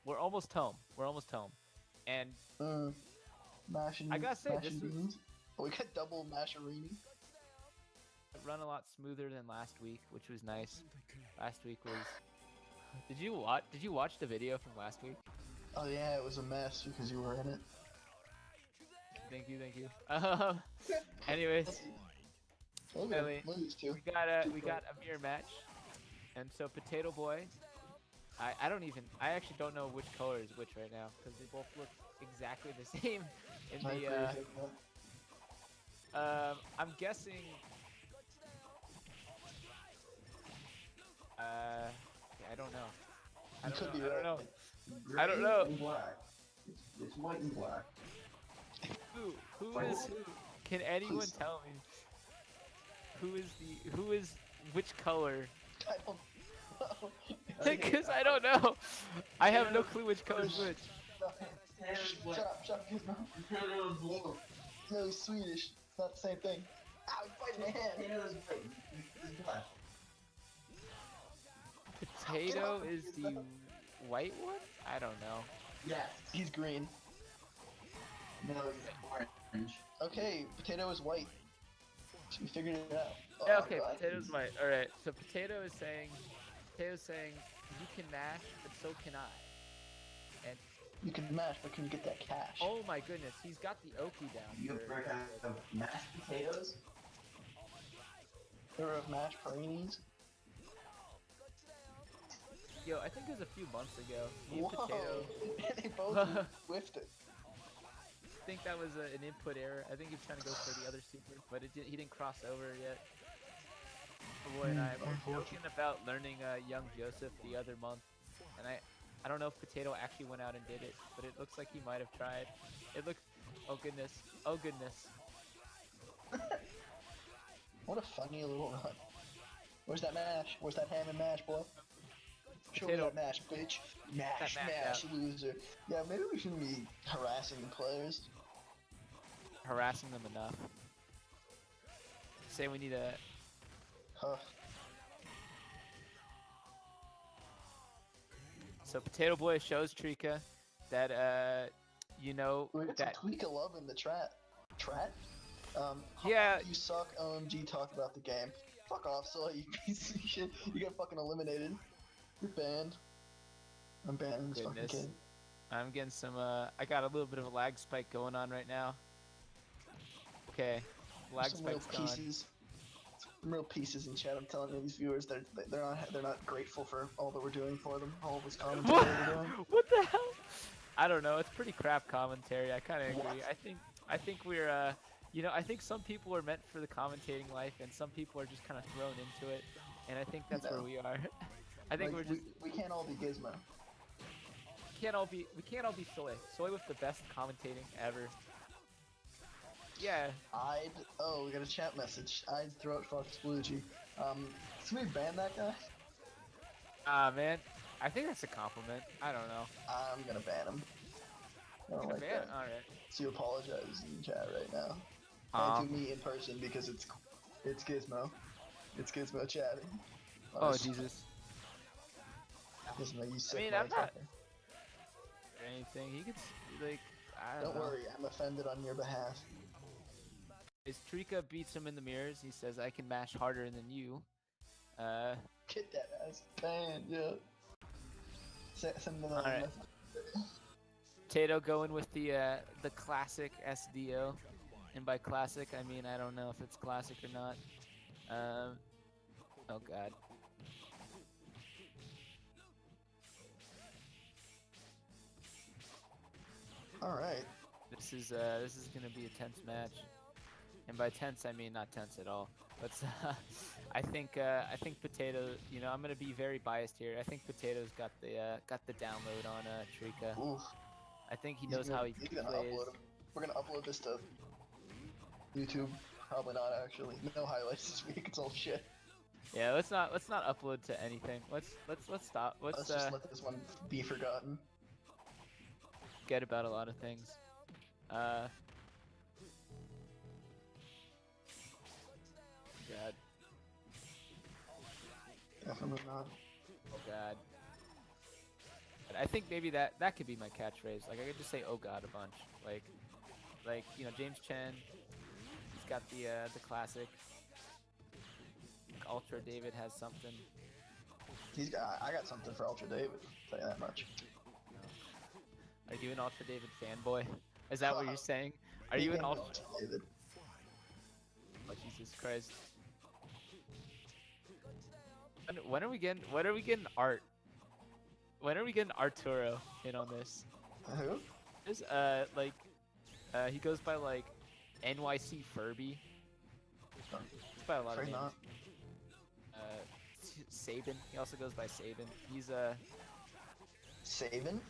D: we're almost home. We're almost home, and
B: I
D: gotta say this was.
B: We got double masherini.
D: Run a lot smoother than last week, which was nice. Last week was. Did you watch the video from last week?
B: Oh yeah, it was a mess because you were in it.
D: Thank you. Anyways,
B: Okay,
D: we got a mirror match, and so Potato Boy. I actually don't know which color is which right now because they both look exactly the same in the. I'm guessing. I don't know. I don't know.
C: Black. It's white and black.
D: Who is who? Can anyone tell me? Who is which color?
B: I don't know.
D: Because I don't know. I have no clue which color is which.
B: Shut up, Gizmo. No, he's Swedish. It's not the same thing. Ow, he's biting my hand.
D: Potato is the white one? I don't know.
C: Yes.
B: He's green.
C: No, he's orange.
B: Okay, Potato is white. So we figured it out.
D: Yeah, okay, Potato's white. Alright, so Potato is saying you can mash, but so can I. And
B: you can mash, but can you get that cash?
D: oh my goodness, he's got the Oki down.
C: You ever have mashed potatoes?
B: Ever have mashed paninis?
D: Yo, I think it was a few months ago. Me and
B: Whoa!
D: Potato.
B: And they both whiffed it.
D: I think that was an input error. I think he was trying to go for the other super, but he didn't cross over yet. My boy and I were joking about learning Young Joseph the other month, and I don't know if Potato actually went out and did it, but it looks like he might have tried. It looks, oh goodness, oh goodness.
B: What a funny little run. Where's that mash? Where's that ham and mash, boy? Show me
D: Potato.
B: that mash, bitch. Mash,
D: mash
B: loser. Yeah, maybe we shouldn't be harassing players.
D: Harassing them enough. Say we need a.
B: Huh.
D: So Potato Boy shows Treecko that you know
B: We got
D: that.
B: some Tweeka love in the chat. Trat?
D: Yeah.
B: You suck, OMG, talk about the game. Fuck off, Soy, you piece of shit. You got fucking eliminated. You're banned. I'm banning this fucking
D: Goodness.
B: kid.
D: I'm getting some. I got a little bit of a lag spike going on right now. Okay, lag
B: Some real
D: spike's gone.
B: pieces. Some real pieces in chat. I'm telling you, these viewers, they're not grateful for all that we're doing for them. All this commentary we're doing.
D: What the hell? I don't know. It's pretty crap commentary. I kind of agree.
B: What?
D: I think we're you know, I think some people are meant for the commentating life, and some people are just kind of thrown into it. And I think that's where we are. I think
B: Like,
D: we're just
B: we can't all be Gizmo.
D: we can't all be Soy. Soy with the best commentating ever. Yeah.
B: We got a chat message. I'd throw it fuck Sploogie. Can we ban that guy?
D: Ah man, I think that's a compliment. I don't know.
B: I'm gonna ban him. I don't like that.
D: All right.
B: So you apologize in chat right now. And to me in person because it's Gizmo. It's Gizmo chatting.
D: Oh Jesus.
B: Gizmo, you sick
D: mean, I'm not-
B: motherfucker.
D: Or anything. He could like I don't
B: Don't
D: know.
B: worry, I'm offended on your behalf.
D: As Treecko beats him in the mirrors, he says, "I can mash harder than you."
B: Get that ass banned, yeah. Send them
D: Alright.
B: message.
D: Potato going with the classic SDO, and by classic I mean I don't know if it's classic or not. Oh god.
B: Alright.
D: This is gonna be a tense match, and by tense I mean not tense at all. Let's I think Potato. You know, I'm gonna be very biased here. I think Potato's got the download on Treecko.
B: Oof.
D: I think he knows how he
B: He's gonna
D: plays.
B: upload him. We're gonna upload this to YouTube. Probably not actually. No highlights this week. It's all shit.
D: Yeah, let's not upload to anything. Let's stop.
B: Let's just let this one be forgotten.
D: Forget about a lot of things. God.
B: Definitely not.
D: Oh God. But I think maybe that could be my catchphrase. Like I could just say "Oh God" a bunch. Like you know James Chen. He's got the classic. Ultra David has something.
B: I got something for Ultra David. I'll tell you that much.
D: Are you an Ultra David fanboy? Is that what you're saying? Are you an Ultra
B: David?
D: Oh Jesus Christ! When are we getting Art? When are we getting Arturo in on this?
B: Who?
D: This he goes by like NYC Furby. He's by a lot of
B: Afraid
D: names.
B: not.
D: Sabin. He also goes by Sabin. He's
B: Sabin?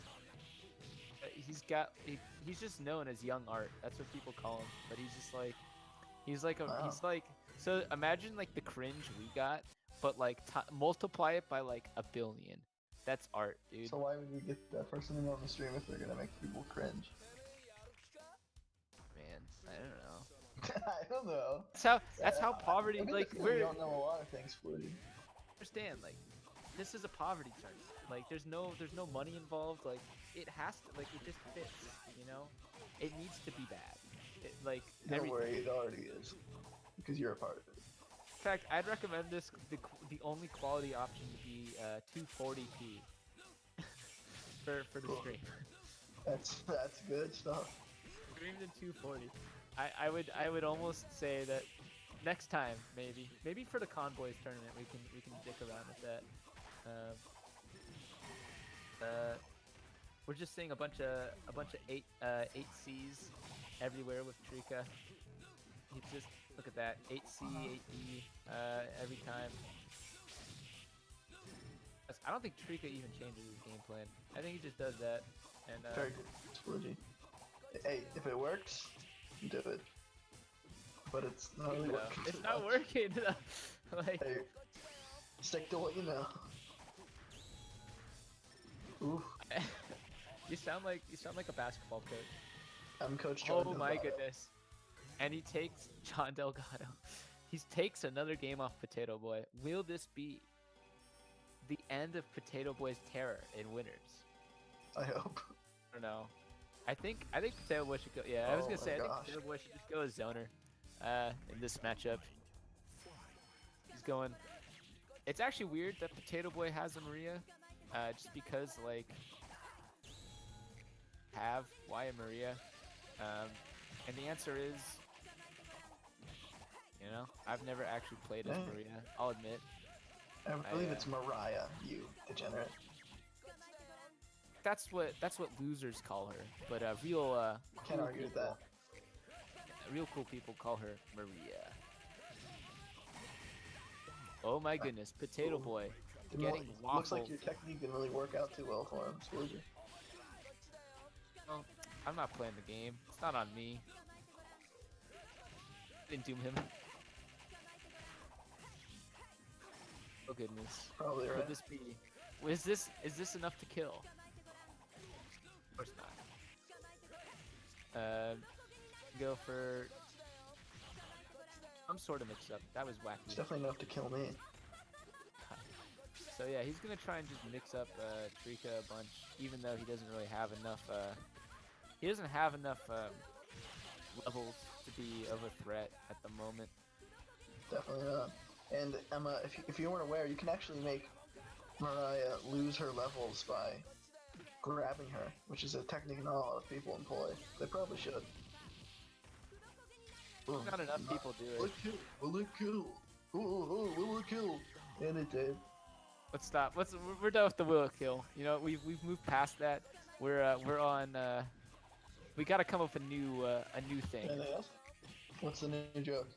D: he's just known as Young Art. That's what people call him. But he's just like
B: Wow.
D: he's like so imagine like the cringe we got, but like multiply it by like 1 billion. That's Art, dude.
B: So why would we get that person in on the stream if they're gonna make people cringe?
D: Man, I don't know.
B: I don't know.
D: That's how poverty
B: Look at
D: like
B: the thing,
D: we're
B: we don't know a lot of things, Flutie.
D: understand like this is a poverty tournament. Like there's no money involved. Like it has to it just fits, you know. It needs to be bad. Like
B: Don't
D: everything.
B: worry, it already is. Because you're a part of it.
D: In fact, I'd recommend the only quality option to be 240p for the
B: Cool.
D: stream.
B: That's good stuff.
D: Streamed in 240. I would almost say that next time maybe for the Convoys tournament we can dick around with that. We're just seeing a bunch of 8Cs everywhere with Treecko. He's just look at that 8C 8E every time. I don't think Treecko even changes his game plan. I think he just does that. And
B: Very good, Sploogie. Hey, if it works, do it. But it's not really working.
D: It's not working. Like,
B: hey, stick to what you know. Ooh.
D: you sound like a basketball coach.
B: I'm Coach John
D: Oh my
B: Delgado.
D: goodness. And he takes John Delgado. He takes another game off Potato Boy. Will this be the end of Potato Boy's terror in winners?
B: I hope.
D: I don't know. I think Potato Boy should go. Yeah, I was gonna
B: Oh
D: say I
B: my
D: think
B: gosh.
D: Potato Boy should just go as zoner in this matchup. He's going. It's actually weird that Potato Boy has a Maria, just because like why a Maria? And the answer is, you know, I've never actually played as Maria. I'll admit.
B: I believe it's Mariah, you degenerate.
D: That's what losers call her, but real
B: Can't
D: cool
B: argue with
D: people,
B: that.
D: real cool people call her Maria. Oh my goodness, Potato Boy getting
B: Looks like
D: waffled.
B: your technique didn't really work out too well for him, Sploogie.
D: Well, I'm not playing the game. It's not on me. Didn't doom him. Oh goodness.
B: Probably right.
D: Could this be? Is this enough to kill? Of course not. Go for some sort of mix-up. That was wacky.
B: It's definitely enough to kill me.
D: So yeah, he's gonna try and just mix up Treecko a bunch, even though he doesn't really have enough. He doesn't have enough levels to be of a threat at the moment.
B: Definitely not. And Emma, if you weren't aware, you can actually make Mariah lose her levels by grabbing her, which is a technique not a lot of people employ. They probably should.
D: Not enough people do it.
B: Will it kill? Will it kill? And it did.
D: Let's stop. We're done with the will it kill. You know, we've moved past that. We're on. We gotta come up with a new thing.
B: Anything else? What's the new joke?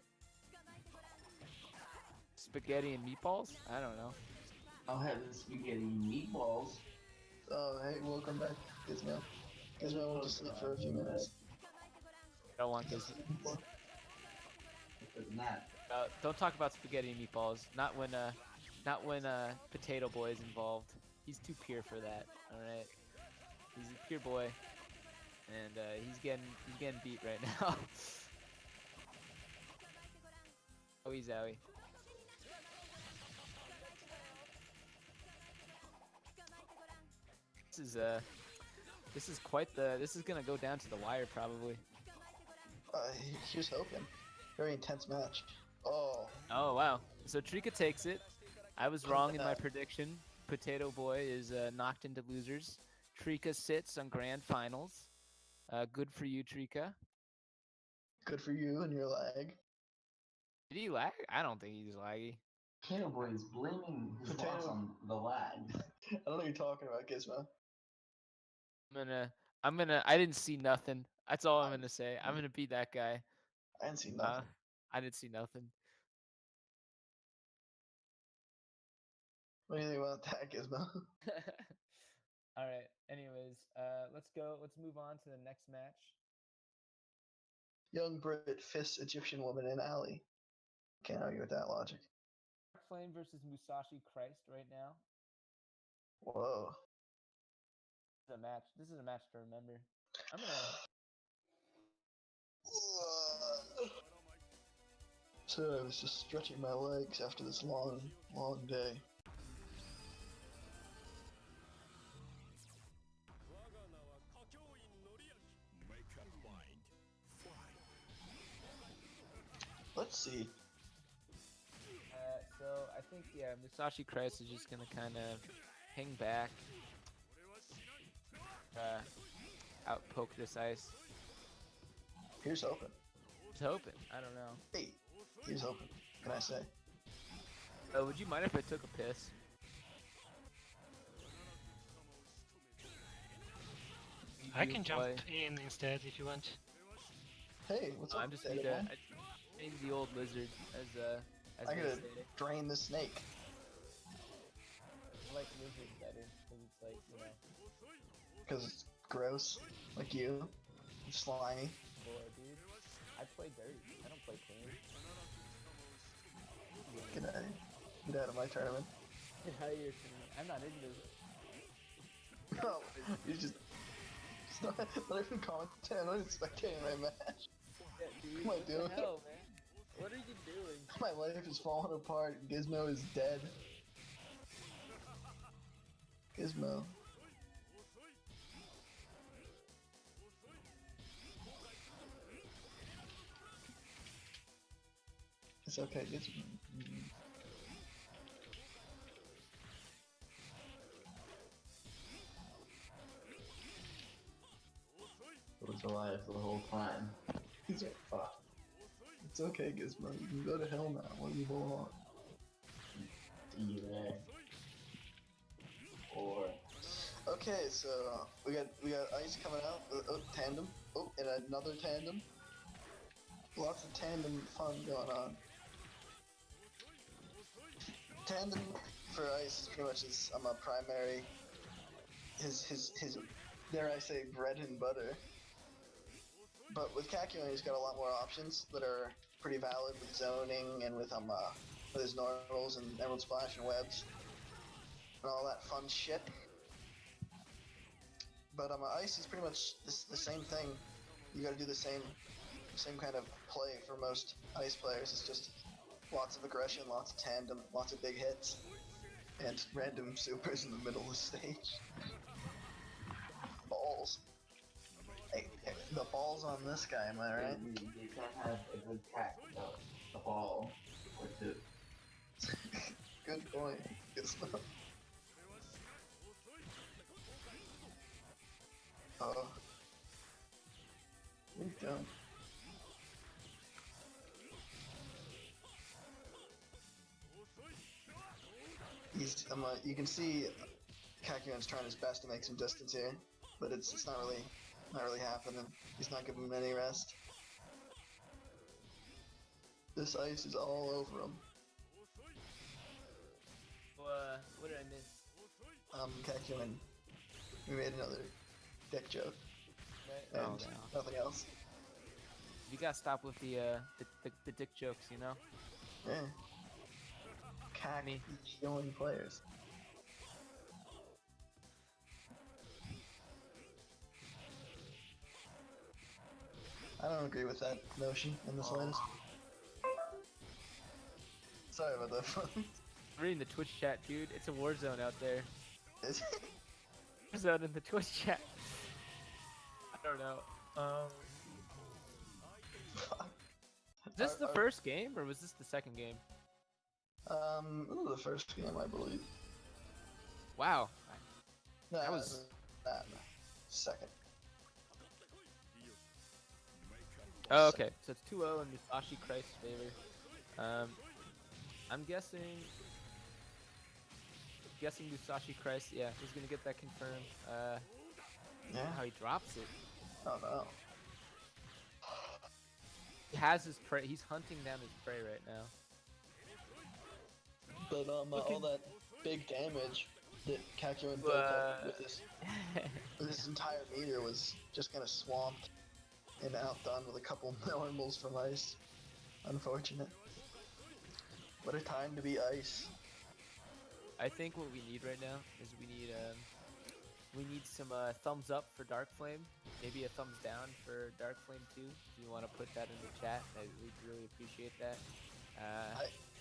D: Spaghetti and meatballs? I don't know.
C: I'll have the spaghetti meatballs.
B: Oh, hey, welcome back, Gizmo. Gizmo went to sleep for a few minutes.
D: I don't want this.
C: But not.
D: Don't talk about spaghetti and meatballs. Not when Potato Boy is involved. He's too pure for that. All right. He's a pure boy, and he's getting beat right now. Oh, he's owie. This is quite the. This is gonna go down to the wire probably.
B: Here's hoping. Very intense match. Oh.
D: Oh wow. So Treecko takes it. I was wrong in my prediction. Potato Boy is knocked into losers. Treecko sits on grand finals. Good for you, Treecko.
B: Good for you and your lag.
D: Did he lag? I don't think he's laggy.
C: Potato Boy is blaming his loss on the lag.
B: I don't know what you're talking about, Gizmo.
D: I didn't see nothing. That's all I'm gonna say. I'm gonna beat that guy.
B: I didn't see nothing.
D: I didn't see nothing.
B: What do you think about that, Gizmo?
A: All right. Anyways, let's go. Let's move on to the next match.
B: Young Brit fists Egyptian woman in alley. Can't argue with that logic.
A: Flame versus Musashi Christ right now.
B: Whoa.
A: This is a match. This is a match to remember. I'm gonna.
B: So I was just stretching my legs after this long, long day. Let's see.
D: So I think Musashi Christ is just gonna kind of hang back, out poke this ice.
B: Here's hoping.
D: Just hoping. I don't know.
B: Hey, here's hoping. What can I say?
D: Would you mind if I took a piss?
F: I
D: you
F: can jump
D: play.
F: in instead if you want.
B: Hey, what's up?
D: I'm just
B: Tatum?
D: need the old lizard as
B: I'm
D: they
B: gonna
D: say.
B: drain the snake.
A: I like lizard better because it's like, you know,
B: Because it's gross. Like you. It's slimy.
A: boy, dude. I play dirty. I don't play clean.
B: Get out of my tournament.
A: Get out of here to me. I'm not into this.
B: No, you just. It's not even commentating. I'm not even spectating my match.
A: Yeah, dude.
B: What am I
A: What the
B: doing?
A: hell, man? What are you doing?
B: My life is falling apart. Gizmo is dead. Gizmo. It's okay, Gizmo.
C: It was alive the whole time.
B: He's like, fuck. It's okay, Gizmo. You can go to hell now. What do you belong?
C: Either. Or.
B: Okay, so we got ice coming out. Oh, tandem. Oh, and another tandem. Lots of tandem fun going on. Tandem for ice is pretty much his primary. His dare I say bread and butter. But with Kakyoin, he's got a lot more options that are pretty valid with zoning and with his normals and Emerald Splash and webs and all that fun shit. But ice is pretty much the same thing. You got to do the same kind of play for most ice players. It's just lots of aggression, lots of tandem, lots of big hits, and random supers in the middle of the stage. Balls. Hey, the balls on this guy, am I right?
C: You can't have a good cat without a ball or two.
B: Good point. Good stuff. Oh. He's done. You can see Kakyoin's trying his best to make some distance here, but it's not really happening. He's not giving him any rest. This ice is all over him.
D: What did I miss?
B: Kakyoin. We made another dick joke. And
D: Oh, no.
B: nothing else.
D: You gotta stop with the dick jokes, you know.
B: Yeah. Kakyoin players. I don't agree with that notion in the slightest. Sorry about that.
D: Reading the Twitch chat, dude. It's a war zone out there.
B: Is
D: War zone in the Twitch chat. I don't know. Is this the first game or was this the second game?
B: This was the first game, I believe.
D: Wow.
B: No,
D: That was-
B: second.
D: Oh, okay. So it's 2-0 in Musashi Christ's favor. I'm guessing Musashi Christ, yeah, he's gonna get that confirmed.
B: Yeah.
D: How he drops it.
B: Oh no.
D: He has his prey. He's hunting down his prey right now.
B: But all that big damage that Kakyoin built up with this entire meter was just kind of swamped and outdone with a couple normals from ice. Unfortunate. What a time to be ice.
D: I think what we need right now is we need some thumbs up for Dark Flame, maybe a thumbs down for Dark Flame 2. If you want to put that in the chat, we'd really appreciate that.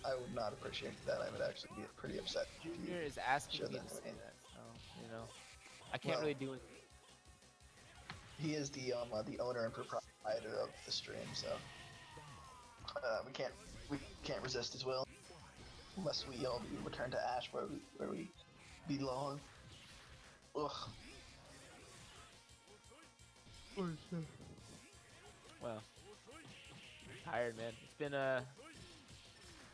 B: I would not appreciate that. I would actually be pretty upset. if you
D: Junior is asking
B: showed
D: me
B: that
D: to
B: to
D: say
B: me.
D: that, so you know, I can't
B: Well,
D: really do it.
B: He is the owner and proprietor of the stream, so we can't resist his will, unless we all be returned to Ash where we belong. Ugh.
D: Well, tired, man. It's been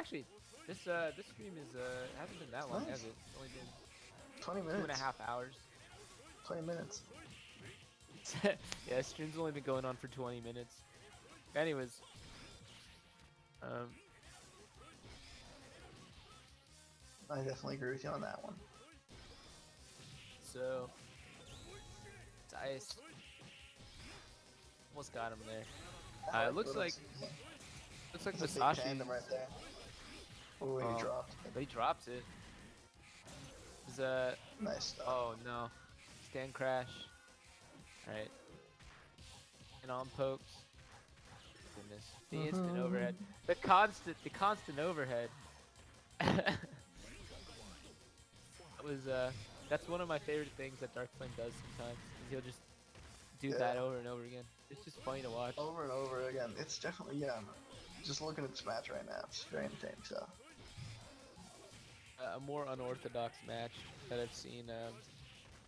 D: actually this stream is hasn't been that long,
B: Nice.
D: has it? It's only been
B: 20 minutes.
D: 2.5 hours.
B: 20 minutes.
D: Yeah, stream's only been going on for 20 minutes. Anyways,
B: I definitely agree with you on that one.
D: so Dice almost got him there. It looks like
B: That's a big
D: Musashi.
B: tandem right there. Oh, he
D: Oh.
B: dropped.
D: But he drops it.
B: Nice stuff.
D: Oh no, stand crash. All right, and on pokes. Goodness, the instant overhead, the constant overhead. That was that's one of my favorite things that Darkflame does sometimes. Is he'll just do that over and over again. It's just funny to watch.
B: Over and over again. It's definitely, yeah. Just looking at this match right now, it's very entertaining stuff.
D: A more unorthodox match that I've seen.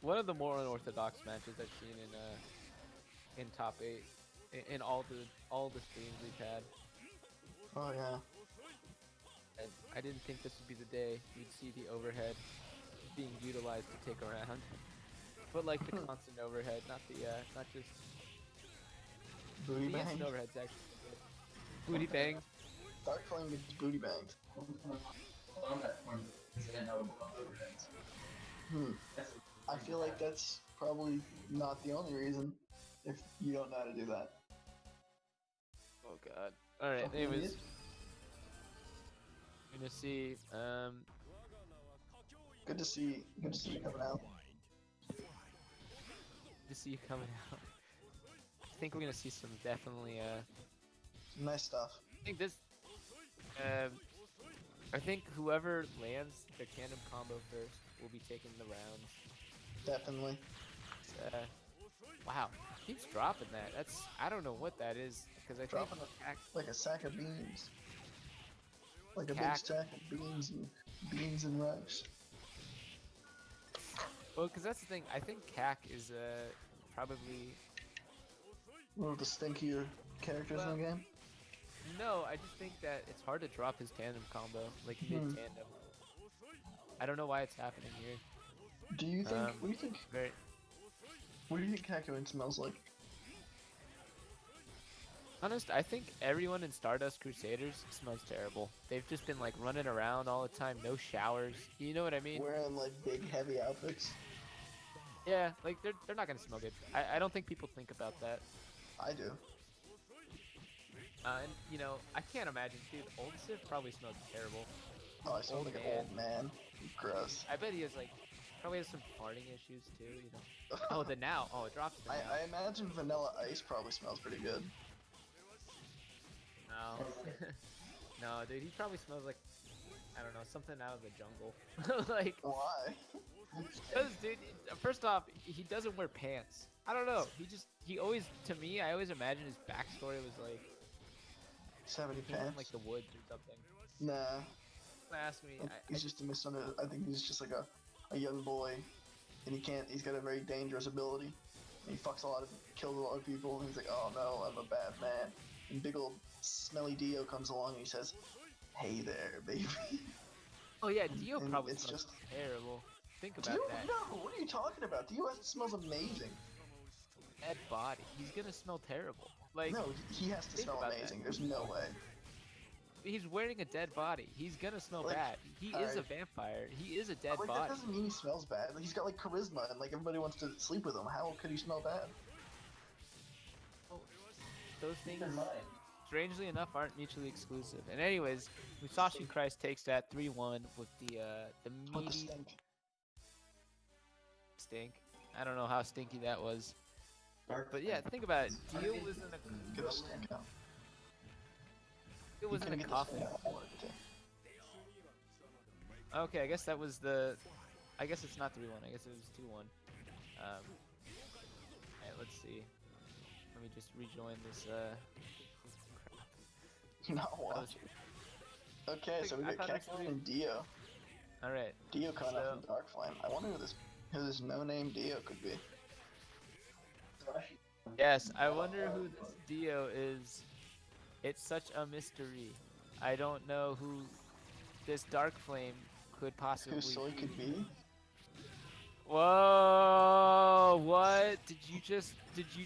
D: One of the more unorthodox matches I've seen in top 8 in all the streams we've had.
B: Oh yeah.
D: And I didn't think this would be the day we'd see the overhead being utilized to take around, but like the constant overhead, not just
B: Booty
D: the
B: bang.
D: instant overhead's actually good. Booty bang.
B: Darkflame gets booty banged.
C: On that point, because I didn't know about overheads.
B: I feel like that's probably not the only reason if you don't know how to do that.
D: Oh god. All right. Anyways, I'm gonna see.
B: Good to see you coming out.
D: To see you coming out. I think we're gonna see some definitely.
B: Some nice stuff.
D: I think this. I think whoever lands their tandem combo first will be taking the rounds.
B: Definitely.
D: Wow, keeps dropping that. I don't know what that is because I
B: Dropping
D: think
B: like a sack of beans. Like a big
D: Cack.
B: stack of beans and rice.
D: Well, because that's the thing. I think Cack is probably
B: One of the stinkier characters in the game.
D: no. I just think that it's hard to drop his tandem combo like mid tandem. I don't know why it's happening here.
B: Do you think? What do you think?
D: Very.
B: What do you think Kakyoin smells like?
D: Honest, I think everyone in Stardust Crusaders smells terrible. They've just been like running around all the time, no showers. You know what I mean?
B: Wearing like big heavy outfits.
D: Yeah, like they're not gonna smell good. I don't think people think about that.
B: I do.
D: And you know, I can't imagine, dude. Old Sif probably smells terrible.
B: Oh, I smell like an old man. Gross.
D: I bet he has like probably has some farting issues too. You know. Oh, the now. Oh, it drops the now.
B: I imagine Vanilla Ice probably smells pretty good.
D: No. No, dude. He probably smells like I don't know, something out of the jungle. Like.
B: Why?
D: Because, dude, first off, he doesn't wear pants. I don't know. He always, to me, I always imagine his backstory was like
B: 70
D: he was in
B: pants.
D: like the woods or something.
B: Nah.
D: Don't ask me.
B: He's just a misunderstood. I think he's just like a young boy, and he's got a very dangerous ability. And he kills a lot of people, and he's like, oh no, I'm a bad man. And big old smelly Dio comes along and he says, hey there, baby.
D: Oh yeah, Dio
B: And
D: probably
B: it's
D: smells
B: just-
D: terrible. Think about
B: Dio?
D: that.
B: No, what are you talking about? Dio smells amazing.
D: Dead body. He's gonna smell terrible. Like,
B: No, he has to
D: think
B: smell
D: about
B: amazing.
D: that.
B: There's no way.
D: he's wearing a dead body. He's gonna smell
B: Like,
D: bad. He is a
B: alright.
D: vampire. He is a dead
B: Like, that
D: body.
B: doesn't mean he smells bad. Like, he's got like charisma, and like everybody wants to sleep with him. How could he smell bad?
D: Those things,
C: Never mind.
D: strangely enough, aren't mutually exclusive. And anyways, Musashi Christ takes that 3-1 with the
B: What the
D: meaty
B: stink?
D: stink. I don't know how stinky that was. But yeah, think about it. Dio was in a
B: Get the stink out.
D: It was in a
B: Couldn't get the
D: coffin.
B: stink out I wanted it to.
D: Okay, I guess that was the. I guess it's not 3-1. I guess it was 2-1. Alright, let's see. Let me just rejoin this.
B: Not one. Okay, so we
D: I
B: got
D: thought it was
B: Kakyoin and Dio.
D: All right.
B: Dio coming
D: So-
B: up from Dark Flame. I wonder who this no-name Dio could be.
D: Yes, I wonder who this Dio is. It's such a mystery. I don't know who this Dark Flame could possibly
B: Who Soy could be?
D: Whoa! What did you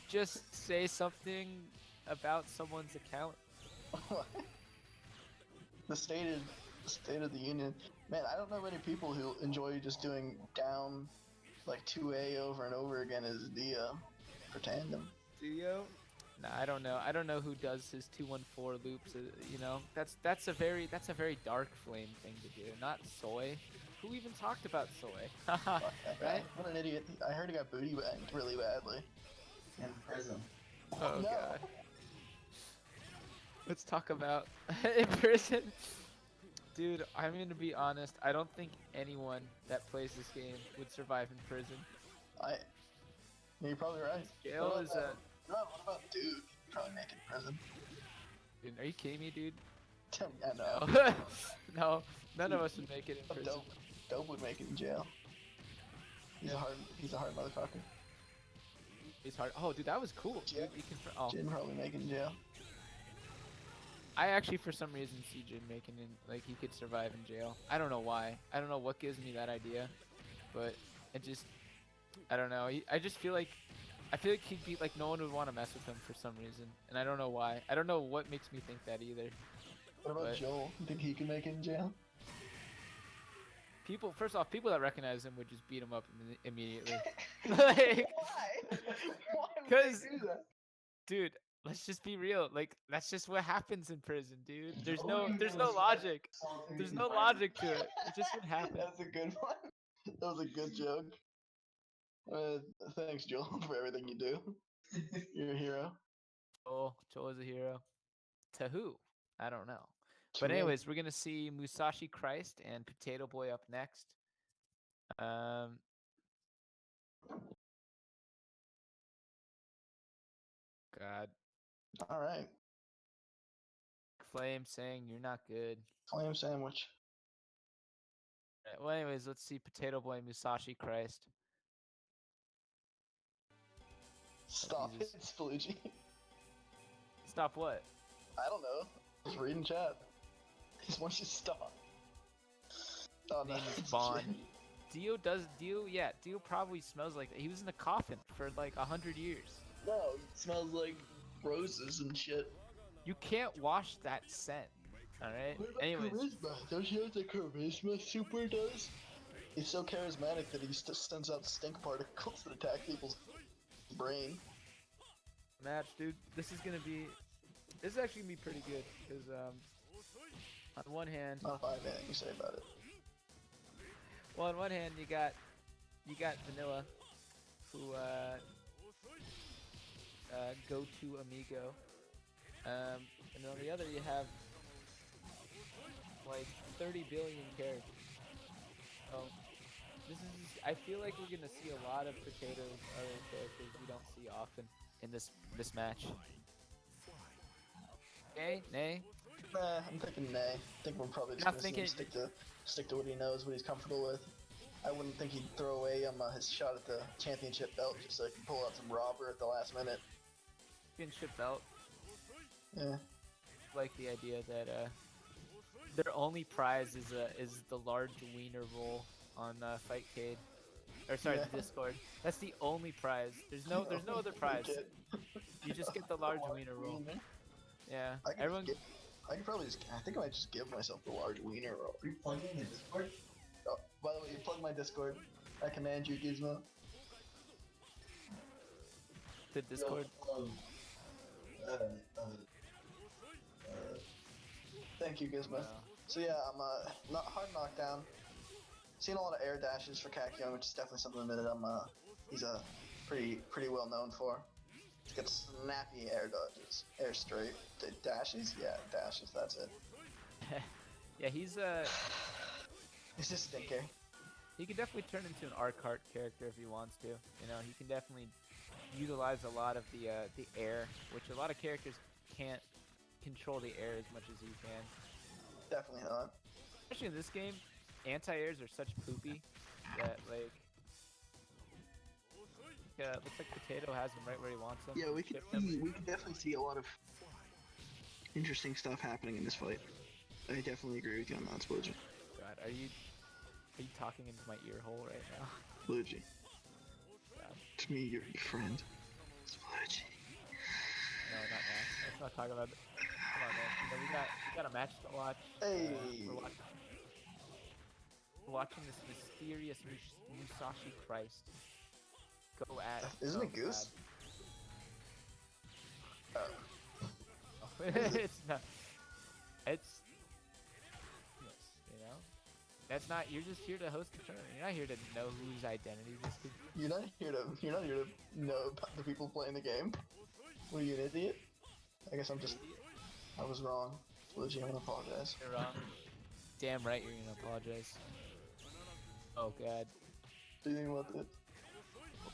D: just say something about someone's account?
B: The state of the union. Man, I don't know many people who enjoy just doing down like 2A over and over again as Dio for tandem.
D: Dio? Nah, I don't know. I don't know who does his 214 loops. You know, that's a very dark flame thing to do. Not soy. Who even talked about soy?
B: Fuck that guy.
D: Right?
B: What an idiot. I heard he got booty banged really badly.
C: In prison.
D: Oh
B: No.
D: god. Let's talk about in prison. Dude, I'm gonna be honest. I don't think anyone that plays this game would survive in prison.
B: You're probably right.
D: Jail is a.
B: What about dude? Probably make it in prison.
D: Dude, are you kidding me, dude?
B: I know.
D: No, no, none of us would make it in prison.
B: Dope would make it in jail. He's a hard motherfucker.
D: He's hard. Oh, dude, that was cool.
B: Jin,
D: Dude, you can. Oh,
B: Jin probably make it in jail.
D: I actually, for some reason, see Jin making it like he could survive in jail. I don't know why. I don't know what gives me that idea, but it just. I don't know. I just feel like. I feel like he'd be like no one would want to mess with him for some reason, and I don't know why. I don't know what makes me think that either.
B: What about
D: But-
B: Joel? You think he can make it in jail?
D: People, first off, people that recognize him would just beat him up immediately. Like,
B: Why? Why would
D: 'Cause-
B: they do that?
D: dude, let's just be real. Like, that's just what happens in prison, dude. There's
C: Joel
D: no logic. There's no logic to it. It just would happen.
B: That's a good one. That was a good joke. Thanks, Joel, for everything you do. You're a hero.
D: Joel is a hero. To who? I don't know.
B: To
D: But
B: me.
D: anyways, we're gonna see Musashi Christ and Potato Boy up next. God,
B: All right.
D: Flame saying you're not good.
B: Clam sandwich.
D: Alright, well, anyways, let's see Potato Boy and Musashi Christ.
B: Stop it,
D: Jesus.
B: Sploogie.
D: Stop what?
B: I don't know. Just reading chat. Just wants you to stop. Oh,
D: Name is
B: it's
D: Bond.
B: Jin.
D: Dio probably smells like that. He was in a coffin for like 100 years.
B: No, it smells like roses and shit.
D: You can't wash that scent. Alright?
B: What about
D: Anyways,
B: charisma? Don't you know what the charisma super does? He's so charismatic that he sends out stink particles that attack people's brain.
E: Match, dude. This is actually gonna be pretty good because on one hand,
B: Not 5 anything you say about it.
E: well, on one hand you got Vanilla, who go to Amigo, and on the other you have like 30 billion characters. So I feel like we're gonna see a lot of Potato's other characters we don't see often in this match. Nay.
B: Nah, I'm thinking nay. I think we're probably just
D: Not
B: gonna see him stick to what he knows, what he's comfortable with. I wouldn't think he'd throw away his shot at the championship belt just so he can pull out some robber at the last minute.
D: championship belt.
B: Yeah.
D: Like the idea that their only prize is the large wiener roll on Fightcade. Or sorry,
B: Yeah.
D: the Discord. That's the only prize. There's no other prize. You just get the large wiener roll. Yeah. Everyone.
B: I could probably just. I think I might just give myself the large wiener roll.
C: Are you plugging in Discord?
B: Oh, by the way, you plug my Discord. I command you, Gizmo.
D: The Discord.
B: Thank you, Gizmo. So yeah, I'm not hard knockdown. Seen a lot of air dashes for Kakyoin, which is definitely something that he's pretty well known for. He's got snappy air dodges, air straight dashes. Yeah, dashes. That's it.
D: Yeah, he's
B: He's just stinker.
D: he could definitely turn into an arc Hart character if he wants to. You know, he can definitely utilize a lot of the air, which a lot of characters can't control the air as much as he can.
B: Definitely not.
D: Especially in this game, anti-airs are such poopy that like looks like Potato has him right where he wants him.
B: Yeah, we
D: Shipped him.
B: can definitely see a lot of interesting stuff happening in this fight. I definitely agree with you on that, Sploogie.
D: God, are you talking into my ear hole right now?
B: Sploogie. To me, you're your friend. Sploogie.
E: No, not now. Let's not talk about it. Come on, man. You know, we got a match to watch.
B: Hey.
E: We're watching this mysterious Musashi Christ go at.
B: Isn't it Goose?
E: It's not. It's. Yes, you know. That's not. You're just here to host the tournament. You're not here to know whose identity this could.
B: You're not here to know about the people playing the game. Were you an idiot? I guess I was wrong. Sploogie, I'm gonna apologize.
E: You're wrong. Damn right, you're gonna apologize. Oh god.
B: What do you think about that?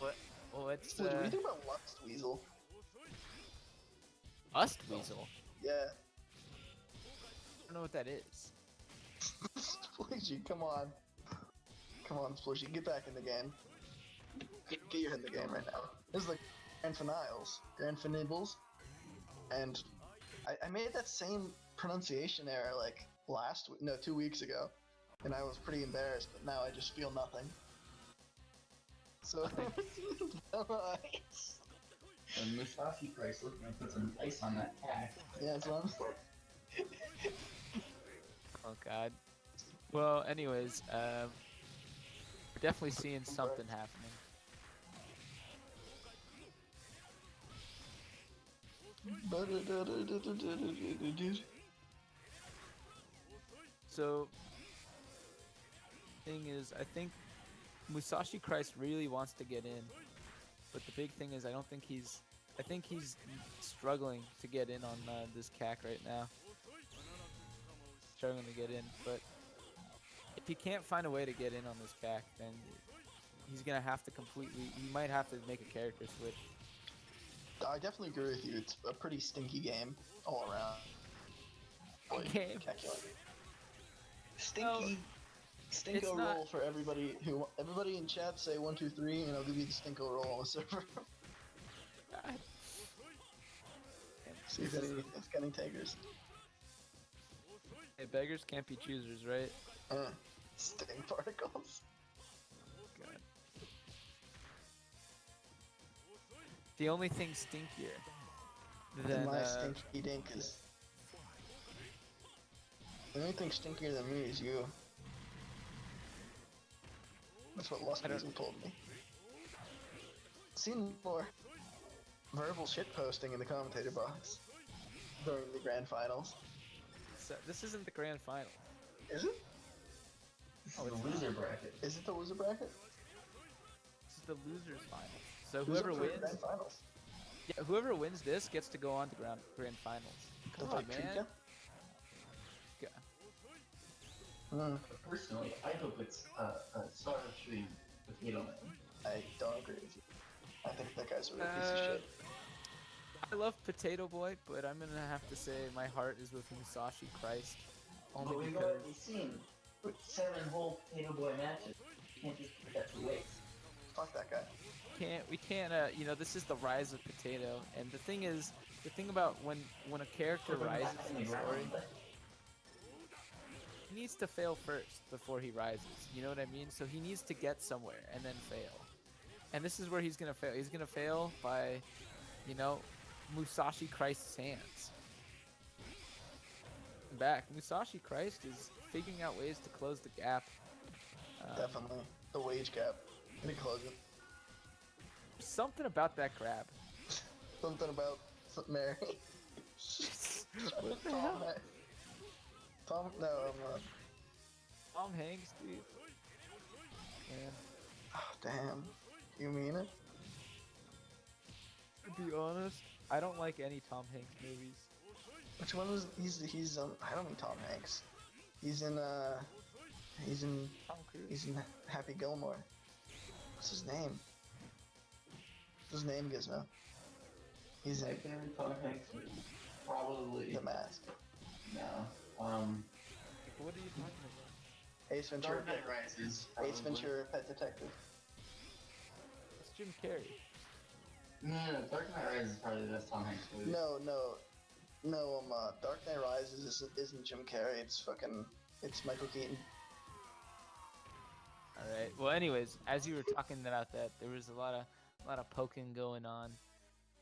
E: What? Well, it's.
B: Sploogie, what do you think about Lust Weasel?
E: Lust Weasel?
B: Yeah.
E: I don't know what that is.
B: Sploogie, come on. Come on, Sploogie, get back in the game. Get your head in the game right now. This is the Grand Finals, and I made that same pronunciation error like 2 weeks ago, and I was pretty embarrassed, but now I just feel nothing. So, nice.
C: And Musashi Christ looking to put some ice on that tack.
B: Yeah, that's what I'm saying.
E: Oh god. Well, anyways, we're definitely seeing something happening. So, thing is, I think Musashi Christ really wants to get in, but the big thing is I think he's struggling to get in on this CAC right now. Struggling to get in, but if he can't find a way to get in on this CAC, then he's gonna have to he might have to make a character switch.
B: I definitely agree with you. It's a pretty stinky game all around.
E: Game.
B: Stinky. Stinko roll for everybody in chat say 1, 2, 3, and I'll give you the stinko roll on the server.
E: God.
B: See if it's getting takers.
E: Hey, beggars can't be choosers, right?
B: Stink particles.
E: God. The only thing stinkier than
B: my stinky dink is. The only thing stinkier than me is you. That's what Lust Weasel told me. Seen more verbal shit posting in the commentator box during the grand finals.
E: So, this isn't the grand final.
B: Is it?
C: This is the loser bracket.
B: Is it the loser bracket?
E: This is the losers final. So whoever wins,
B: grand finals?
E: yeah, whoever wins this gets to go on to grand finals. Come on, man.
B: Yeah.
C: Personally, I hope it's a Star Tree Potato Man.
B: I don't agree with you. I think that guy's a real piece of shit.
E: I love Potato Boy, but I'm gonna have to say my heart is with Musashi Christ. Only
C: But we've
E: because
C: already seen 7 whole Potato Boy matches. You can't just put that to waste.
B: Fuck that guy.
E: we can't you know, this is the rise of Potato, and the thing about when a character rises in the story, he needs to fail first before he rises. You know what I mean? So he needs to get somewhere and then fail. And this is where he's gonna fail. He's gonna fail by, you know, Musashi Christ's hands. Back. Musashi Christ is figuring out ways to close the gap.
B: Definitely. The wage gap. Let me close it.
E: Something about that grab.
B: Something about Mary.
E: What the hell?
B: Tom
E: Tom Hanks, dude. Man.
B: Oh, damn. You mean it?
E: To be honest, I don't like any Tom Hanks movies.
B: Which one was he's I don't mean Tom Hanks. He's in
E: Tom Cruise.
B: he's in Happy Gilmore. What's his name? What's his name, Gizmo? He's in
C: My favorite Tom Hanks movie, probably
B: The Mask.
C: no.
E: What are you talking about?
B: Ace Ventura.
C: Dark Knight Rises.
B: Ace Ventura, Pet Detective.
E: It's Jim Carrey.
C: No, Dark Knight Rises is probably the best Tom Hanks movie.
B: No, Dark Knight Rises isn't Jim Carrey. It's Michael Keaton.
E: All right. Well, anyways, as you were talking about that, there was a lot of poking going on,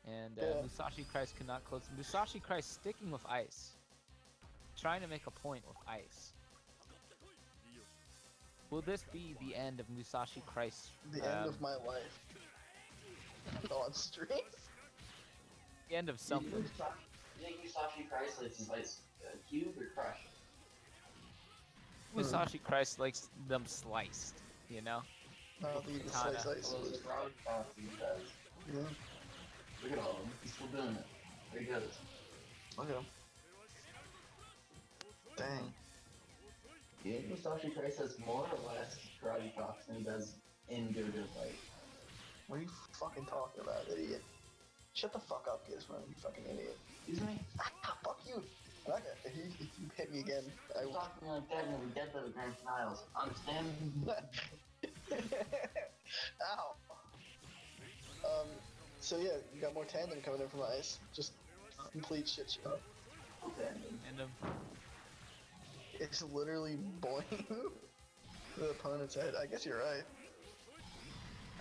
E: and
B: Yeah.
E: Musashi Christ could not close. Musashi Christ sticking with ice, trying to make a point with ice. Will this be the end of Musashi Christ?
B: The end of my life. On stream?
E: The end of something.
C: You think Musashi Christ likes his ice cube or crush?
E: Musashi Christ likes them sliced, you know?
B: No, the
E: Katana.
B: slice ice.
C: Well, those crowd counts he does.
B: Yeah.
C: Look at all of them. He's still doing it. There he goes.
B: Look at him. Dang.
C: Do you think Musashi Christ has more or less karate chops than he does in JoJo's fight?
B: What are you fucking talking about, idiot? Shut the fuck up, Gizmo, you fucking idiot.
C: Excuse me?
B: Ah, fuck you! I'm not gonna, if you hit me again, I
C: I'm
B: will.
C: talking like that when we get to the grand finals. Understand?
B: Ow! So yeah, you got more tandem coming in from ice. Just complete shit show.
C: Okay.
E: And
B: It's literally boing the opponent's head. I guess you're right.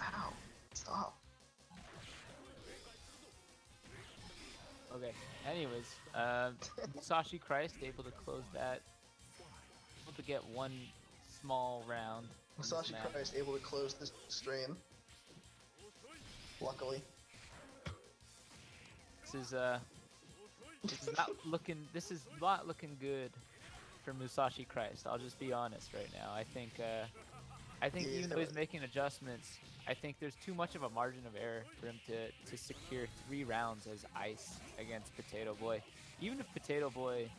B: Ow! Stop.
E: okay. Anyways, Musashi Christ able to close that. Able to get one small round. in this
B: Musashi
E: match.
B: Christ able to close this stream. Luckily.
E: This is not looking good for Musashi Christ. I'll just be honest right now. I think
B: He
E: even
B: is
E: though he's
B: gonna-
E: making adjustments, I think there's too much of a margin of error for him to secure 3 rounds as ice against Potato Boy. Even if Potato Boy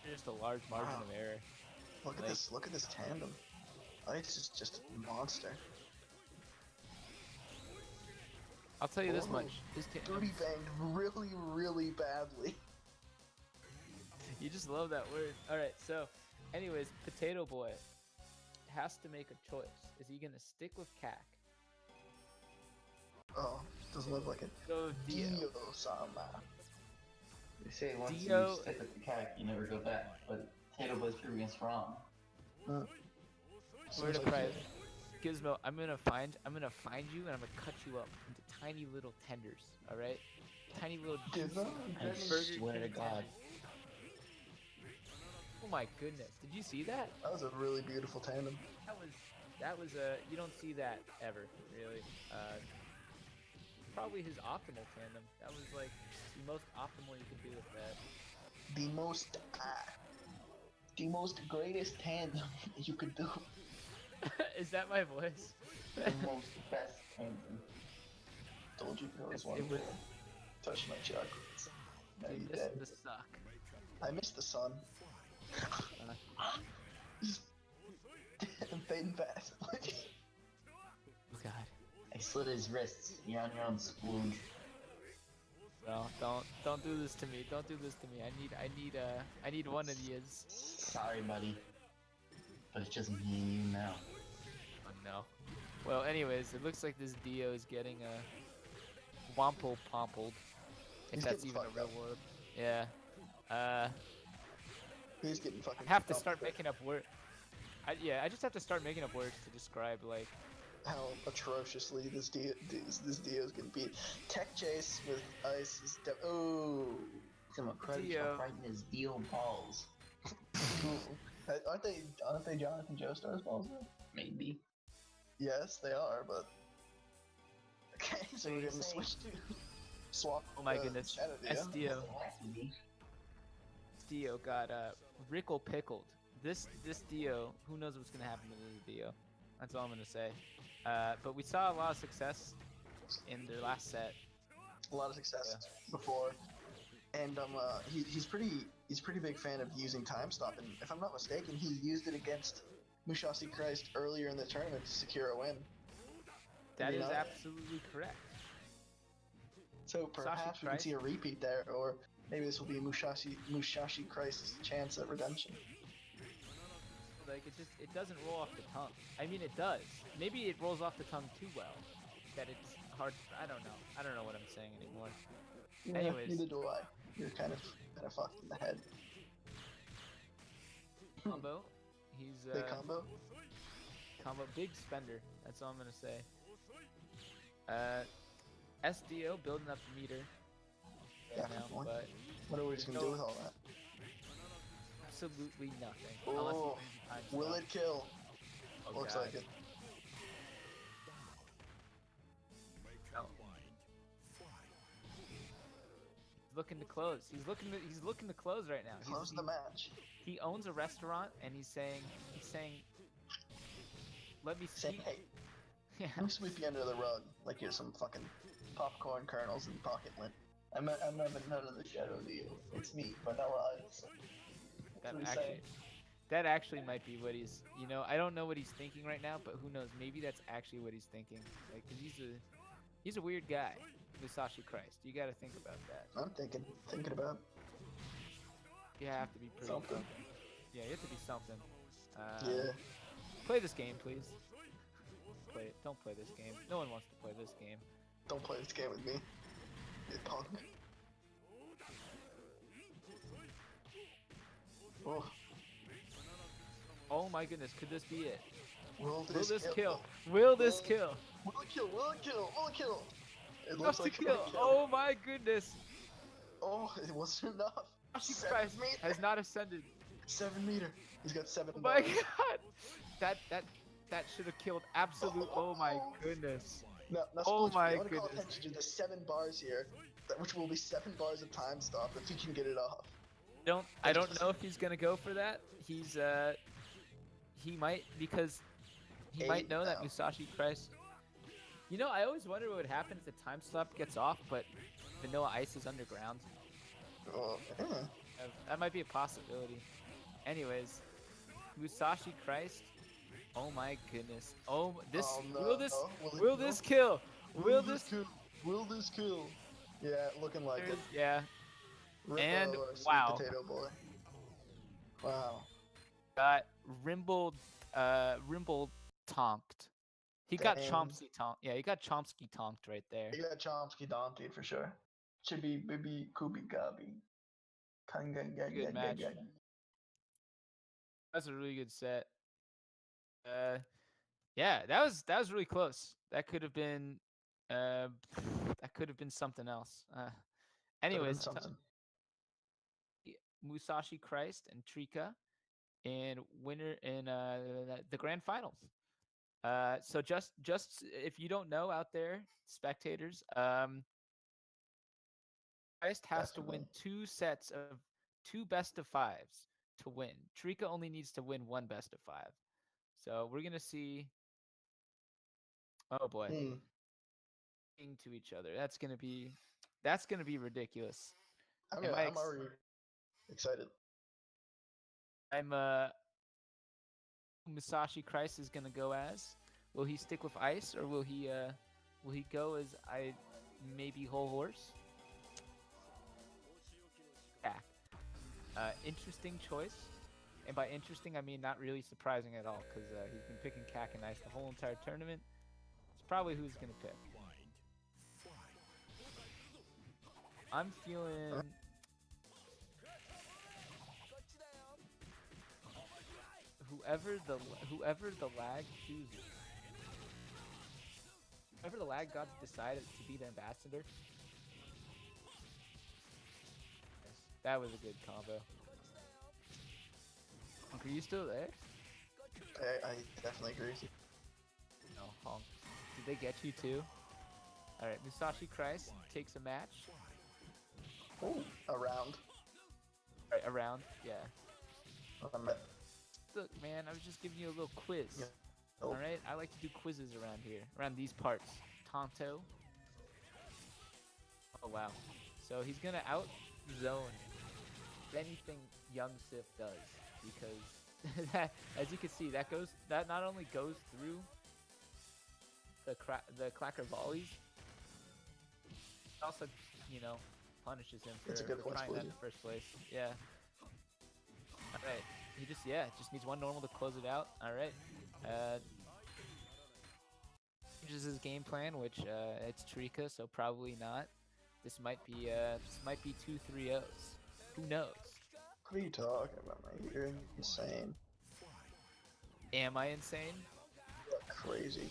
E: there's just a large margin
B: Wow.
E: of error.
B: Look at
E: Like-
B: this. Look at this tandem. Ice is just a monster.
E: I'll tell you this
B: Oh,
E: much. This
B: Booty banged really, really badly.
E: You just love that word. Alright, so anyways, Potato Boy has to make a choice. Is he gonna stick with CAC?
B: Oh, doesn't look like it.
E: Go with Dio.
B: Dio-sama.
C: They say once
E: Dio-
C: you stick with the cack, you never go back. But Potato Boy's proving us wrong.
E: Word
B: Seems
E: of
B: like
E: Christ. Gizmo, I'm gonna find you and I'm gonna cut you up into tiny little tenders, alright? Tiny little
B: Gizmo?
C: I
E: Burger
C: swear to
E: King
C: God.
E: tenders. Oh my goodness, did you see that?
B: That was a really beautiful tandem.
E: That was a you don't see that ever, really. Probably his optimal tandem. That was like the most optimal you could do with that.
B: The most greatest tandem you could do.
E: Is that my voice?
C: The most best tandem.
B: Told you there was
E: It
B: one.
E: was
B: Touch my chakras. Now you
E: this
B: dead.
E: the suck.
B: I missed the sun. I'm fading fast.
E: Oh god.
C: I slit his wrists. You're on your own, Splooge.
E: No, don't do this to me. Don't do this to me. I need one of these.
C: Sorry, buddy. But it's just me and you now.
E: Oh no. Well, anyways, it looks like this Dio is getting a womple pompled. If
B: He's
E: that's
B: getting
E: even a
B: fucked
E: real
B: up.
E: word. Yeah.
B: He's getting fucking.
E: I have to
B: pumped
E: start
B: up.
E: making up words. I just have to start making up words to describe like.
B: How atrociously this Dio's gonna be. Tech chase with ice is oh.
C: Someone credit
E: Dio.
C: for fighting his deal balls.
B: Aren't they Jonathan Joestar's balls though?
C: Maybe.
B: Yes, they are, but okay, so we're gonna
C: Say.
B: switch to swap.
E: Oh my goodness.
B: Shadow Dio.
E: Dio. Dio got Rickle pickled. This Dio, who knows what's gonna happen to this Dio? That's all I'm gonna say. But we saw a lot of success in their last set.
B: A lot of success before, and he's pretty big fan of using time stop. And if I'm not mistaken, he used it against Musashi Christ earlier in the tournament to secure a win.
E: That
B: you
E: is
B: know?
E: absolutely correct.
B: So perhaps we can
E: Christ.
B: see a repeat there, or maybe this will be Musashi Christ's chance at redemption.
E: Like it doesn't roll off the tongue. I mean it does. Maybe it rolls off the tongue too well. That it's hard. I don't know. I don't know what I'm saying anymore.
B: Yeah,
E: Anyways.
B: neither do I. You're kind of fucked in the head.
E: Combo. He's
B: Big combo.
E: combo. Big spender. That's all I'm gonna say. SDO building up the meter right now,
B: Definitely.
E: but
B: What are we just gonna do with all that?
E: absolutely nothing. Unless
B: Oh,
E: he wins the time
B: will
E: stop.
B: it kill?
E: Oh,
B: Looks
E: God.
B: like it.
E: No. He's looking to close. He's looking to close right now.
B: Close the match.
E: He owns a restaurant and he's saying, let me
B: Say,
E: see.
B: hey,
E: Yeah.
B: let me sweep you under the rug like you're some fucking popcorn kernels in pocket lint. I'm having none of the shadow deal. It's me, Vanilla Ice.
E: That actually might be what he's. You know, I don't know what he's thinking right now, but who knows? Maybe that's actually what he's thinking. Like, 'cause he's a weird guy, Musashi Christ. You got to think about that.
B: I'm thinking about
E: You have to be pretty.
B: something.
E: Yeah, you have to be something.
B: Yeah.
E: Play this game, please. Play it. Don't play this game. No one wants to play this game.
B: Don't play this game with me, you punk. Oh,
E: Oh my goodness, could this be it?
B: will
E: Will this
B: kill?
E: kill? Will this kill?
B: Will it kill? Will it kill? Will it kill? It
E: What's
B: looks
E: the
B: like
E: kill?
B: it'll kill.
E: Oh my goodness!
B: Oh, it wasn't enough.
E: Musashi
B: 7
E: Christ
B: meter.
E: has not ascended.
B: 7 meter. He's got 7
E: Oh my
B: bars.
E: god! That should have killed absolute. Oh my goodness!
B: No,
E: Oh my
B: I want to call
E: goodness.
B: attention to the 7 bars here, which will be 7 bars of time stop if he can get it off.
E: I don't know if he's gonna go for that. He might, because he might know that
B: now.
E: Musashi Christ. You know, I always wonder what would happen if the time stop gets off, but Vanilla Ice is underground.
B: Oh, yeah.
E: That might be a possibility. Anyways, Musashi Christ. Oh my goodness. Oh, this
B: Oh, no.
E: will this
B: Will
E: will
B: it
E: this
B: kill?
E: kill? Will this
B: kill? Will this kill? Yeah, looking like it.
E: Yeah.
B: Rippo
E: And
B: or Sweet
E: wow.
B: Potato Boy. Wow.
E: Got Rimble tonked. He got
B: Damn.
E: Chomsky tonked. Yeah, he got Chomsky tonked right there.
B: You got Chomsky Dante for sure. Chibi Bibi Kubi Gabi.
E: Good match. That's a really good set. Yeah, that was really close. That could have been something else. Anyways,
B: Something.
E: Musashi Christ and Treecko and winner in the grand finals. So just if you don't know out there, spectators, Christ has to win 2 sets of 2 best of 5s to win. Treecko only needs to win 1 best of 5. So we're gonna see. Oh boy, to each other. That's gonna be ridiculous.
B: I'm
E: Am
B: already excited.
E: Musashi Christ is gonna go as. Will he stick with ice, or will he go as maybe whole horse? Yeah. Interesting choice. And by interesting, I mean not really surprising at all, because he's been picking Cack and Ice the whole entire tournament. It's probably who he's gonna pick. I'm feeling. Whoever the lag chooses. Whoever the lag gods decided to be the ambassador. Yes, that was a good combo. Honk, are you still there?
B: I definitely agree with you.
E: No, Honk. Did they get you too? Alright, Musashi Christ takes a match.
B: Oh, a round.
E: Right, around, yeah.
B: Look,
E: Look, man, I was just giving you a little quiz.
B: Yeah. Oh.
E: Alright, I like to do quizzes around here, around these parts. Tonto. Oh, wow. So he's gonna out-zone anything Young Sif does, because that, as you can see, that not only goes through the clacker volleys, it also, you know, punishes him for trying that in the first place. Yeah. Alright. He just needs 1 normal to close it out. Alright. Changes his game plan, which it's Treecko, so probably not. This might be 2 3-0s. Who knows?
B: What are you talking about, man? You're insane.
E: Am I insane?
B: crazy.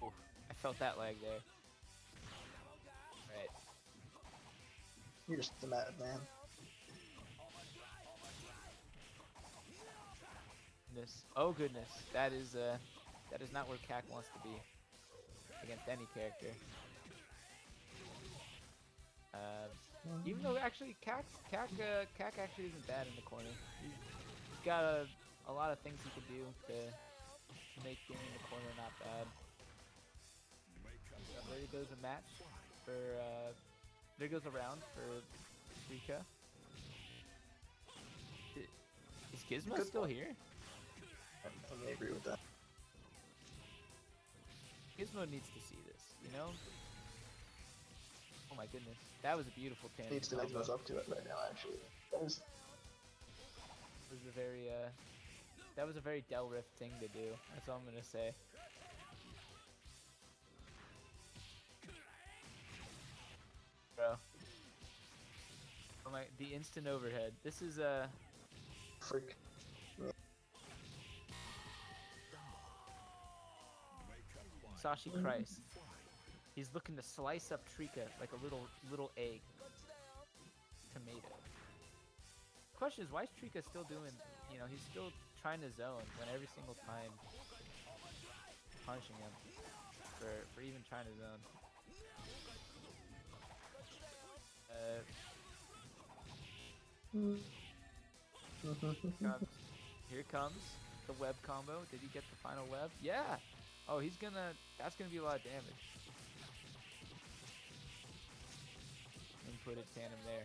E: Oh, I felt that lag there. Right.
B: You're just a mad man.
E: Goodness. Oh goodness. That is not where CAC wants to be against any character. Even though actually CAC actually isn't bad in the corner. He's got a lot of things he could do to make being in the corner not bad. So there goes a match for there goes a round for Treecko. Is Gizmo
B: Good
E: still
B: point.
E: here?
B: I agree with that.
E: Gizmo needs to see this, you know? Oh my goodness. That was a beautiful tandem.
B: Needs to make
E: combo.
B: those up to it right now, actually. That was
E: That was a very Del Rift thing to do. That's all I'm gonna say. Bro. Oh my, the instant overhead. This is
B: freak.
E: Musashi Christ. He's looking to slice up Treecko like a little egg. Tomato. Question is, why is Treecko still doing, you know, he's still trying to zone when every single time punishing him for even trying to zone. Here comes the web combo. Did he get the final web? Yeah! Oh, that's gonna be a lot of damage. Inputted tandem there.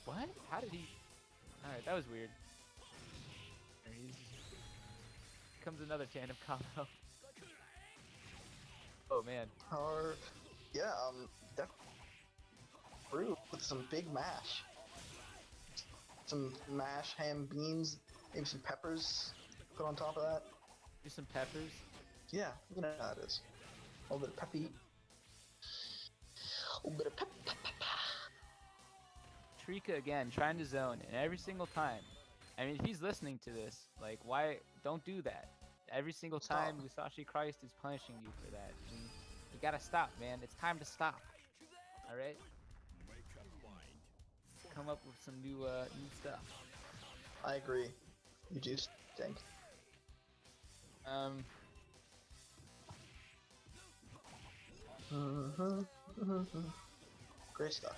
E: What? How did he? Alright, that was weird. Comes another tandem combo. Oh man.
B: Or, yeah, fruit with some big mash. Some mash, ham, beans, maybe some peppers put on top of that.
E: Do some peppers.
B: Yeah, you know how it is. A little bit of peppy. A little bit of pep.
E: Treecko again, trying to zone, and every single time. I mean, if he's listening to this, like, why? Don't do that. Every single time Musashi Christ is punishing you for that. And you gotta stop, man. It's time to stop. Alright? Come up with some new stuff.
B: I agree. You do stink. Great stuff.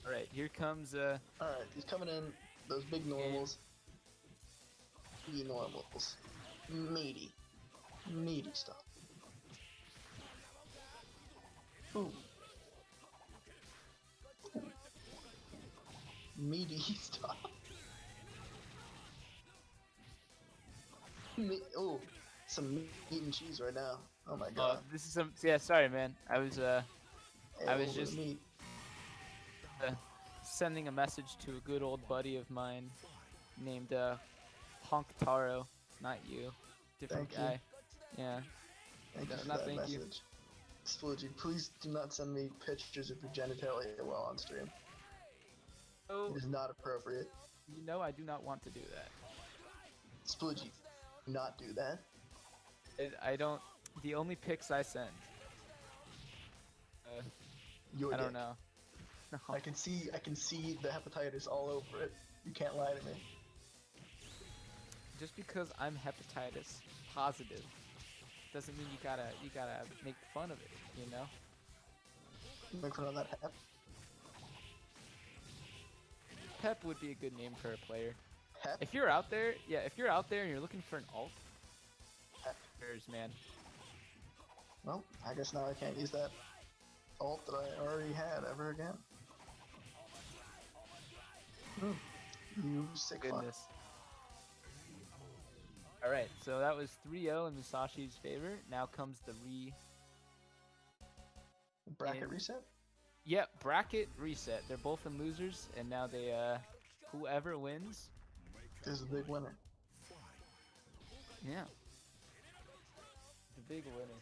E: Alright, here comes
B: Alright, he's coming in. Those big normals. Meaty normals. Meaty. Meaty stuff. Ooh. Meaty stuff. Oh, some meat and cheese right now. Oh my god.
E: this is some. Yeah, sorry, man. I was just sending a message to a good old buddy of mine named Honk Taro. Not you, different
B: Thank
E: guy. Yeah.
B: Thank you for
E: Not
B: that
E: thank you.
B: message. Sploogie, please do not send me pictures of your genitalia while on stream.
E: Oh,
B: It is not appropriate.
E: you know I do not want to do that.
B: Sploogie, do not do that.
E: I don't. The only pics I send.
B: Your
E: I don't
B: dick.
E: know. No.
B: I can see the hepatitis all over it. You can't lie to me.
E: Just because I'm hepatitis positive doesn't mean you gotta make fun of it, you know?
B: Make fun of that hep.
E: Pep would be a good name for a player.
B: Hep?
E: If you're out there, yeah, if you're out there and you're looking for an alt,
B: Hep.
E: there's man.
B: Well, I guess now I can't use that alt that I already had ever again. You sick fuck.
E: Goodness. Alright, so that was 3-0 in Musashi's favor. Now comes the
B: Bracket
E: and-
B: reset?
E: Yep, bracket reset. They're both in losers, and now they, whoever wins.
B: This is a big winner.
E: Yeah. The big winner.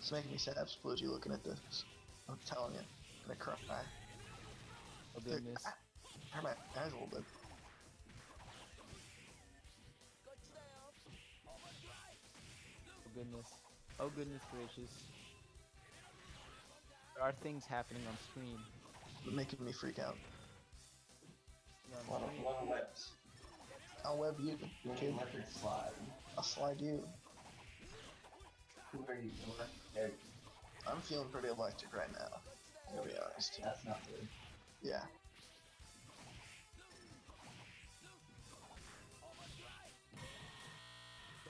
B: It's making me sad, Sploogie, looking at this. I'm telling you, I'm gonna cry.
E: Oh goodness.
B: Hurt my eyes a little bit.
E: Oh goodness. Oh goodness gracious. There are things happening on screen.
B: Making me freak out.
E: On screen.
C: One webs.
B: I'll web you, kid.
C: Leopard slide.
B: I'll slide you.
C: Who are you? There.
B: I'm feeling pretty electric right now. I'm gonna be honest.
C: That's not good.
B: Yeah.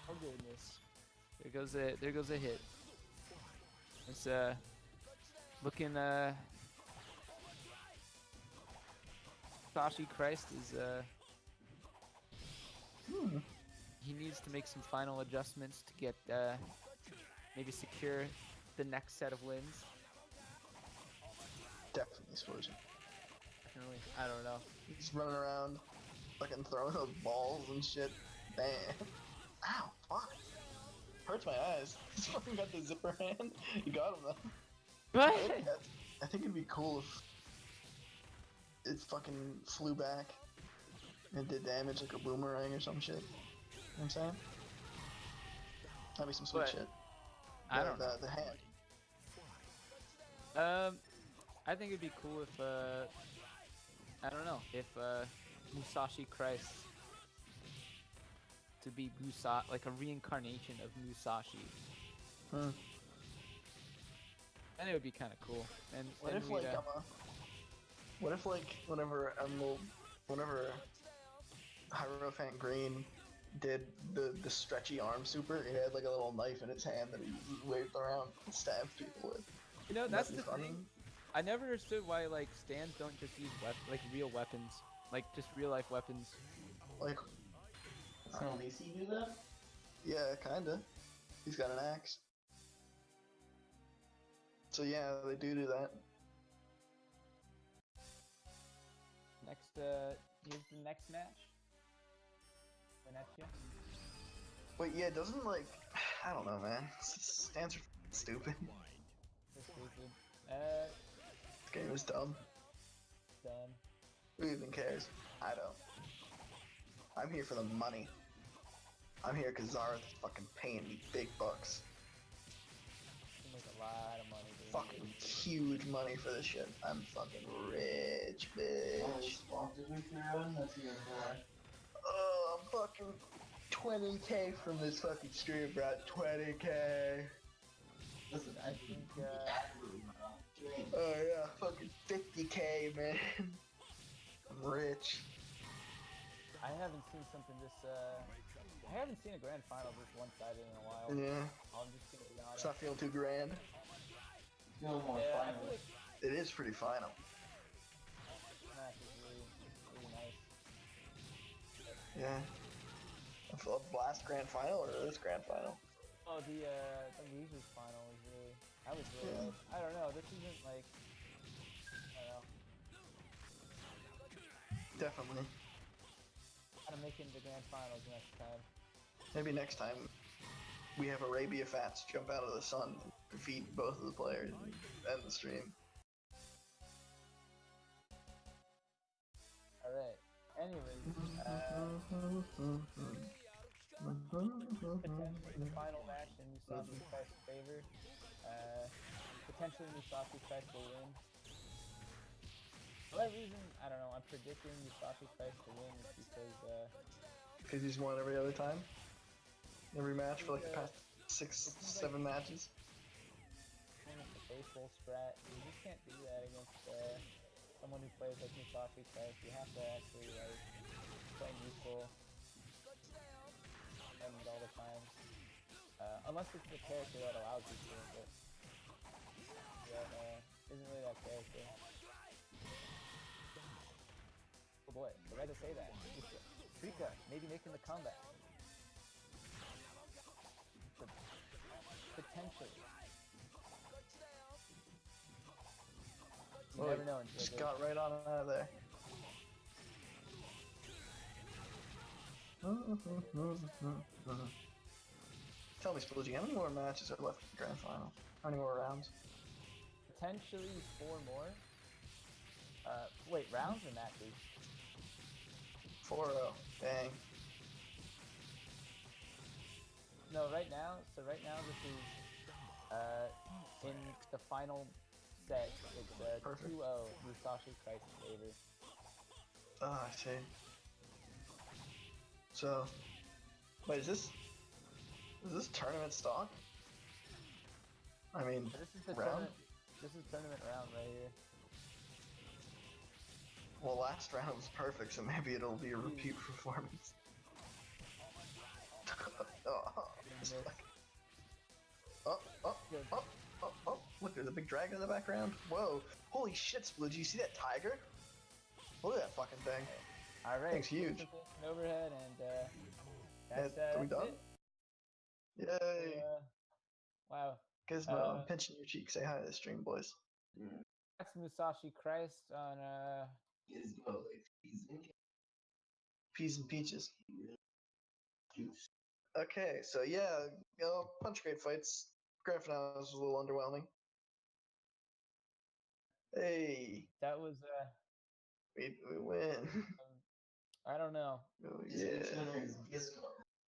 E: Oh goodness. There goes a hit. It's looking Musashi Christ is he needs to make some final adjustments to get maybe secure the next set of wins.
B: Definitely Sploogie.
E: Definitely. I don't know.
B: He's running around, fucking throwing those balls and shit. Damn. Ow, fuck. Hurts my eyes. He's fucking got the zipper hand. You got him though.
E: What?
B: I think it'd be cool if it fucking flew back and did damage like a boomerang or some shit. You know what I'm saying? That'd be some sweet
E: But,
B: shit.
E: I don't know.
B: The hand.
E: I think it'd be cool if I don't know, if Musashi Christ to be like a reincarnation of Musashi.
B: Hmm.
E: And it would be kind of cool. And
B: What
E: then
B: if
E: we'd,
B: like what if like whenever Hierophant Green did the stretchy arm super, he had like a little knife in his hand that he waved around and stabbed people with.
E: you know,
B: Wouldn't
E: that's
B: that
E: the
B: be funny?
E: thing. I never understood why like stands don't just use like real weapons, like just real life weapons.
B: Like,
C: Can Lacey do that?
B: yeah, kinda. He's got an axe. So yeah, they do that.
A: Next, here's the next match. Venezia.
B: Wait, yeah, doesn't like, I don't know, man. Stands are stupid.
A: So stupid.
B: This game is dumb.
A: Done.
B: Who even cares? I don't. I'm here for the money. I'm here because Zarythe is fucking paying me big bucks.
A: You make a lot of money, dude.
B: Fucking huge money for this shit. I'm fucking rich, bitch.
C: Sponsors me for run? That's even more.
B: Oh, I'm fucking 20k from this fucking stream, bro. 20k.
C: Listen,
A: I think,
B: Oh yeah, fucking 50k, man. I'm rich.
A: I haven't seen something this, I haven't seen a grand final this one-sided in a while.
B: Yeah,
A: I'm just gonna be honest.
B: it's not feeling too grand.
C: feel more
A: Yeah, I
C: final.
A: feel like
B: It is pretty final.
A: this match is really nice.
B: Yeah. A blast grand final or this grand final?
A: Oh, the losers final was really, I was really,
B: Yeah.
A: like, I don't know, this isn't like, I don't know,
B: Definitely.
A: gotta make it into grand finals next time.
B: Maybe next time we have Arabia Fats jump out of the sun and defeat both of the players and end the stream.
A: Alright, anyways, potentially the final match in Musashi Christ's favor. Potentially Musashi Christ will win. For that reason, I don't know, I'm predicting Musashi Christ to win is because,
B: Because he's won every other time? Every match for like the past 6-7 matches?
A: it's a baseball strat. You just can't do that against someone who plays like Musashi Christ. You have to actually like play neutral and all the time. Unless it's the character that allows you to, but that isn't really that character. Oh boy, forgot to say that. Treecko maybe making the comeback. Potentially. You
B: Oh,
A: never know.
B: just got right on out of there. Tell me, Sploogie, how many more matches are left in the grand final? How many more rounds?
A: Potentially 4 more. Wait, rounds or matches?
B: 4-0. Dang.
A: No, right now. So right now this is in the final set. It's 2-0 Musashi Christ's favor.
B: Ah, I see. So, wait, is this tournament stock? I mean,
A: This is the
B: round?
A: tournament. This is tournament round right here.
B: Well, last round was perfect, so maybe it'll be a repeat performance. Oh, look, there's a big dragon in the background. Whoa, holy shit, Sploogie, you see that tiger? Look at that fucking thing.
A: Alright.
B: Thing's huge.
A: An overhead and that's
B: Are we done?
A: it.
B: Yay!
A: Wow.
B: Gizmo, I'm pinching your cheek. Say hi to the stream, boys.
A: That's Musashi Christ on
C: Gizmo, like
B: Peas and peaches. Okay, so yeah, bunch of great fights. Grand finale was a little underwhelming. Hey,
A: that was
B: we win.
A: I don't know.
B: Oh,
C: This
B: yeah.
C: week's winner is Gizmo.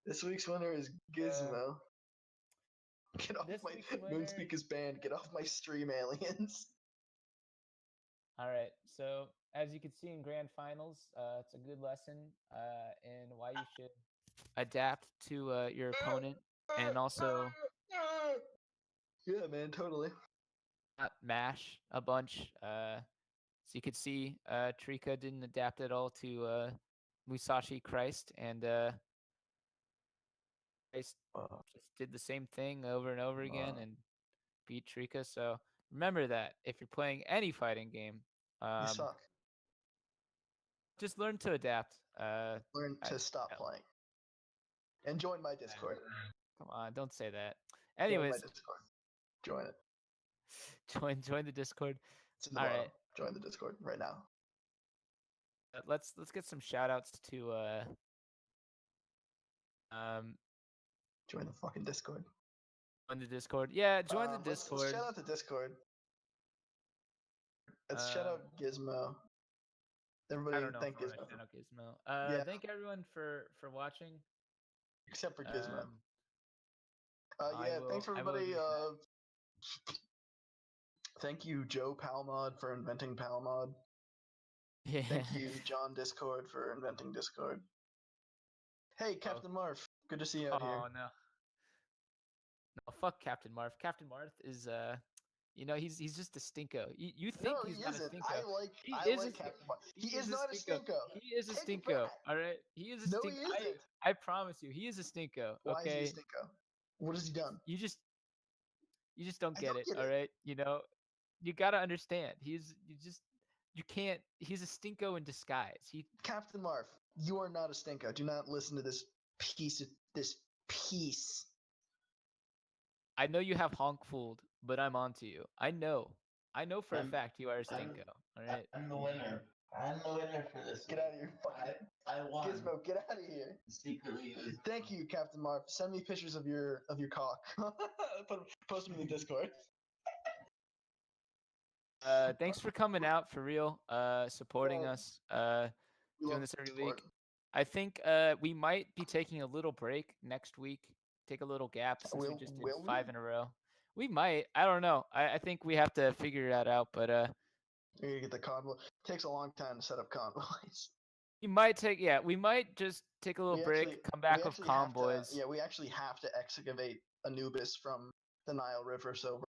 B: This week's winner is Gizmo. Get off
A: this
B: my
A: week's winner-
B: Moonspeak is banned. Get off my stream, aliens.
A: Alright, so as you can see in grand finals, it's a good lesson in why you should
E: Adapt to your opponent, and also
B: Yeah, man, totally.
E: not mash a bunch. So you could see Treecko didn't adapt at all to Musashi Christ, and Christ just did the same thing over and over again and beat Treecko. So remember that if you're playing any fighting game,
B: You suck.
E: just learn to adapt.
B: Learn to stop playing. And join my Discord.
E: Come on, don't say that.
B: Join
E: Anyways,
B: my Discord. Join it.
E: join the Discord.
B: It's in the
E: All
B: bottom.
E: right.
B: Join the Discord right now.
E: Let's get some shout outs to
B: Join the fucking Discord.
E: on the Discord. Yeah, join the
B: Let's
E: Discord.
B: shout out to Discord. Let's shout out Gizmo. Everybody,
E: I don't know
B: thank
E: if I wanna
B: Gizmo.
E: shout out Gizmo.
B: Yeah.
E: Thank everyone for watching.
B: Except for Gizmo.
E: I
B: Thanks for
E: will
B: everybody.
E: use that.
B: Thank you, Joe Palmod, for inventing Palmod.
E: Yeah.
B: Thank you, John Discord, for inventing Discord. Hey, Captain Marf. Good to see you out here.
E: Oh no. No, fuck Captain Marv. Captain Marv is he's just a stinko. You think
B: No,
E: he's
B: he
E: not
B: isn't.
E: a stinko.
B: I like Captain Marf. He is not a stinko.
E: He is a
B: Take it
E: stinko.
B: back.
E: All right. He is a
B: No,
E: stinko.
B: he isn't.
E: I promise you, he is a stinko.
B: Why
E: Okay.
B: is he a stinko? What has he done?
E: You just don't
B: I
E: get
B: don't
E: it.
B: get
E: All
B: it.
E: right. You gotta understand. You can't. He's a stinko in disguise.
B: Captain Marf, you are not a stinko. Do not listen to this piece.
E: I know you have Honk fooled, but I'm onto you. I know for a fact you are a stinko. All right.
C: I'm the winner. I'm the winner for this.
B: Get out of here, fucking
C: I won.
B: Gizmo. Get out of here.
C: Secretly.
B: Thank you, Captain Marf. Send me pictures of your cock. Post them in the Discord.
E: Thanks for coming out for real. Supporting us.
B: We
E: Doing
B: love
E: this every
B: support.
E: week. I think we might be taking a little break next week. Take a little gap since we just did 5 in a row. We might. I don't know. I think we have to figure that out. But
B: You're gonna get the convoy. Takes a long time to set up convoys.
E: we might just take a little break. Come back with convoys.
B: We actually have to excavate Anubis from the Nile River, so